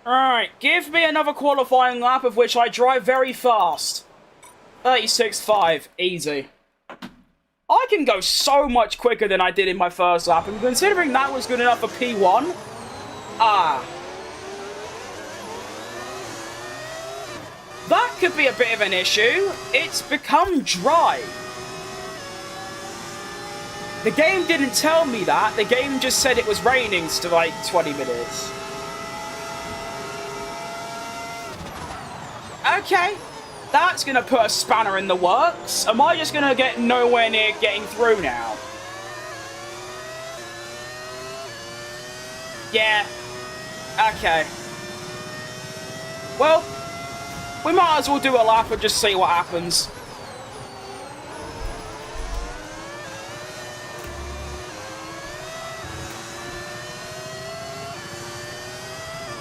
Alright, give me another qualifying lap of which I drive very fast. 36.5, easy. I can go so much quicker than I did in my first lap, and considering that was good enough for P1, that could be a bit of an issue. It's become dry. The game didn't tell me that. The game just said it was raining for like 20 minutes. Okay, that's going to put a spanner in the works. Am I just going to get nowhere near getting through now? Yeah. Okay. Well, we might as well do a lap and just see what happens.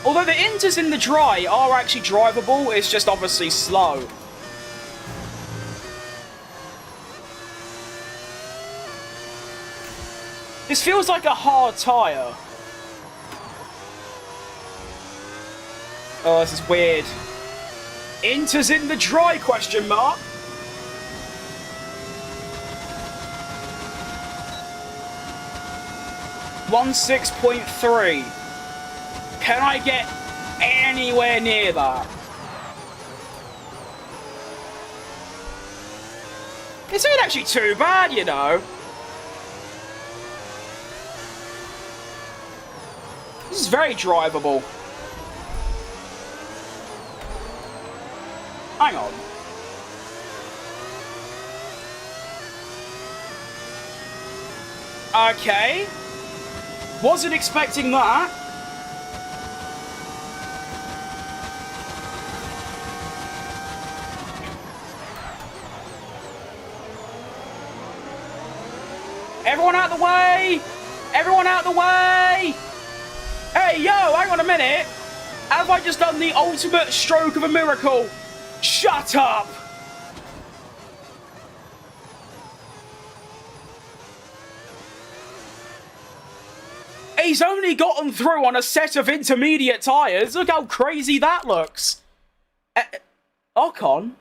Although the inters in the dry are actually drivable, it's just obviously slow. This feels like a hard tyre. Oh, this is weird. Inters in the dry, question mark. One 6.3. Can I get anywhere near that? This ain't actually too bad, you know. This is very drivable. Hang on. Okay. Wasn't expecting that. Everyone out the way! Everyone out the way! Hey, yo, hang on a minute. Have I just done the ultimate stroke of a miracle? Shut up! He's only gotten through on a set of intermediate tyres. Look how crazy that looks. Ocon?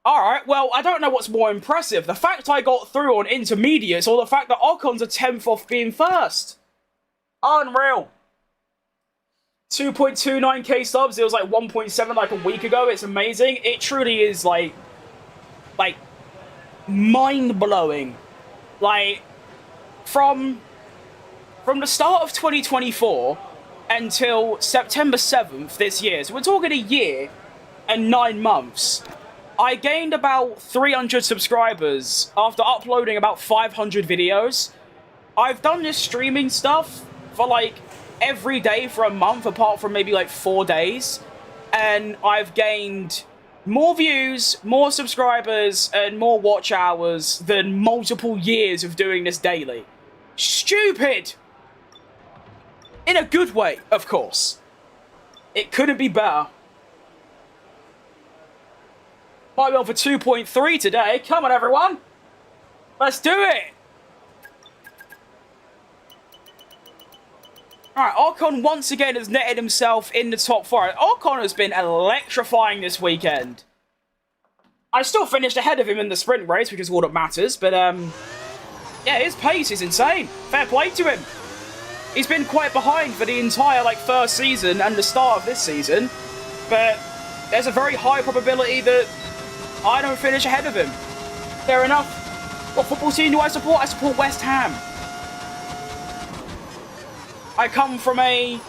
Alright, well, I don't know what's more impressive. The fact I got through on intermediates or the fact that Ocon's a 10th off being first. Unreal. 2.29k subs. It was like 1.7 like a week ago. It's amazing. It truly is like mind-blowing. Like, from the start of 2024 until September 7th this year, so we're talking a year and 9 months, I gained about 300 subscribers after uploading about 500 videos. I've done this streaming stuff for like every day for a month, apart from maybe like 4 days, and I've gained more views, more subscribers, and more watch hours than multiple years of doing this daily. Stupid! In a good way, of course. It couldn't be better. Might be on for 2.3 today. Come on, everyone. Let's do it. Alright, Ocon once again has netted himself in the top 4. Ocon has been electrifying this weekend. I still finished ahead of him in the sprint race, which is all that matters, but, yeah, his pace is insane. Fair play to him. He's been quite behind for the entire, first season and the start of this season, but there's a very high probability that I don't finish ahead of him. Fair enough. What football team do I support? I support West Ham. I come from a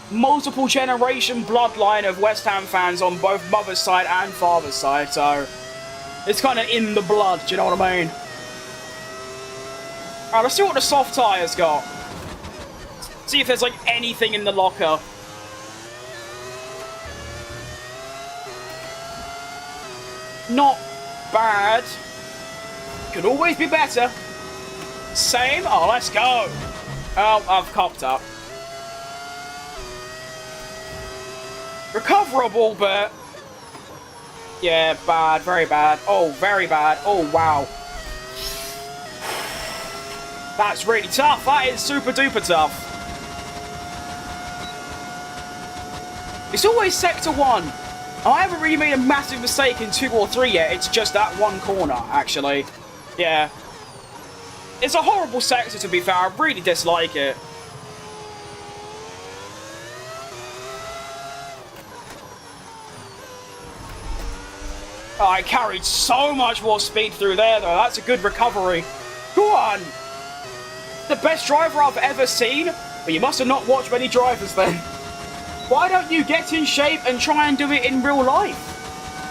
multiple generation bloodline of West Ham fans on both mother's side and father's side, so it's kind of in the blood, do you know what I mean? Alright, let's see what the soft tyres got. See if there's anything in the locker. Not bad. Could always be better. Same. Oh, let's go. Oh, I've copped up. Recoverable, but... yeah, bad. Very bad. Oh, very bad. Oh, wow. That's really tough. That is super duper tough. It's always Sector 1. I haven't really made a massive mistake in 2 or 3 yet. It's just that one corner, actually. Yeah. It's a horrible sector, to be fair. I really dislike it. Oh, I carried so much more speed through there, though. That's a good recovery. Go on! The best driver I've ever seen? But you must have not watched many drivers, then. Why don't you get in shape and try and do it in real life?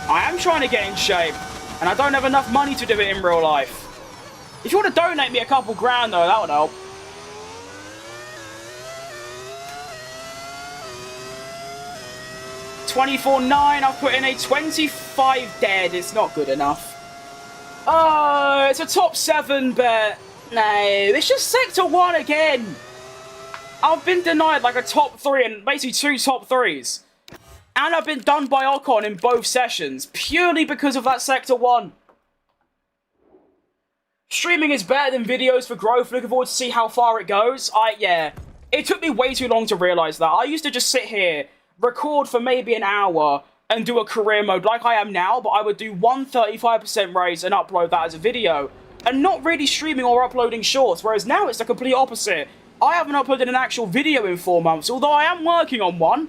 I am trying to get in shape, and I don't have enough money to do it in real life. If you want to donate me a couple grand, though, that would help. $24.9, I've put in a 25 dead. It's not good enough. Oh, it's a top 7, but no, it's just Sector 1 again. I've been denied a top 3 and basically 2 top 3s. And I've been done by Ocon in both sessions, purely because of that Sector 1. Streaming is better than videos for growth. Looking forward to see how far it goes. Yeah, it took me way too long to realise that. I used to just sit here, record for maybe an hour, and do a career mode like I am now, but I would do one 35% raise and upload that as a video, and not really streaming or uploading shorts, whereas now it's the complete opposite. I haven't uploaded an actual video in 4 months, although I am working on one,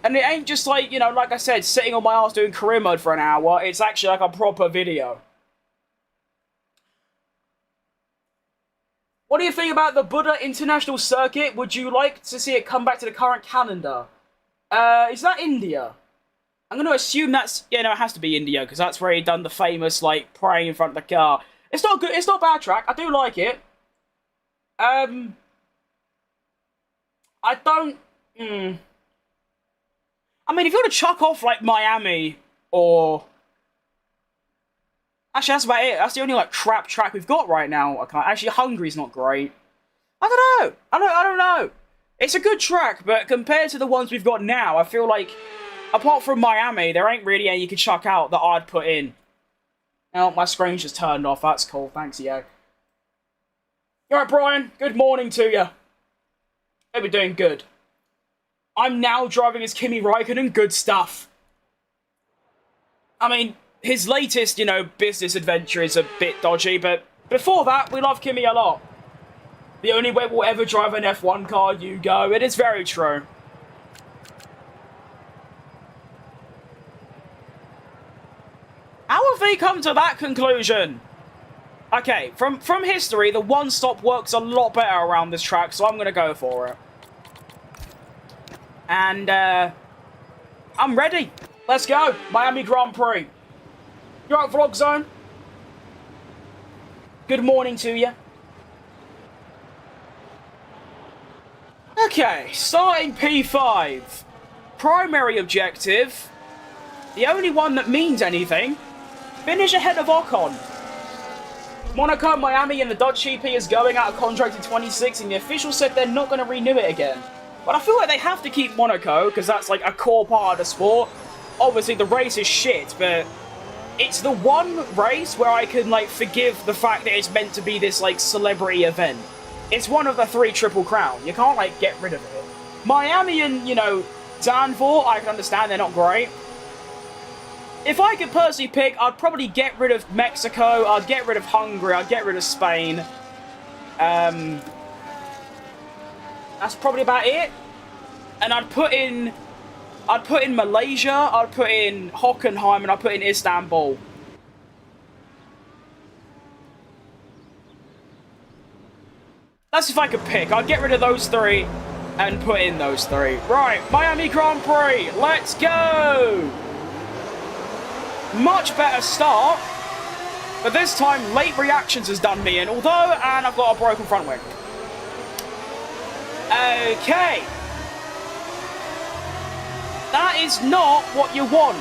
and it ain't just like I said, sitting on my ass doing career mode for an hour. It's actually a proper video. What do you think about the Buddha International Circuit? Would you like to see it come back to the current calendar? Is that India? I'm going to assume that's... yeah, no, it has to be India, because that's where he done the famous, praying in front of the car. It's not good. It's not a bad track. I do like it. I don't... I mean, if you want to chuck off, Miami, or... actually, that's about it. That's the only, crap track we've got right now. I can't... actually, Hungary's not great. I don't know. I don't know. It's a good track, but compared to the ones we've got now, I feel like, apart from Miami, there ain't really any you can chuck out that I'd put in. Oh, my screen's just turned off. That's cool. Thanks, yo. Alright, Brian. Good morning to you. Hope you're doing good. I'm now driving as Kimi Räikkönen. Good stuff. I mean, his latest, business adventure is a bit dodgy, but before that, we love Kimi a lot. The only way we'll ever drive an F1 car, you go. It is very true. How have they come to that conclusion? Okay, from history, the one-stop works a lot better around this track, so I'm going to go for it. And, I'm ready. Let's go. Miami Grand Prix. You alright, Vlog Zone? Good morning to you. Okay, starting P5. Primary objective. The only one that means anything. Finish ahead of Ocon. Monaco, Miami, and the Dutch GP is going out of contract in 26, and the officials said they're not going to renew it again. But I feel like they have to keep Monaco, because that's a core part of the sport. Obviously, the race is shit, but It's the one race where I can, like, forgive the fact that it's meant to be this, like, celebrity event. It's one of the 3 Triple Crown. You can't, like, get rid of it. Miami and, you know, Danville, I can understand they're not great. If I could personally pick, I'd probably get rid of Mexico, I'd get rid of Hungary, I'd get rid of Spain. That's probably about it. And I'd put in Malaysia, I'd put in Hockenheim, and I'd put in Istanbul. That's if I could pick. I'd get rid of those 3 and put in those 3. Right, Miami Grand Prix, let's go! Much better start, but this time late reactions has done me in, and I've got a broken front wing. Okay. That is not what you want.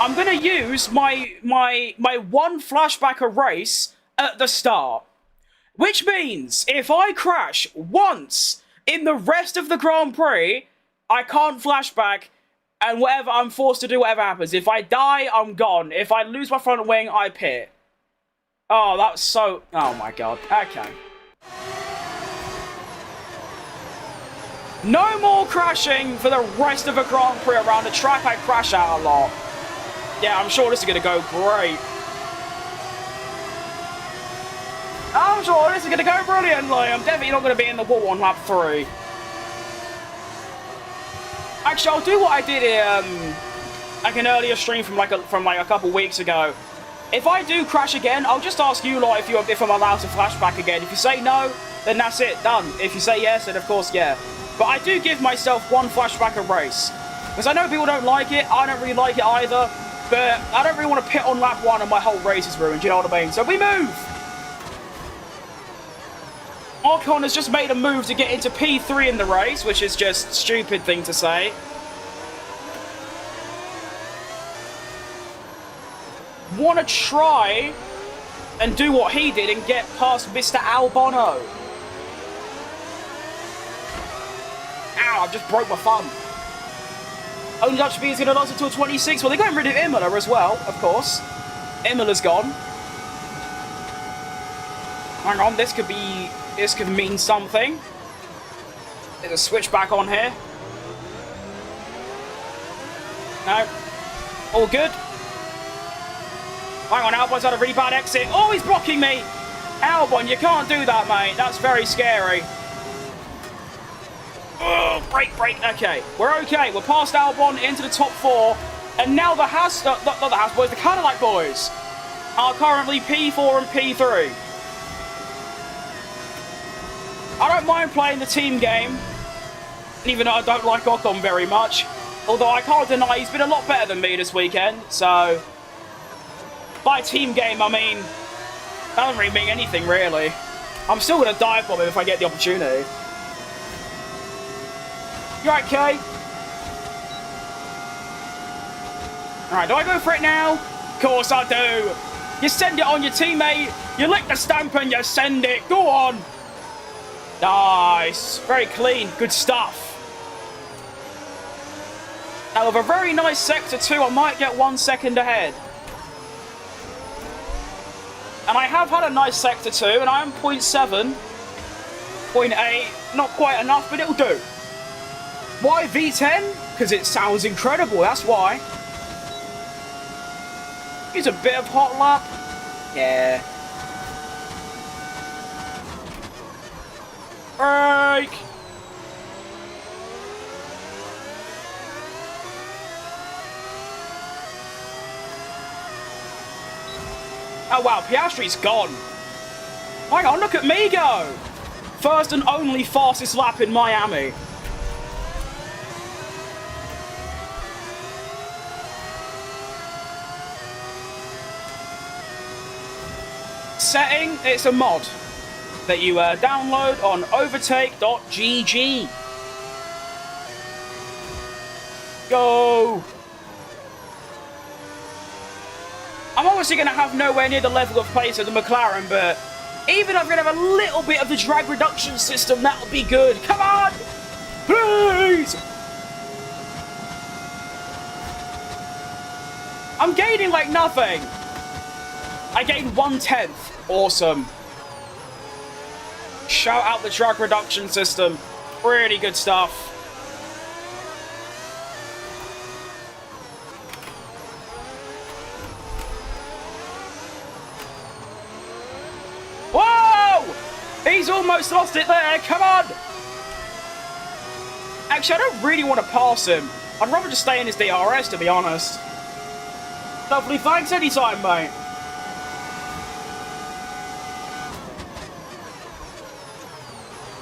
I'm going to use my one flashback a race at the start. Which means, if I crash once in the rest of the Grand Prix, I can't flashback, and whatever, I'm forced to do whatever happens. If I die, I'm gone. If I lose my front wing, I pit. Oh, that was so... Oh my god. Okay. No more crashing for the rest of the Grand Prix around a track I crash out a lot. Yeah, I'm sure this is going to go great. I'm sure this is going to go brilliantly. I'm definitely not going to be in the wall on lap 3. Actually, I'll do what I did like an earlier stream from like a couple weeks ago. If I do crash again, I'll just ask you lot if I'm allowed to flashback again. If you say no, then that's it, done. If you say yes, then of course yeah. But I do give myself one flashback a race. Because I know people don't like it, I don't really like it either. But I don't really want to pit on lap 1 and my whole race is ruined, you know what I mean? So we move! Ocon has just made a move to get into P3 in the race, which is just a stupid thing to say. Want to try and do what he did and get past Mr. Albano. Ow, I've just broke my thumb. Only Dutch B is going to last until 26. Well, they're getting rid of Imola as well, of course. Imola's gone. Hang on, this could mean something. There's a switch back on here. No. All good. Hang on, Albon's had a really bad exit. Oh, he's blocking me! Albon, you can't do that, mate. That's very scary. Oh, break. Okay, we're okay. We're past Albon into the top 4. And now the the Cadillac boys are currently P4 and P3. I don't mind playing the team game, even though I don't like Ocon very much. Although I can't deny he's been a lot better than me this weekend, so... By team game, I mean... That doesn't really mean anything, really. I'm still going to dive bomb him if I get the opportunity. You right, Kay? Alright, do I go for it now? Of course I do. You send it on your teammate, you lick the stamp and you send it. Go on. Nice. Very clean. Good stuff. Now, with a very nice Sector 2, I might get 1 second ahead. And I have had a nice Sector 2, and I am 0.7. 0.8. Not quite enough, but it'll do. Why V10? Because it sounds incredible, that's why. Use a bit of hot lap. Yeah. Break! Oh wow, Piastri's gone. Hang on, look at me go! First and only fastest lap in Miami. Setting, it's a mod that you download on overtake.gg. Go! I'm obviously going to have nowhere near the level of pace of the McLaren, but even if I'm going to have a little bit of the drag reduction system, that would be good. Come on! Please! I'm gaining like nothing. I gained 1/10. Awesome. Shout out the drag reduction system. Really good stuff. Whoa! He's almost lost it there. Come on. Actually, I don't really want to pass him. I'd rather just stay in his DRS, to be honest. Lovely, thanks anytime, mate.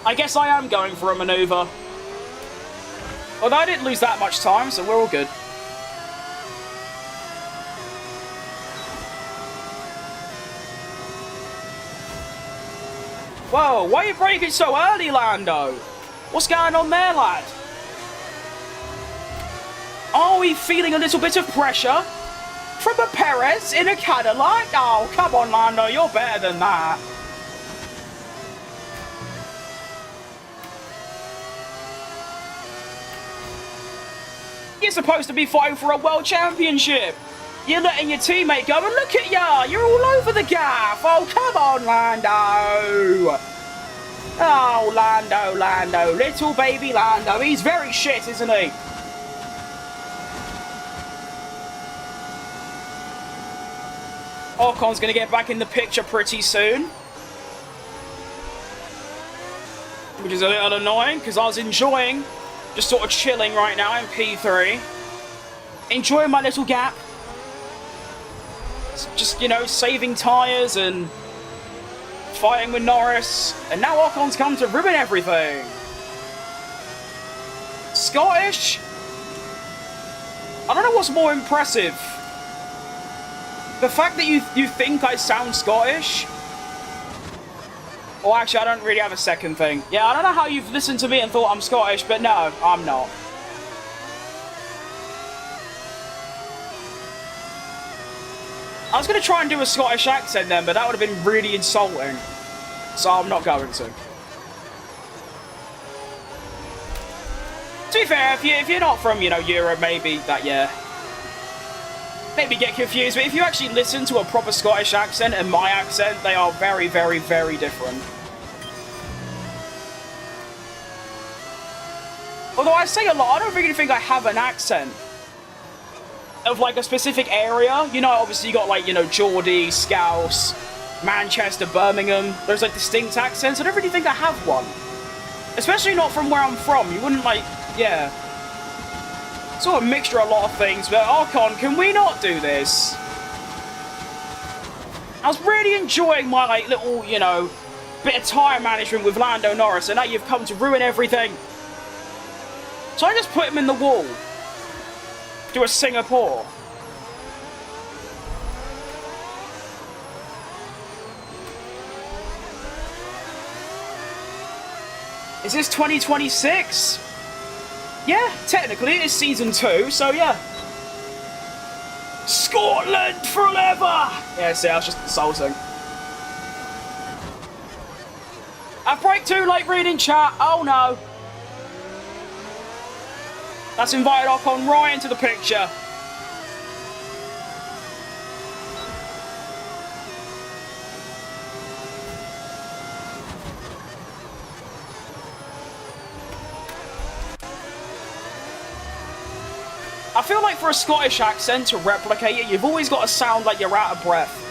I guess I am going for a maneuver. Although I didn't lose that much time, so we're all good. Whoa, why are you braking so early, Lando? What's going on there, lad? Are we feeling a little bit of pressure from a Perez in a Cadillac? Oh, come on, Lando, you're better than that. You're supposed to be fighting for a world championship. You're letting your teammate go, and look at ya, you're all over the gaff. Oh, come on, Lando. Oh, Lando, little baby Lando. He's very shit, isn't he? Ocon's going to get back in the picture pretty soon. Which is a little annoying, because I was enjoying just sort of chilling right now in P3. Enjoying my little gap. Just, you know, saving tyres and fighting with Norris. And now Ocon's come to ruin everything. Scottish? I don't know what's more impressive. The fact that you think I sound Scottish? Or actually, I don't really have a second thing. Yeah, I don't know how you've listened to me and thought I'm Scottish, but no, I'm not. I was going to try and do a Scottish accent then, but that would have been really insulting. So I'm not going to. To be fair, if you're not from, you know, Europe, maybe that, yeah. Maybe get confused, but if you actually listen to a proper Scottish accent and my accent, they are very, very, very different. Although I say a lot, I don't really think I have an accent of like a specific area. You know, obviously you got like, you know, Geordie, Scouse, Manchester, Birmingham. There's like distinct accents. I don't really think I have one. Especially not from where I'm from. You wouldn't like, yeah. Sort of mixture of a lot of things, but Ocon, can we not do this? I was really enjoying my like little, you know, bit of tyre management with Lando Norris, and now you've come to ruin everything. So I just put him in the wall. Do a Singapore. Is this 2026? Yeah, technically it is season 2, so yeah. Scotland forever! Yeah, see, I was just insulting. I've braked too late reading chat, oh no. That's invited Ocon right into the picture. I feel like for a Scottish accent to replicate it, you've always got to sound like you're out of breath.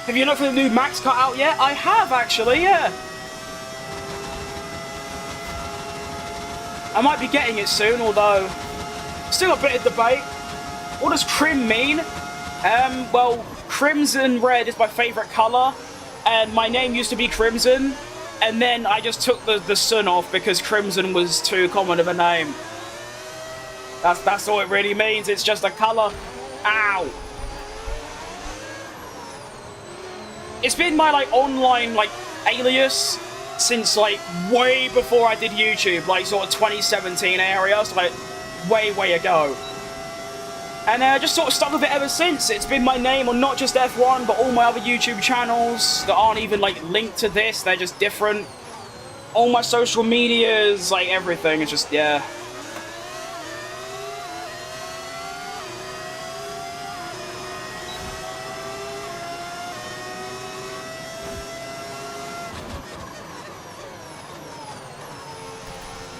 Have you looked for the new Max cut out yet? I have, actually, yeah. I might be getting it soon, although still a bit of debate. What does crim mean? Well, crimson red is my favourite colour, and my name used to be Crimson, and then I just took the sun off because crimson was too common of a name. That's all it really means, it's just a colour. Ow! It's been my, like, online, like, alias since, like, way before I did YouTube, like, sort of 2017 area, so, like, way ago. And just sort of stuck with it ever since. It's been my name on not just F1, but all my other YouTube channels that aren't even, like, linked to this. They're just different. All my social medias, like, everything. It's just, yeah.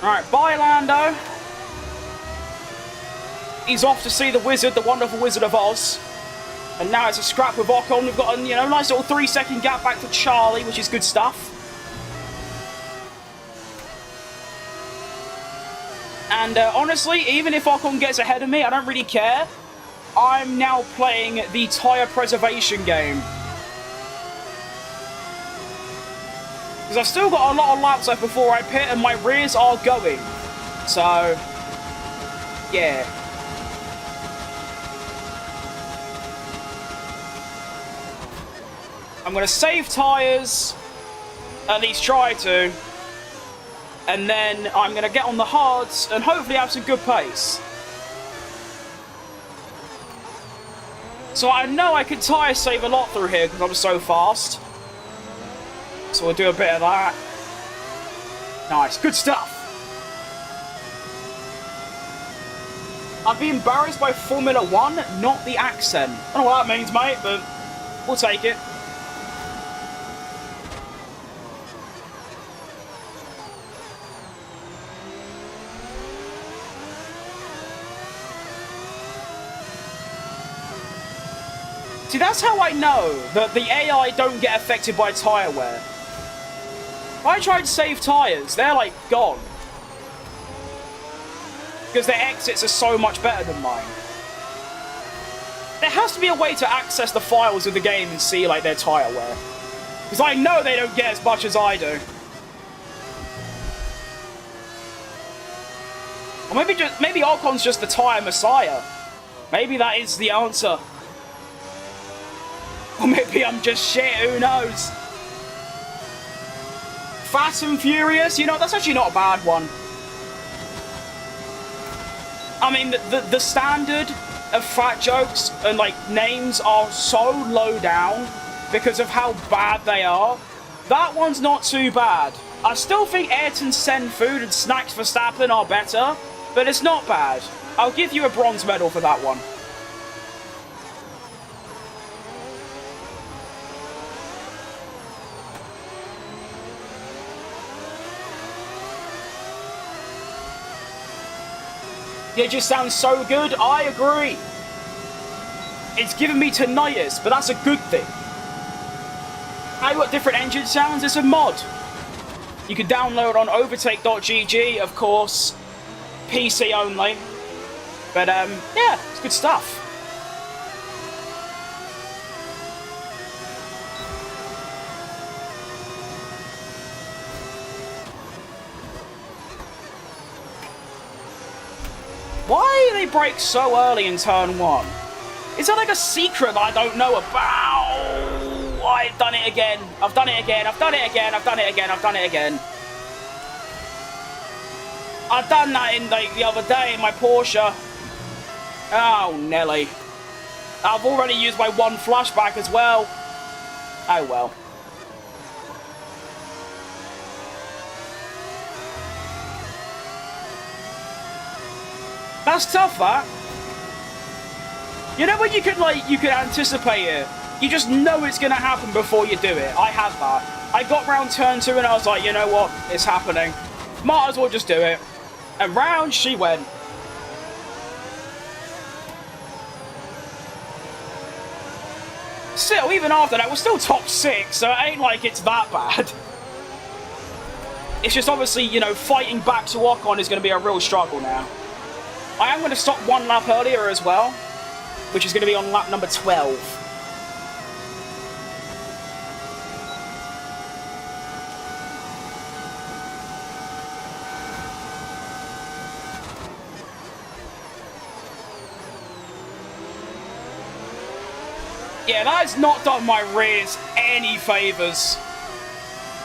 Alright, bye, Lando. He's off to see the wizard, the wonderful Wizard of Oz. And now it's a scrap with Ocon. We've got a, you know, nice little 3-second gap back to Charlie, which is good stuff. And honestly, even if Ocon gets ahead of me, I don't really care. I'm now playing the tyre preservation game. Because I've still got a lot of laps left before I pit, and my rears are going. So, yeah. I'm going to save tyres, at least try to, and then I'm going to get on the hards and hopefully have some good pace. So I know I can tyre save a lot through here because I'm so fast. So we'll do a bit of that. Nice, good stuff. I'd be embarrassed by Formula 1, not the accent. I don't know what that means, mate, but we'll take it. See, that's how I know that the AI don't get affected by tyre wear. If I try to save tyres, they're like gone. Because their exits are so much better than mine. There has to be a way to access the files of the game and see like their tyre wear. Because I know they don't get as much as I do. Or maybe Ocon's just the tyre messiah. Maybe that is the answer. Or maybe I'm just shit, who knows? Fast and Furious, you know, that's actually not a bad one. I mean, the standard of fat jokes and, like, names are so low down because of how bad they are. That one's not too bad. I still think Ayrton Senna food and snacks for Verstappen are better, but it's not bad. I'll give you a bronze medal for that one. It just sounds so good, I agree. It's giving me tinnitus, but that's a good thing. I've got different engine sounds, it's a mod. You can download on overtake.gg, of course. PC only. But, yeah, it's good stuff. Why do they brake so early in turn 1? Is there like a secret that I don't know about? I've done it again. I've done it again. I've done it again. I've done it again. I've done it again. I've done that in like the other day in my Porsche. Oh, Nelly. I've already used my one flashback as well. Oh, well. That's tough, that. You know when you could anticipate it? You just know it's going to happen before you do it. I have that. I got round turn 2 and I was like, you know what? It's happening. Might as well just do it. And round she went. Still, even after that, we're still top 6, so it ain't like it's that bad. It's just obviously, you know, fighting back to Ocon is going to be a real struggle now. I am going to stop one lap earlier as well, which is going to be on lap number 12. Yeah, that has not done my rears any favours.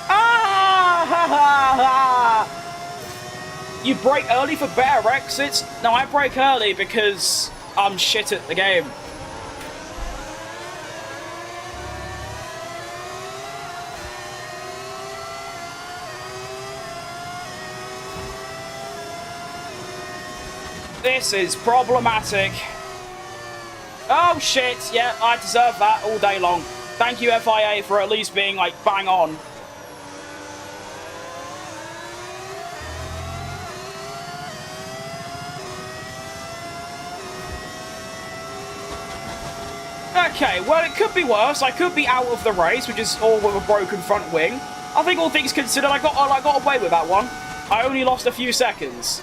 Ah, ha, ha, ha. You brake early for better exits? No, I brake early because I'm shit at the game. This is problematic. Oh shit, yeah, I deserve that all day long. Thank you, FIA, for at least being, like, bang on. Okay, well, it could be worse. I could be out of the race, which is all with a broken front wing. I think all things considered, I got away with that one. I only lost a few seconds.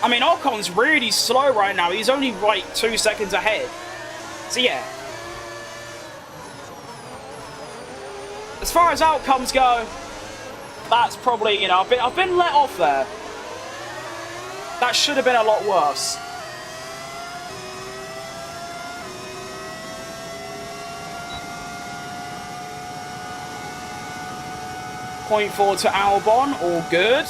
I mean, Ocon's really slow right now. He's only, like, 2 seconds ahead. So, yeah. As far as outcomes go, that's probably, you know, I've been let off there. That should have been a lot worse. Point forward to Albon, all good.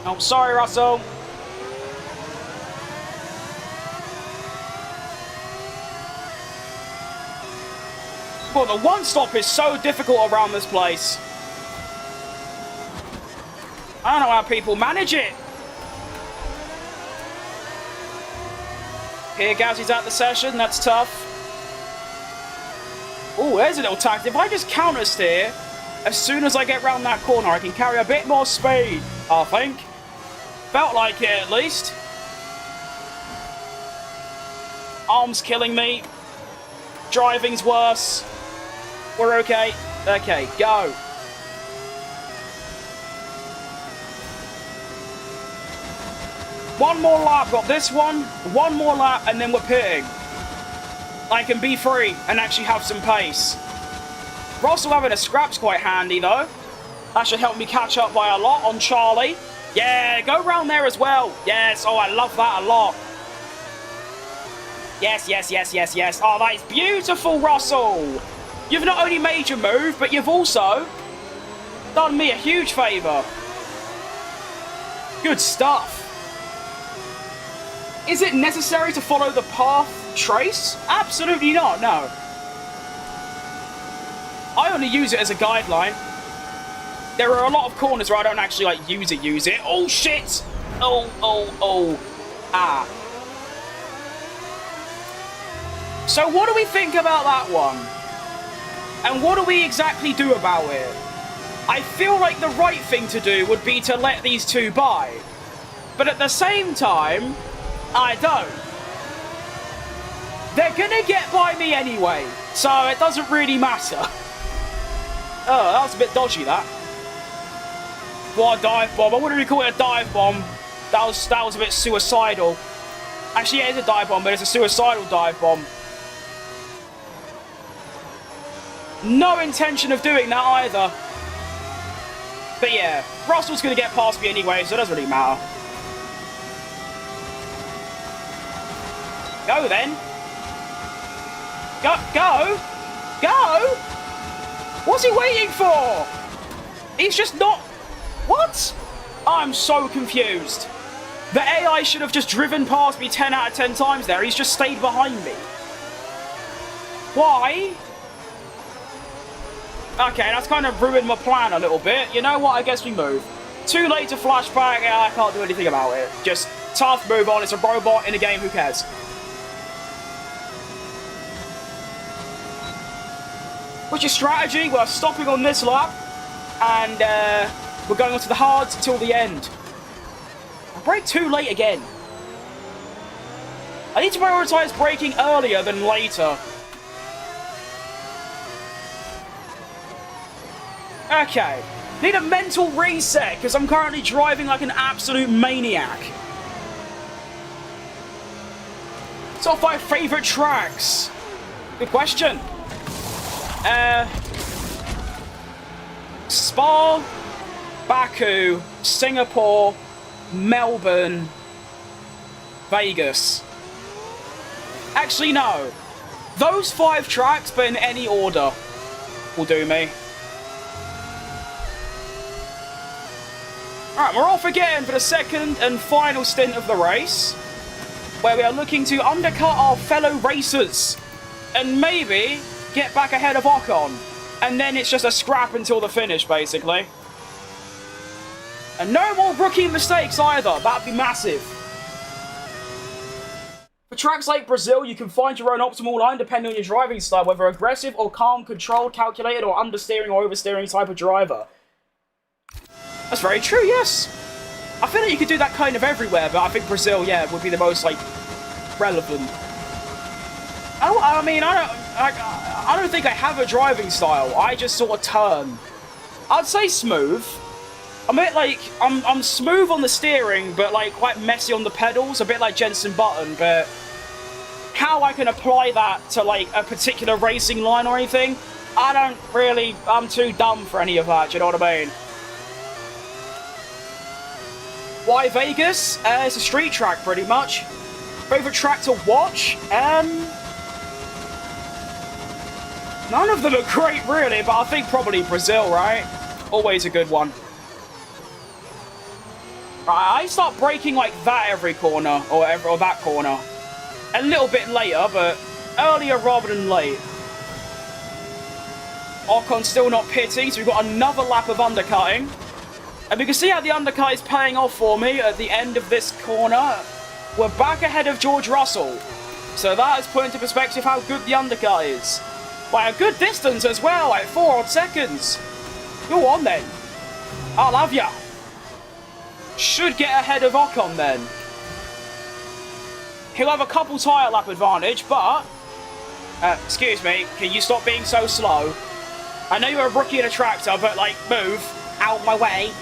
Oh, sorry, Russell. Well, the one stop is so difficult around this place. I don't know how people manage it. Here, Gazzy's at the session. That's tough. Oh, there's a little tactic. If I just counter steer, as soon as I get round that corner, I can carry a bit more speed, I think. Felt like it, at least. Arm's killing me. Driving's worse. We're okay. Okay, go. One more lap. Got this one. One more lap, and then we're pitting. I can be free and actually have some pace. Russell having a scrap's quite handy, though. That should help me catch up by a lot on Charlie. Yeah, go round there as well. Yes, oh, I love that a lot. Yes, yes, yes, yes, yes. Oh, that is beautiful, Russell. You've not only made your move, but you've also done me a huge favour. Good stuff. Is it necessary to follow the path trace? Absolutely not, no. I only use it as a guideline. There are a lot of corners where I don't actually, like, use it. Oh, shit! Oh. Ah. So what do we think about that one? And what do we exactly do about it? I feel like the right thing to do would be to let these two by. But at the same time, I don't. They're gonna get by me anyway, so it doesn't really matter. Oh, that was a bit dodgy, that. What a dive bomb. I wouldn't really call it a dive bomb. That was a bit suicidal. Actually, yeah, it's a dive bomb, but it's a suicidal dive bomb. No intention of doing that either. But yeah, Russell's going to get past me anyway, so it doesn't really matter. Go then. Go! What's he waiting for? He's just not... What? I'm so confused. The AI should have just driven past me 10 out of 10 times there. He's just stayed behind me. Why? Okay, that's kind of ruined my plan a little bit. You know what? I guess we move. Too late to flashback. Yeah, I can't do anything about it. Just tough, move on. It's a robot in a game. Who cares? What's your strategy? We're stopping on this lap. And we're going on to the hards till the end. I brake too late again. I need to prioritise braking earlier than later. Okay. Need a mental reset, because I'm currently driving like an absolute maniac. Top 5 favourite tracks? Good question. Spa, Baku, Singapore, Melbourne, Vegas. Actually, no. Those 5 tracks, but in any order, will do me. Alright, we're off again for the second and final stint of the race, where we are looking to undercut our fellow racers and maybe get back ahead of Ocon. And then it's just a scrap until the finish, basically. And no more rookie mistakes either. That'd be massive. For tracks like Brazil, you can find your own optimal line depending on your driving style, whether aggressive or calm, controlled, calculated, or understeering or oversteering type of driver. That's very true, yes. I feel like you could do that kind of everywhere, but I think Brazil, yeah, would be the most, like, relevant. I don't think I have a driving style. I just sort of turn. I'd say smooth. I'm a bit like, I'm smooth on the steering, but like quite messy on the pedals, a bit like Jensen Button, but how I can apply that to like a particular racing line or anything, I don't really, I'm too dumb for any of that, do you know what I mean? Why Vegas? It's a street track pretty much. Favorite track to watch? None of them are great really, but I think probably Brazil, right? Always a good one. I start braking like that every corner, or that corner. A little bit later, but earlier rather than late. Ocon's still not pitting, so we've got another lap of undercutting. And we can see how the undercut is paying off for me at the end of this corner. We're back ahead of George Russell. So that has put into perspective how good the undercut is. By a good distance as well, like 4 odd seconds. Go on then. I'll have ya. Should get ahead of Ocon then. He'll have a couple tyre lap advantage, but... excuse me, can you stop being so slow? I know you're a rookie in a tractor, but like, move. Out of my way.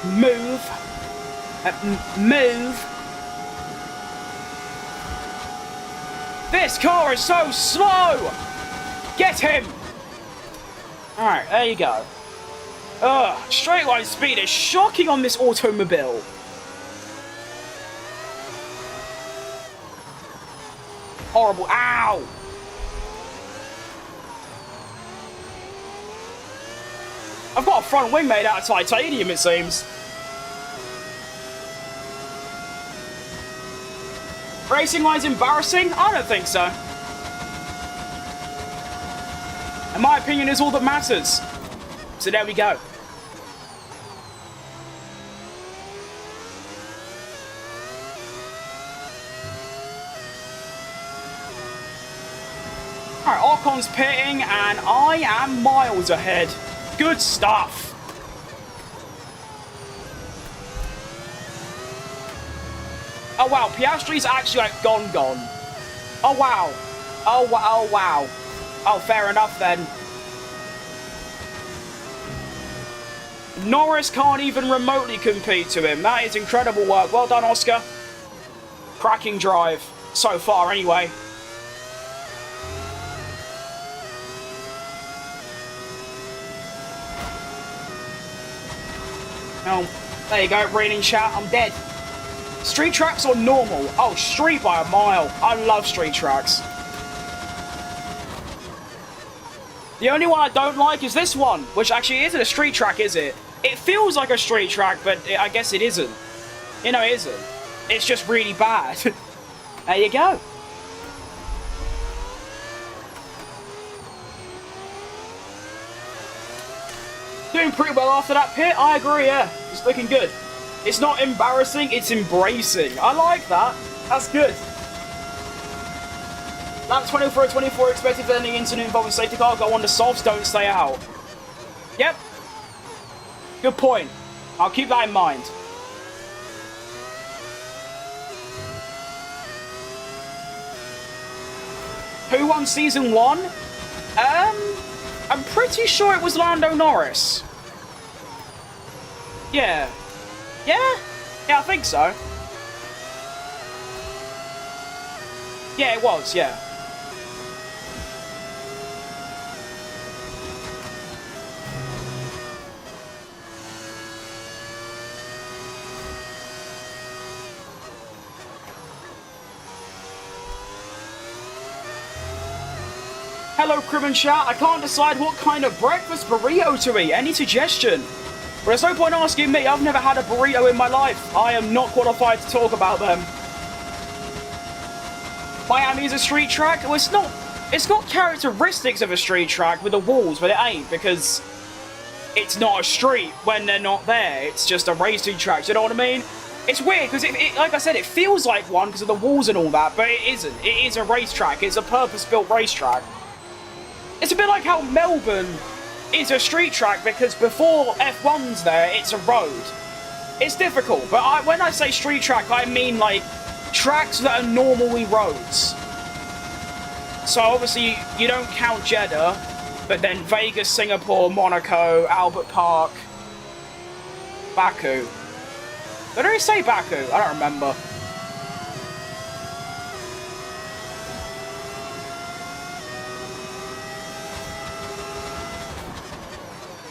Move. Move. This car is so slow! Get him! Alright, there you go. Ugh, straight line speed is shocking on this automobile. Horrible. Ow! I've got a front wing made out of titanium, it seems. Racing line's embarrassing? I don't think so. And my opinion is all that matters. So there we go. Alright, Ocon's pitting, and I am miles ahead. Good stuff. Oh wow, Piastri's actually like gone. Oh wow. Oh wow. Oh, fair enough then. Norris can't even remotely compete to him. That is incredible work. Well done, Oscar. Cracking drive. So far, anyway. Oh, there you go. Raining chat. I'm dead. Street tracks or normal? Oh, street by a mile. I love street tracks. The only one I don't like is this one, which actually isn't a street track, is it? It feels like a street track, but I guess it isn't. You know, it isn't. It's just really bad. There you go. Doing pretty well after that pit, I agree, yeah. It's looking good. It's not embarrassing, it's embracing. I like that. That's good. Lap 24 expected for any incident involving safety car. Go on the softs, don't stay out. Yep. Good point. I'll keep that in mind. Who won season 1? I'm pretty sure it was Lando Norris. Yeah. Yeah? Yeah, I think so. Yeah, it was, yeah. Hello, Crib and Chat. I can't decide what kind of breakfast burrito to eat. Any suggestion? But there's no point asking me. I've never had a burrito in my life. I am not qualified to talk about them. Miami's a street track. Well, it's got characteristics of a street track with the walls, but it ain't, because it's not a street when they're not there. It's just a racing track. Do you know what I mean? It's weird, because like I said, it feels like one because of the walls and all that, but it isn't. It is a racetrack. It's a purpose-built racetrack. It's a bit like how Melbourne is a street track, because before F1's there, it's a road. It's difficult, but when I say street track, I mean, like, tracks that are normally roads. So, obviously, you don't count Jeddah, but then Vegas, Singapore, Monaco, Albert Park, Baku. Did I say Baku? I don't remember.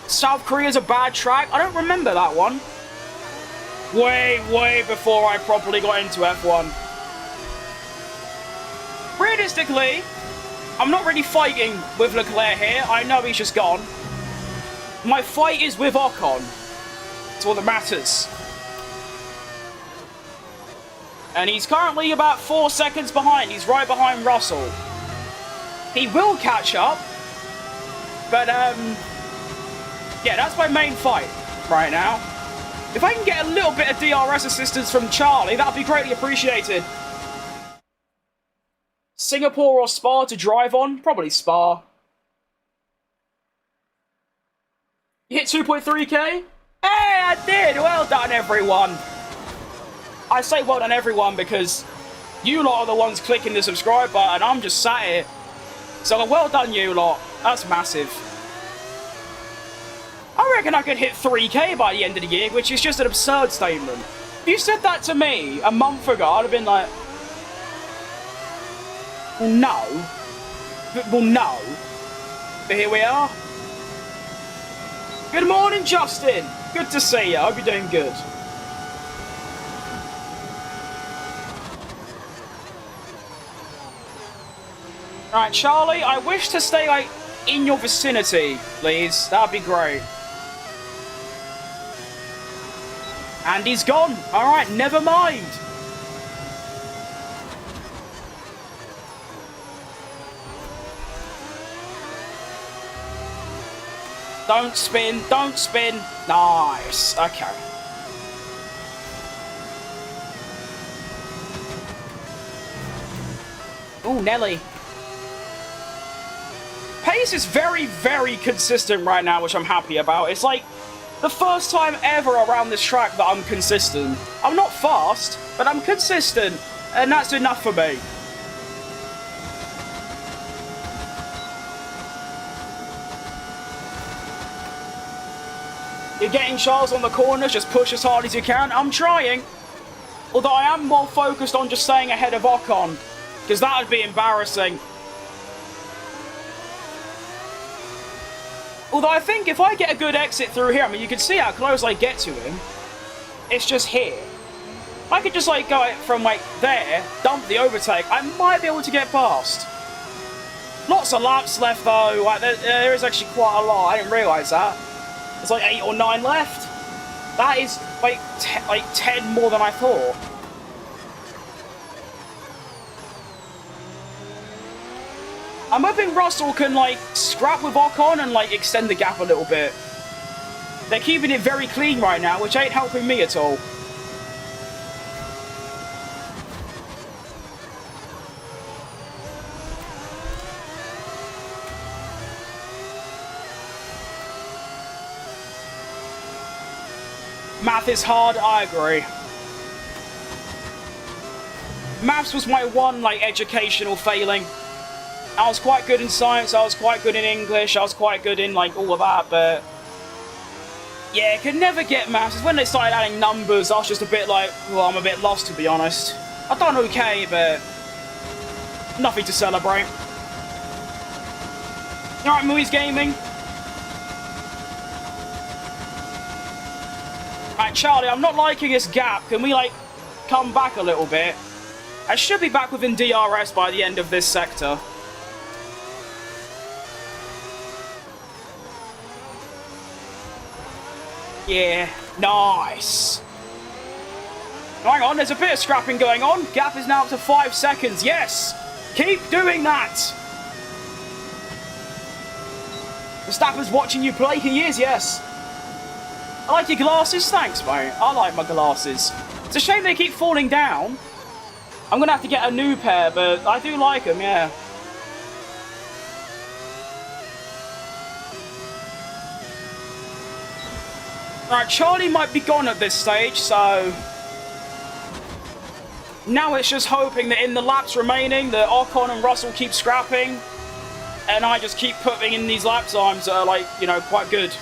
South Korea's a bad track? I don't remember that one. Way before I properly got into F1. Realistically, I'm not really fighting with Leclerc here. I know he's just gone. My fight is with Ocon. That's all that matters. And he's currently about 4 seconds behind. He's right behind Russell. He will catch up. But, yeah, that's my main fight right now. If I can get a little bit of DRS assistance from Charlie, that would be greatly appreciated. Singapore or Spa to drive on? Probably Spa. You hit 2.3k? Hey, I did! Well done, everyone. I say well done, everyone, because you lot are the ones clicking the subscribe button. I'm just sat here. So well done, you lot. That's massive. I reckon I could hit 3k by the end of the year, which is just an absurd statement. If you said that to me a month ago, I'd have been like, well, no. Well, no. But here we are. Good morning, Justin. Good to see you. I hope you're doing good. Alright, Charlie, I wish to stay, like, in your vicinity, please. That'd be great. And he's gone. Alright, never mind. Don't spin, don't spin. Nice. Okay. Ooh, Nelly. Pace is very consistent right now, which I'm happy about. It's like the first time ever around this track that I'm consistent. I'm not fast, but I'm consistent, and that's enough for me. You're getting Charles on the corners, just push as hard as you can. I'm trying. Although I am more focused on just staying ahead of Ocon, because that would be embarrassing. Although I think if I get a good exit through here, I mean, you can see how close I get to him. It's just here. I could just, like, go from, like, there, dump the overtake. I might be able to get past. Lots of laps left, though. Like, there is actually quite a lot. I didn't realise that. There's, like, 8 or 9 left. That is, like 10 more than I thought. I'm hoping Russell can, like, scrap with Ocon and, like, extend the gap a little bit. They're keeping it very clean right now, which ain't helping me at all. Math is hard, I agree. Maths was my one, like, educational failing. I was quite good in science, I was quite good in English, I was quite good in, like, all of that, but... yeah, could never get maths. It's when they started adding numbers, I was just a bit like, well, I'm a bit lost, to be honest. I've done okay, but... nothing to celebrate. Alright, Movies Gaming. Alright, Charlie, I'm not liking this gap. Can we, like, come back a little bit? I should be back within DRS by the end of this sector. Yeah, nice. Hang on, there's a bit of scrapping going on. Gap is now up to 5 seconds. Yes, keep doing that. Verstappen's watching you play. He is, yes. I like your glasses. Thanks, mate. I like my glasses. It's a shame they keep falling down. I'm going to have to get a new pair, but I do like them, yeah. Right, Charlie might be gone at this stage, so... Now it's just hoping that in the laps remaining, that Ocon and Russell keep scrapping, and I just keep putting in these lap times that are, like, you know, quite good.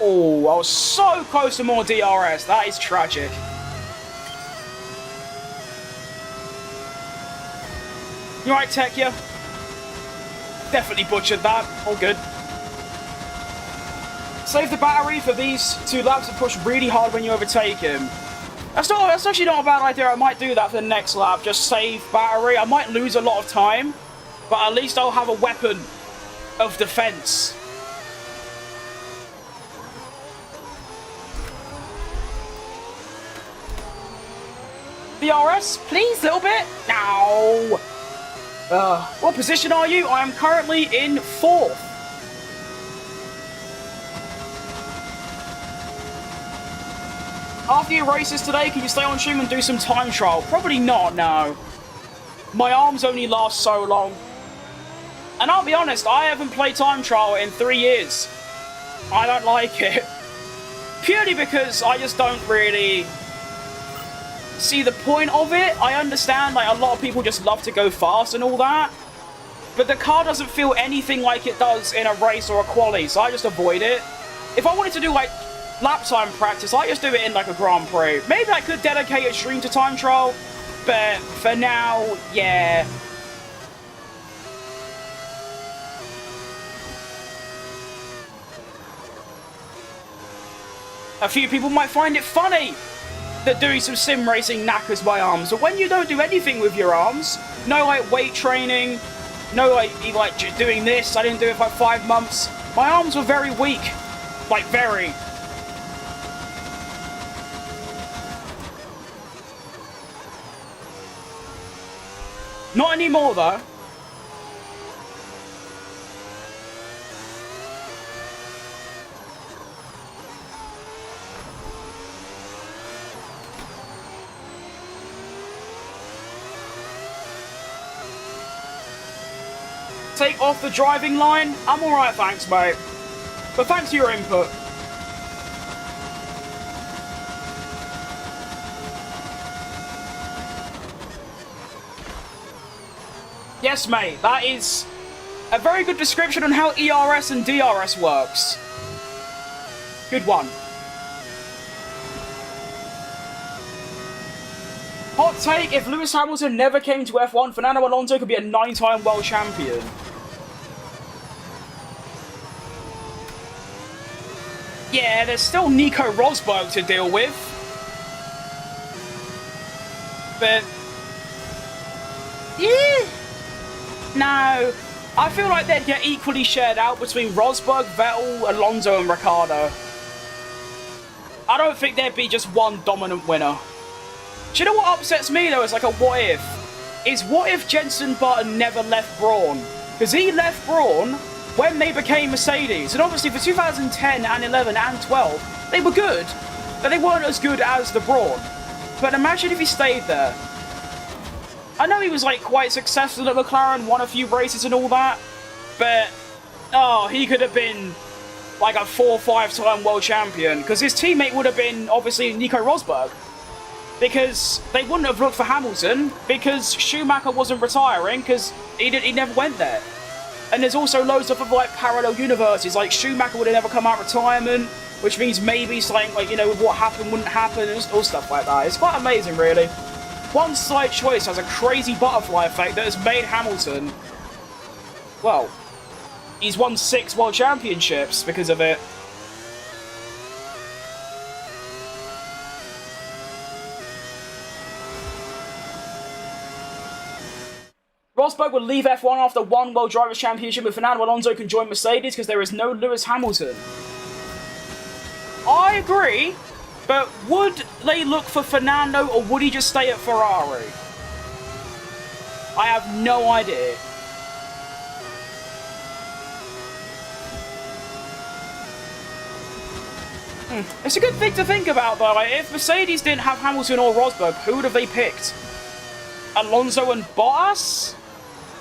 Oh, I was so close to more DRS. That is tragic. You alright, Tekia? Definitely butchered that. All good. Save the battery for these 2 laps and push really hard when you overtake him. That's actually not a bad idea. I might do that for the next lap. Just save battery. I might lose a lot of time, but at least I'll have a weapon of defense. DRS, please, little bit. No. What position are you? I am currently in 4th. After your races today, can you stay on stream and do some time trial? Probably not, no. My arms only last so long. And I'll be honest, I haven't played time trial in 3 years. I don't like it. Purely because I just don't really see the point of it. I understand, like, a lot of people just love to go fast and all that, but the car doesn't feel anything like it does in a race or a quali, so I just avoid it. If I wanted to do, like, lap time practice, I just do it in, like, a Grand Prix. Maybe I could dedicate a stream to time trial, but for now, yeah. A few people might find it funny that doing some sim racing knackers my arms, but when you don't do anything with your arms, no, like, weight training, no, like, even, like, doing this, I didn't do it for, like, 5 months, my arms were very weak, like, very. Not anymore, though. Take off the driving line? I'm alright, thanks, mate. But thanks for your input. Yes, mate, that is a very good description on how ERS and DRS works. Good one. Hot take, if Lewis Hamilton never came to F1, Fernando Alonso could be a 9-time world champion. Yeah, there's still Nico Rosberg to deal with. But... yeah. No. I feel like they'd get equally shared out between Rosberg, Vettel, Alonso and Ricciardo. I don't think there'd be just one dominant winner. Do you know what upsets me though? It's like a what if. Is what if Jenson Button never left Brawn? Because he left Brawn when they became Mercedes. And obviously for 2010 and 11 and 12, they were good. But they weren't as good as the Brawn. But imagine if he stayed there. I know he was like quite successful at McLaren, won a few races and all that. But, oh, he could have been like a 4 or 5-time world champion. Because his teammate would have been obviously Nico Rosberg. Because they wouldn't have looked for Hamilton, because Schumacher wasn't retiring, because he never went there. And there's also loads of like parallel universes, like Schumacher would have never come out of retirement, which means maybe something like, you know, what happened wouldn't happen, and all stuff like that. It's quite amazing, really. One slight choice has a crazy butterfly effect that has made Hamilton, well, he's won 6 world championships because of it. Rosberg will leave F1 after one World Drivers' Championship, and Fernando Alonso can join Mercedes because there is no Lewis Hamilton. I agree, but would they look for Fernando, or would he just stay at Ferrari? I have no idea. It's a good thing to think about, though. Like, if Mercedes didn't have Hamilton or Rosberg, who would have they picked? Alonso and Bottas?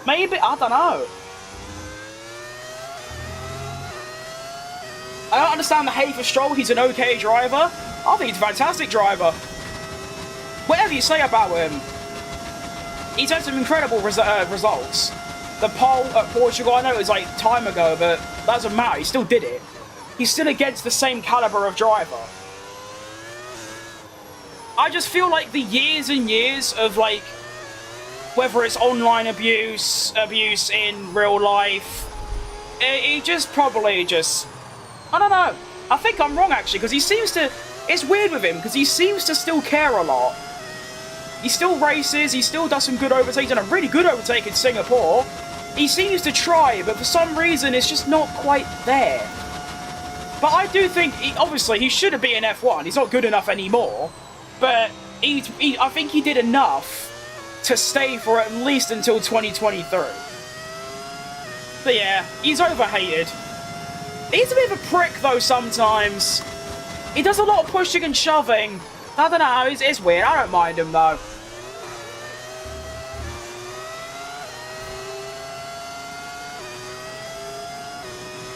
Maybe? I don't know. I don't understand the hate for Stroll. He's an okay driver. I think he's a fantastic driver. Whatever you say about him, he's had some incredible results. The pole at Portugal, I know it was like time ago, but that doesn't matter. He still did it. He's still against the same caliber of driver. I just feel like the years and years of, like, whether it's online abuse in real life, he just probably just, I don't know. I think I'm wrong, actually, because he seems to, it's weird with him, because he seems to still care a lot. He still races, he still does some good overtakes, he's done a really good overtake in Singapore. He seems to try, but for some reason, it's just not quite there. But I do think, obviously, he should have been in F1. He's not good enough anymore. But I think he did enough to stay for at least until 2023. But yeah, he's overhated. He's a bit of a prick, though, sometimes. He does a lot of pushing and shoving. I don't know, it's weird. I don't mind him, though.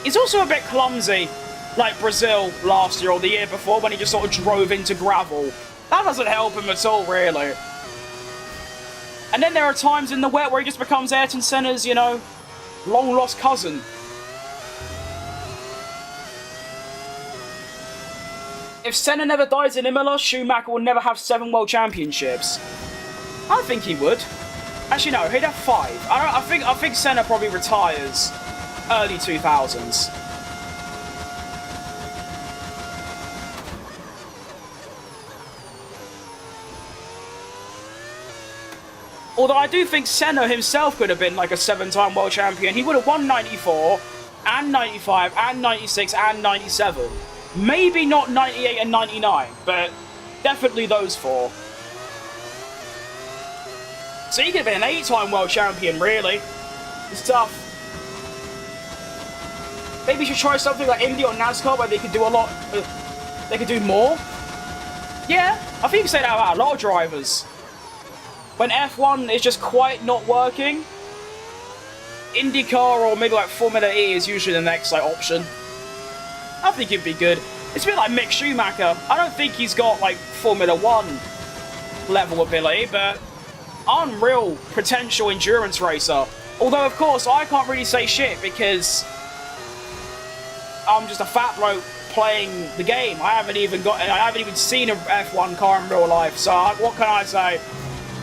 He's also a bit clumsy. Like Brazil last year or the year before when he just sort of drove into gravel. That doesn't help him at all, really. And then there are times in the wet where he just becomes Ayrton Senna's, you know, long-lost cousin. If Senna never dies in Imola, Schumacher will never have 7 World Championships. I think he would. Actually, no, he'd have 5. I think Senna probably retires early 2000s. Although I do think Senna himself could have been like a 7-time world champion. He would have won 94, and 95, and 96, and 97. Maybe not 98 and 99, but definitely those 4. So he could have been an 8-time world champion, really. It's tough. Maybe you should try something like Indy or NASCAR where they could do a lot, they could do more. Yeah, I think you can say that about a lot of drivers. When F1 is just quite not working, IndyCar or maybe like Formula E is usually the next like option. I think it'd be good. It's a bit like Mick Schumacher. I don't think he's got like Formula 1 level ability, but unreal potential endurance racer. Although of course I can't really say shit because I'm just a fat bloke playing the game. I haven't even seen a F1 car in real life, so what can I say?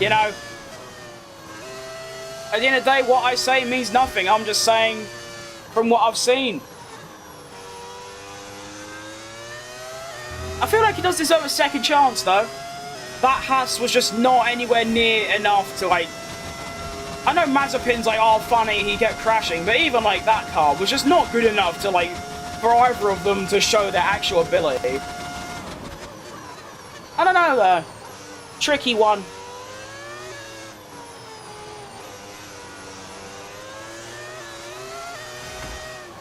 You know, at the end of the day, what I say means nothing. I'm just saying from what I've seen. I feel like he does deserve a second chance, though. That Haas was just not anywhere near enough to, like... I know Mazepin's like, oh, funny, he kept crashing, but even, like, that car was just not good enough to, like, for either of them to show their actual ability. I don't know, though. Tricky one.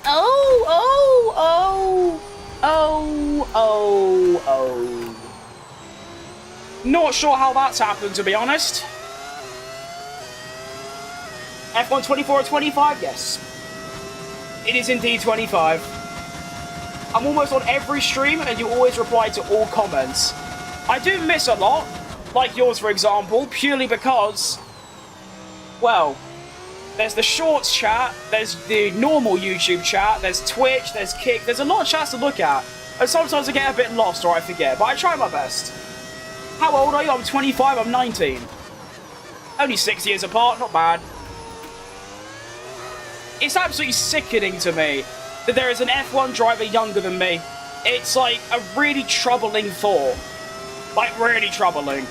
Oh. Not sure how that's happened, to be honest. F1 24 or 25? Yes. It is indeed 25. I'm almost on every stream, and you always reply to all comments. I do miss a lot, like yours, for example, purely because, well, there's the Shorts chat, there's the normal YouTube chat, there's Twitch, there's Kick, there's a lot of chats to look at. And sometimes I get a bit lost or I forget, but I try my best. How old are you? I'm 25, I'm 19. Only 6 years apart, not bad. It's absolutely sickening to me that there is an F1 driver younger than me. It's like a really troubling thought. Like, really troubling.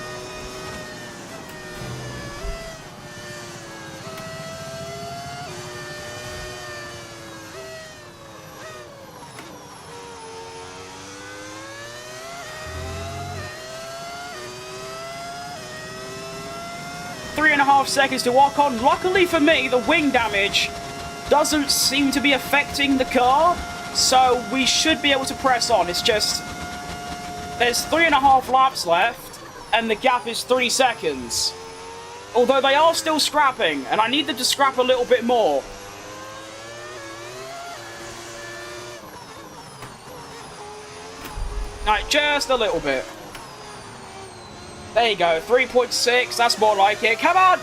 3.5 seconds to walk on. Luckily for me, the wing damage doesn't seem to be affecting the car, so we should be able to press on. It's just, there's 3.5 laps left, and the gap is 3 seconds. Although they are still scrapping, and I need them to scrap a little bit more. Alright, just a little bit. There you go, 3.6, that's more like it. Come on!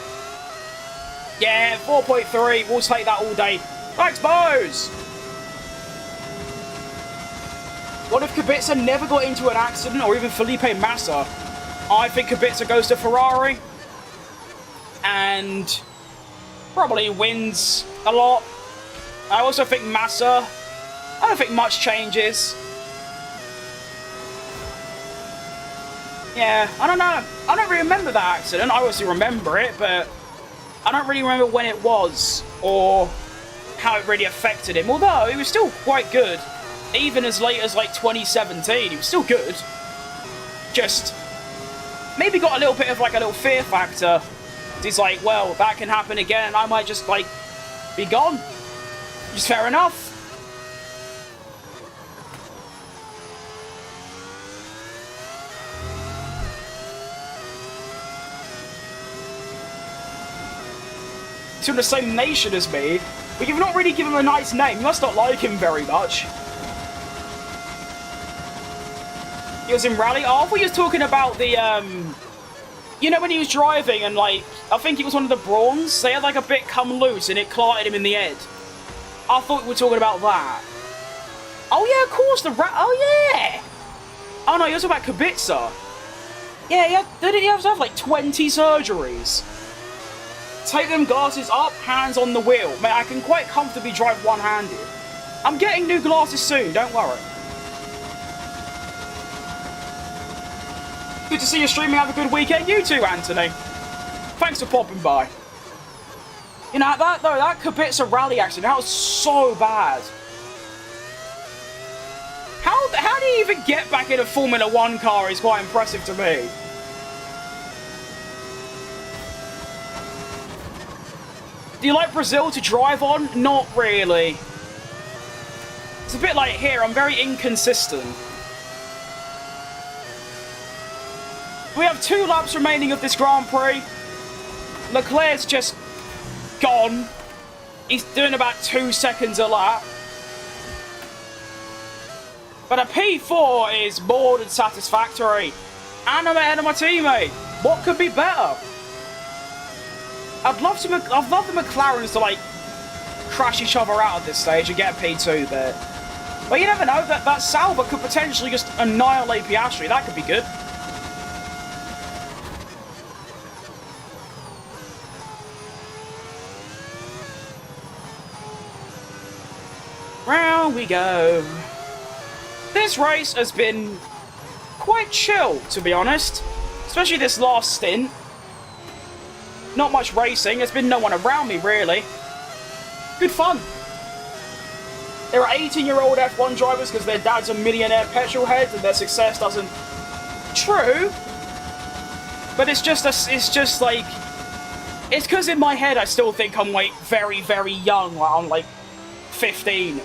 Yeah, 4.3, we'll take that all day. Thanks, boys! What if Kubica never got into an accident, or even Felipe Massa? I think Kubica goes to Ferrari, and probably wins a lot. I also think Massa, I don't think much changes. Yeah, I don't know. I don't really remember that accident. I obviously remember it, but I don't really remember when it was or how it really affected him. Although, he was still quite good. Even as late as, like, 2017, he was still good. Just maybe got a little bit of, like, a little fear factor. He's like, well, that can happen again. I might just, like, be gone. Just fair enough. He's from the same nation as me, but you've not really given him a nice name. You must not like him very much. He was in rally. Oh, I thought he was talking about the, you know, when he was driving and, like, I think it was one of the Brawns. They had, like, a bit come loose and it clotted him in the head. I thought we were talking about that. Oh, yeah, of course, oh, yeah! Oh, no, you're talking about Kubica. Yeah, didn't he have to have, like, 20 surgeries? Take them glasses up, hands on the wheel. Mate, I can quite comfortably drive one-handed. I'm getting new glasses soon, don't worry. Good to see you streaming. Have a good weekend. You too, Anthony. Thanks for popping by. You know, that Kubica rally accident, that was so bad. How do you even get back in a Formula 1 car is quite impressive to me. Do you like Brazil to drive on? Not really. It's a bit like here, I'm very inconsistent. We have 2 laps remaining of this Grand Prix. Leclerc's just gone. He's doing about 2 seconds a lap. But a P4 is more than satisfactory. And I'm ahead of my teammate. What could be better? I'd love the McLarens to, like, crash each other out at this stage and get a P2 there. But you never know, that Sauber could potentially just annihilate Piastri. That could be good. Round we go. This race has been quite chill, to be honest. Especially this last stint. Not much racing. There's been no one around me, really. Good fun. There are 18-year-old F1 drivers because their dad's a millionaire petrol head and their success doesn't... True. But it's just like... It's because in my head I still think I'm, like, very, very young. Like, I'm, like, 15.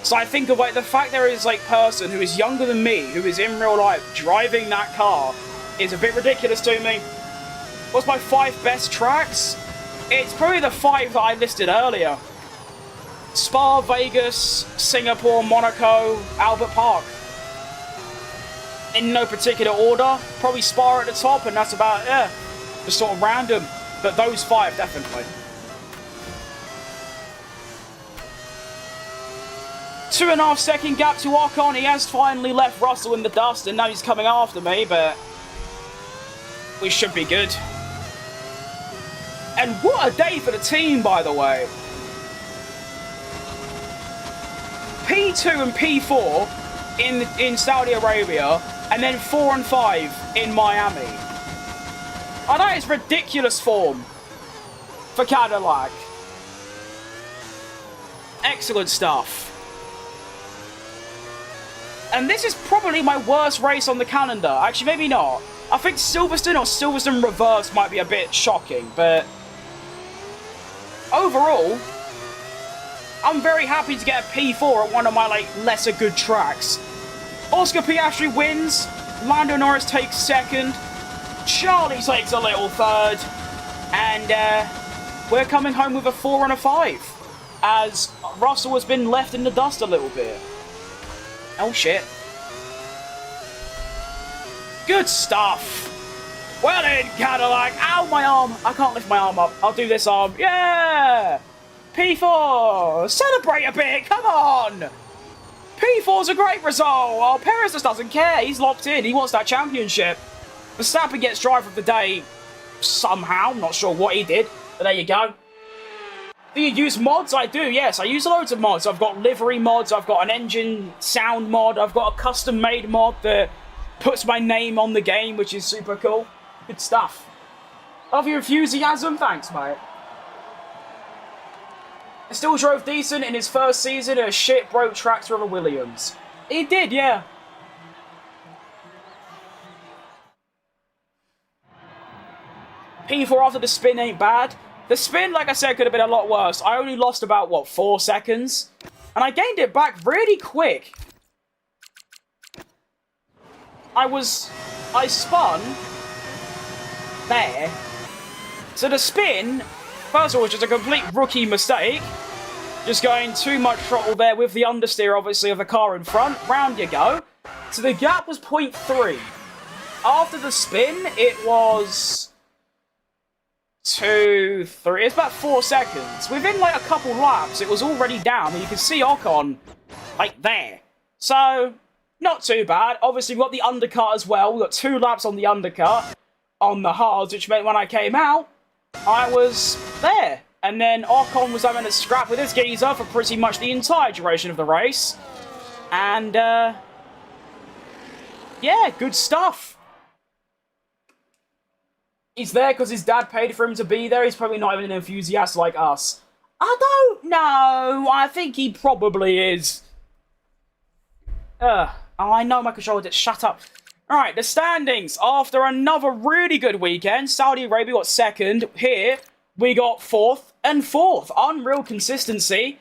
So I think of, like, the fact there is, like, person who is younger than me, who is in real life driving that car, is a bit ridiculous to me. What's my 5 best tracks? It's probably the 5 that I listed earlier. Spa, Vegas, Singapore, Monaco, Albert Park. In no particular order. Probably Spa at the top, and that's about, yeah, just sort of random. But those 5, definitely. 2.5 second gap to Ocon. He has finally left Russell in the dust, and now he's coming after me, but we should be good. And what a day for the team, by the way. P2 and P4 in Saudi Arabia, and then 4 and 5 in Miami. Oh, that is ridiculous form for Cadillac. Excellent stuff. And this is probably my worst race on the calendar. Actually, maybe not. I think Silverstone or Silverstone reverse might be a bit shocking, but overall, I'm very happy to get a P4 at one of my, like, lesser good tracks. Oscar Piastri wins, Lando Norris takes second, Charlie takes a little third, and we're coming home with a 4 and a 5, as Russell has been left in the dust a little bit. Oh shit. Good stuff. Well in, Cadillac. Ow, my arm. I can't lift my arm up. I'll do this arm. Yeah! P4. Celebrate a bit. Come on. P4's a great result. Oh, Perez just doesn't care. He's locked in. He wants that championship. Verstappen gets driver of the day somehow. I'm not sure what he did, but there you go. Do you use mods? I do, yes. I use loads of mods. I've got livery mods. I've got an engine sound mod. I've got a custom-made mod that puts my name on the game, which is super cool. Good stuff. Love your enthusiasm. Thanks, mate. He still drove decent in his first season at a shit broke tractor of a Williams. He did, yeah. P4 after the spin ain't bad. The spin, like I said, could have been a lot worse. I only lost about, what, 4 seconds? And I gained it back really quick. I spun there. So the spin, first of all, was just a complete rookie mistake. Just going too much throttle there with the understeer, obviously, of the car in front. Round you go. So the gap was 0.3. After the spin, it was 2, 3. It's about 4 seconds. Within, like, a couple laps, it was already down. And you can see Ocon, like, there. So, not too bad. Obviously, we've got the undercut as well. We've got 2 laps on the undercut on the hards, which meant when I came out, I was there. And then Ocon was having a scrap with his geezer for pretty much the entire duration of the race. And, yeah, good stuff. He's there because his dad paid for him to be there. He's probably not even an enthusiast like us. I don't know. I think he probably is. I know my controller did. Shut up. Alright, the standings. After another really good weekend, Saudi Arabia got second. Here, we got 4th and 4th. Unreal consistency.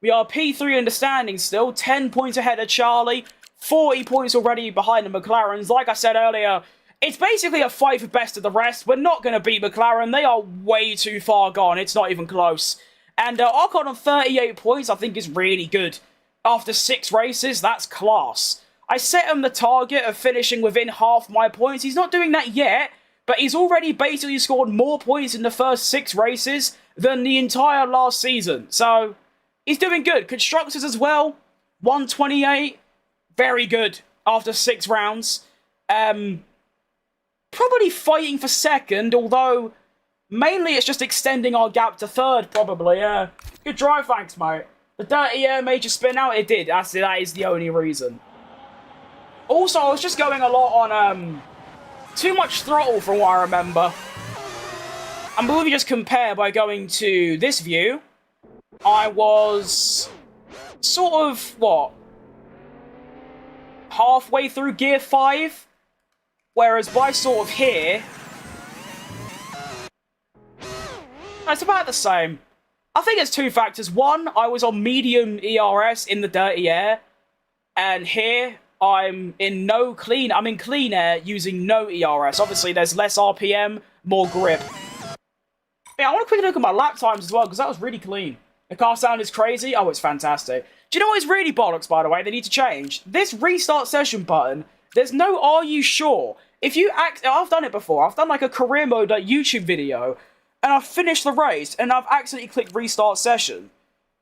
We are P3 in the standings still. 10 points ahead of Charlie. 40 points already behind the McLarens. Like I said earlier, it's basically a fight for best of the rest. We're not going to beat McLaren. They are way too far gone. It's not even close. And Ocon on 38 points, I think, is really good. After 6 races, that's class. I set him the target of finishing within half my points. He's not doing that yet, but he's already basically scored more points in the first 6 races than the entire last season. So, he's doing good. Constructors as well, 128. Very good after 6 rounds. Probably fighting for second, although mainly it's just extending our gap to third, probably. Good drive, thanks, mate. The dirty air made you spin out? It did. That is the only reason. Also, I was just going a lot on too much throttle from what I remember. And believe you just compare by going to this view, I was sort of, what, halfway through gear 5? Whereas by sort of here, it's about the same. I think there's 2 factors. One, I was on medium ERS in the dirty air. And here, I'm in clean air using no ERS. Obviously, there's less RPM, more grip. Yeah, I want to quickly look at my lap times as well, because that was really clean. The car sound is crazy. Oh, it's fantastic. Do you know what is really bollocks, by the way, they need to change? This restart session button, there's no "Are you sure?" I've done it before. I've done like a career mode like YouTube video, and I've finished the race, and I've accidentally clicked restart session,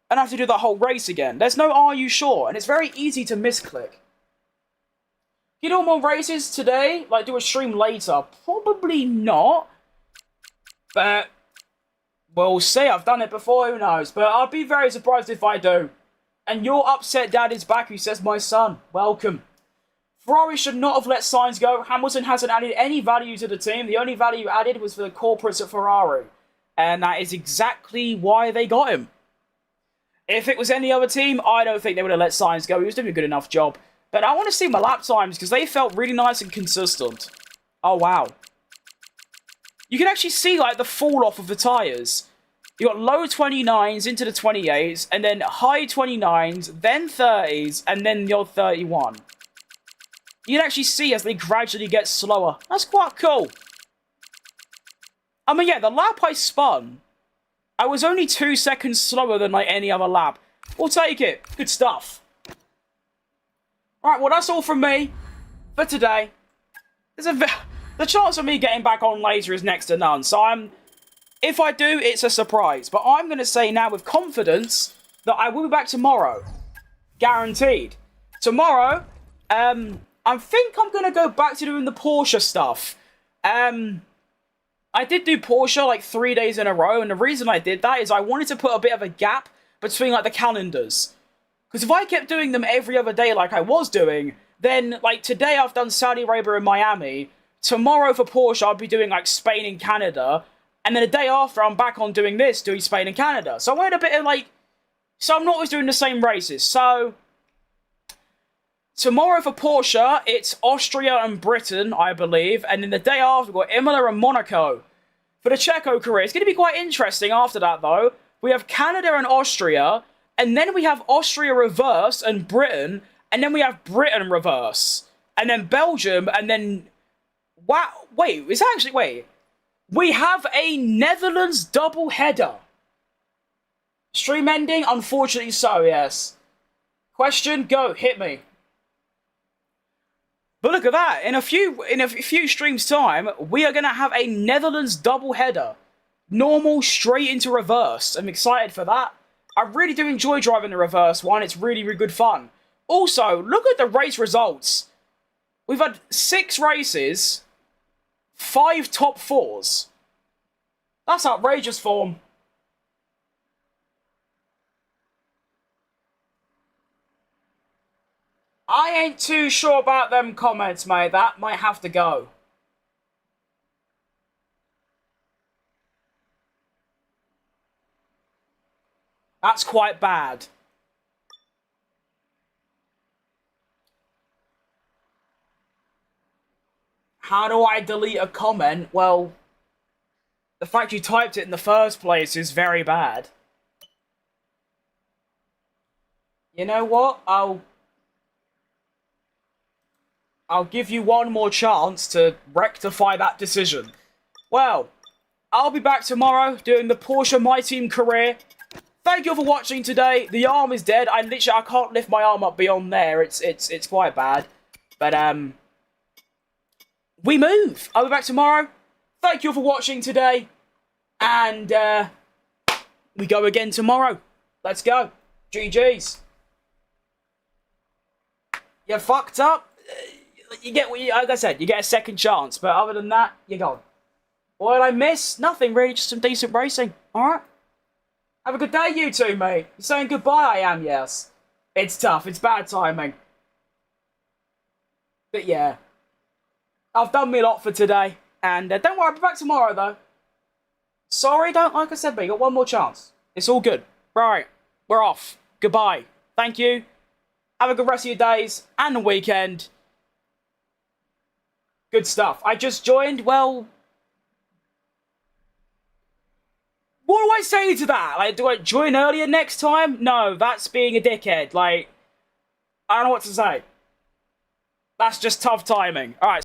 and I have to do that whole race again. There's no "Are you sure?" and it's very easy to misclick. You know more races today? Like do a stream later? Probably not, but we'll see. I've done it before. Who knows? But I'd be very surprised if I do. And your upset dad is back. Who says, "My son, welcome." Ferrari should not have let Sainz go. Hamilton hasn't added any value to the team. The only value added was for the corporates at Ferrari. And that is exactly why they got him. If it was any other team, I don't think they would have let Sainz go. He was doing a good enough job. But I want to see my lap times because they felt really nice and consistent. Oh, wow. You can actually see, like, the fall off of the tyres. You got low 29s into the 28s, and then high 29s, then 30s, and then your 31. You can actually see as they gradually get slower. That's quite cool. I mean, yeah, the lap I spun, I was only 2 seconds slower than, like, any other lap. We'll take it. Good stuff. Alright, well, that's all from me for today. The chance of me getting back on later is next to none, so if I do, it's a surprise. But I'm going to say now with confidence that I will be back tomorrow. Guaranteed. Tomorrow, I think I'm going to go back to doing the Porsche stuff. I did do Porsche like 3 days in a row, and the reason I did that is I wanted to put a bit of a gap between like the calendars. Because if I kept doing them every other day like I was doing, then like today I've done Saudi Arabia and Miami, tomorrow for Porsche I'll be doing like Spain and Canada, and then the day after I'm back on doing Spain and Canada. So I wanted a bit of like, so I'm not always doing the same races. So tomorrow for Porsche, it's Austria and Britain, I believe. And then the day after, we've got Imola and Monaco. For the CHECO career, it's going to be quite interesting after that, though. We have Canada and Austria. And then we have Austria reverse and Britain. And then we have Britain reverse. And then Belgium. And then... Wow. Wait, is that actually... Wait. We have a Netherlands double header. Stream ending? Unfortunately so, yes. Question? Go. Hit me. But look at that, in a few streams' time, we are going to have a Netherlands double header. Normal, straight into reverse. I'm excited for that. I really do enjoy driving the reverse one. It's really, really good fun. Also, look at the race results. We've had 6 races, 5 top 4s. That's outrageous form. I ain't too sure about them comments, mate. That might have to go. That's quite bad. How do I delete a comment? Well, the fact you typed it in the first place is very bad. You know what? I'll give you one more chance to rectify that decision. Well, I'll be back tomorrow doing the Porsche My Team career. Thank you all for watching today. The arm is dead. I can't lift my arm up beyond there. It's quite bad. But we move. I'll be back tomorrow. Thank you all for watching today. And we go again tomorrow. Let's go. GG's. You fucked up. You get, like I said, you get a second chance. But other than that, you're gone. What did I miss? Nothing really, just some decent racing. Alright? Have a good day, you two, mate. You're saying goodbye, I am, yes. It's tough, it's bad timing. But yeah. I've done me a lot for today. And don't worry, I'll be back tomorrow, though. Sorry, like I said, but you got one more chance. It's all good. Right, we're off. Goodbye. Thank you. Have a good rest of your days and the weekend. Good stuff. I just joined, well... What do I say to that? Like, do I join earlier next time? No, that's being a dickhead. Like, I don't know what to say. That's just tough timing. Alright.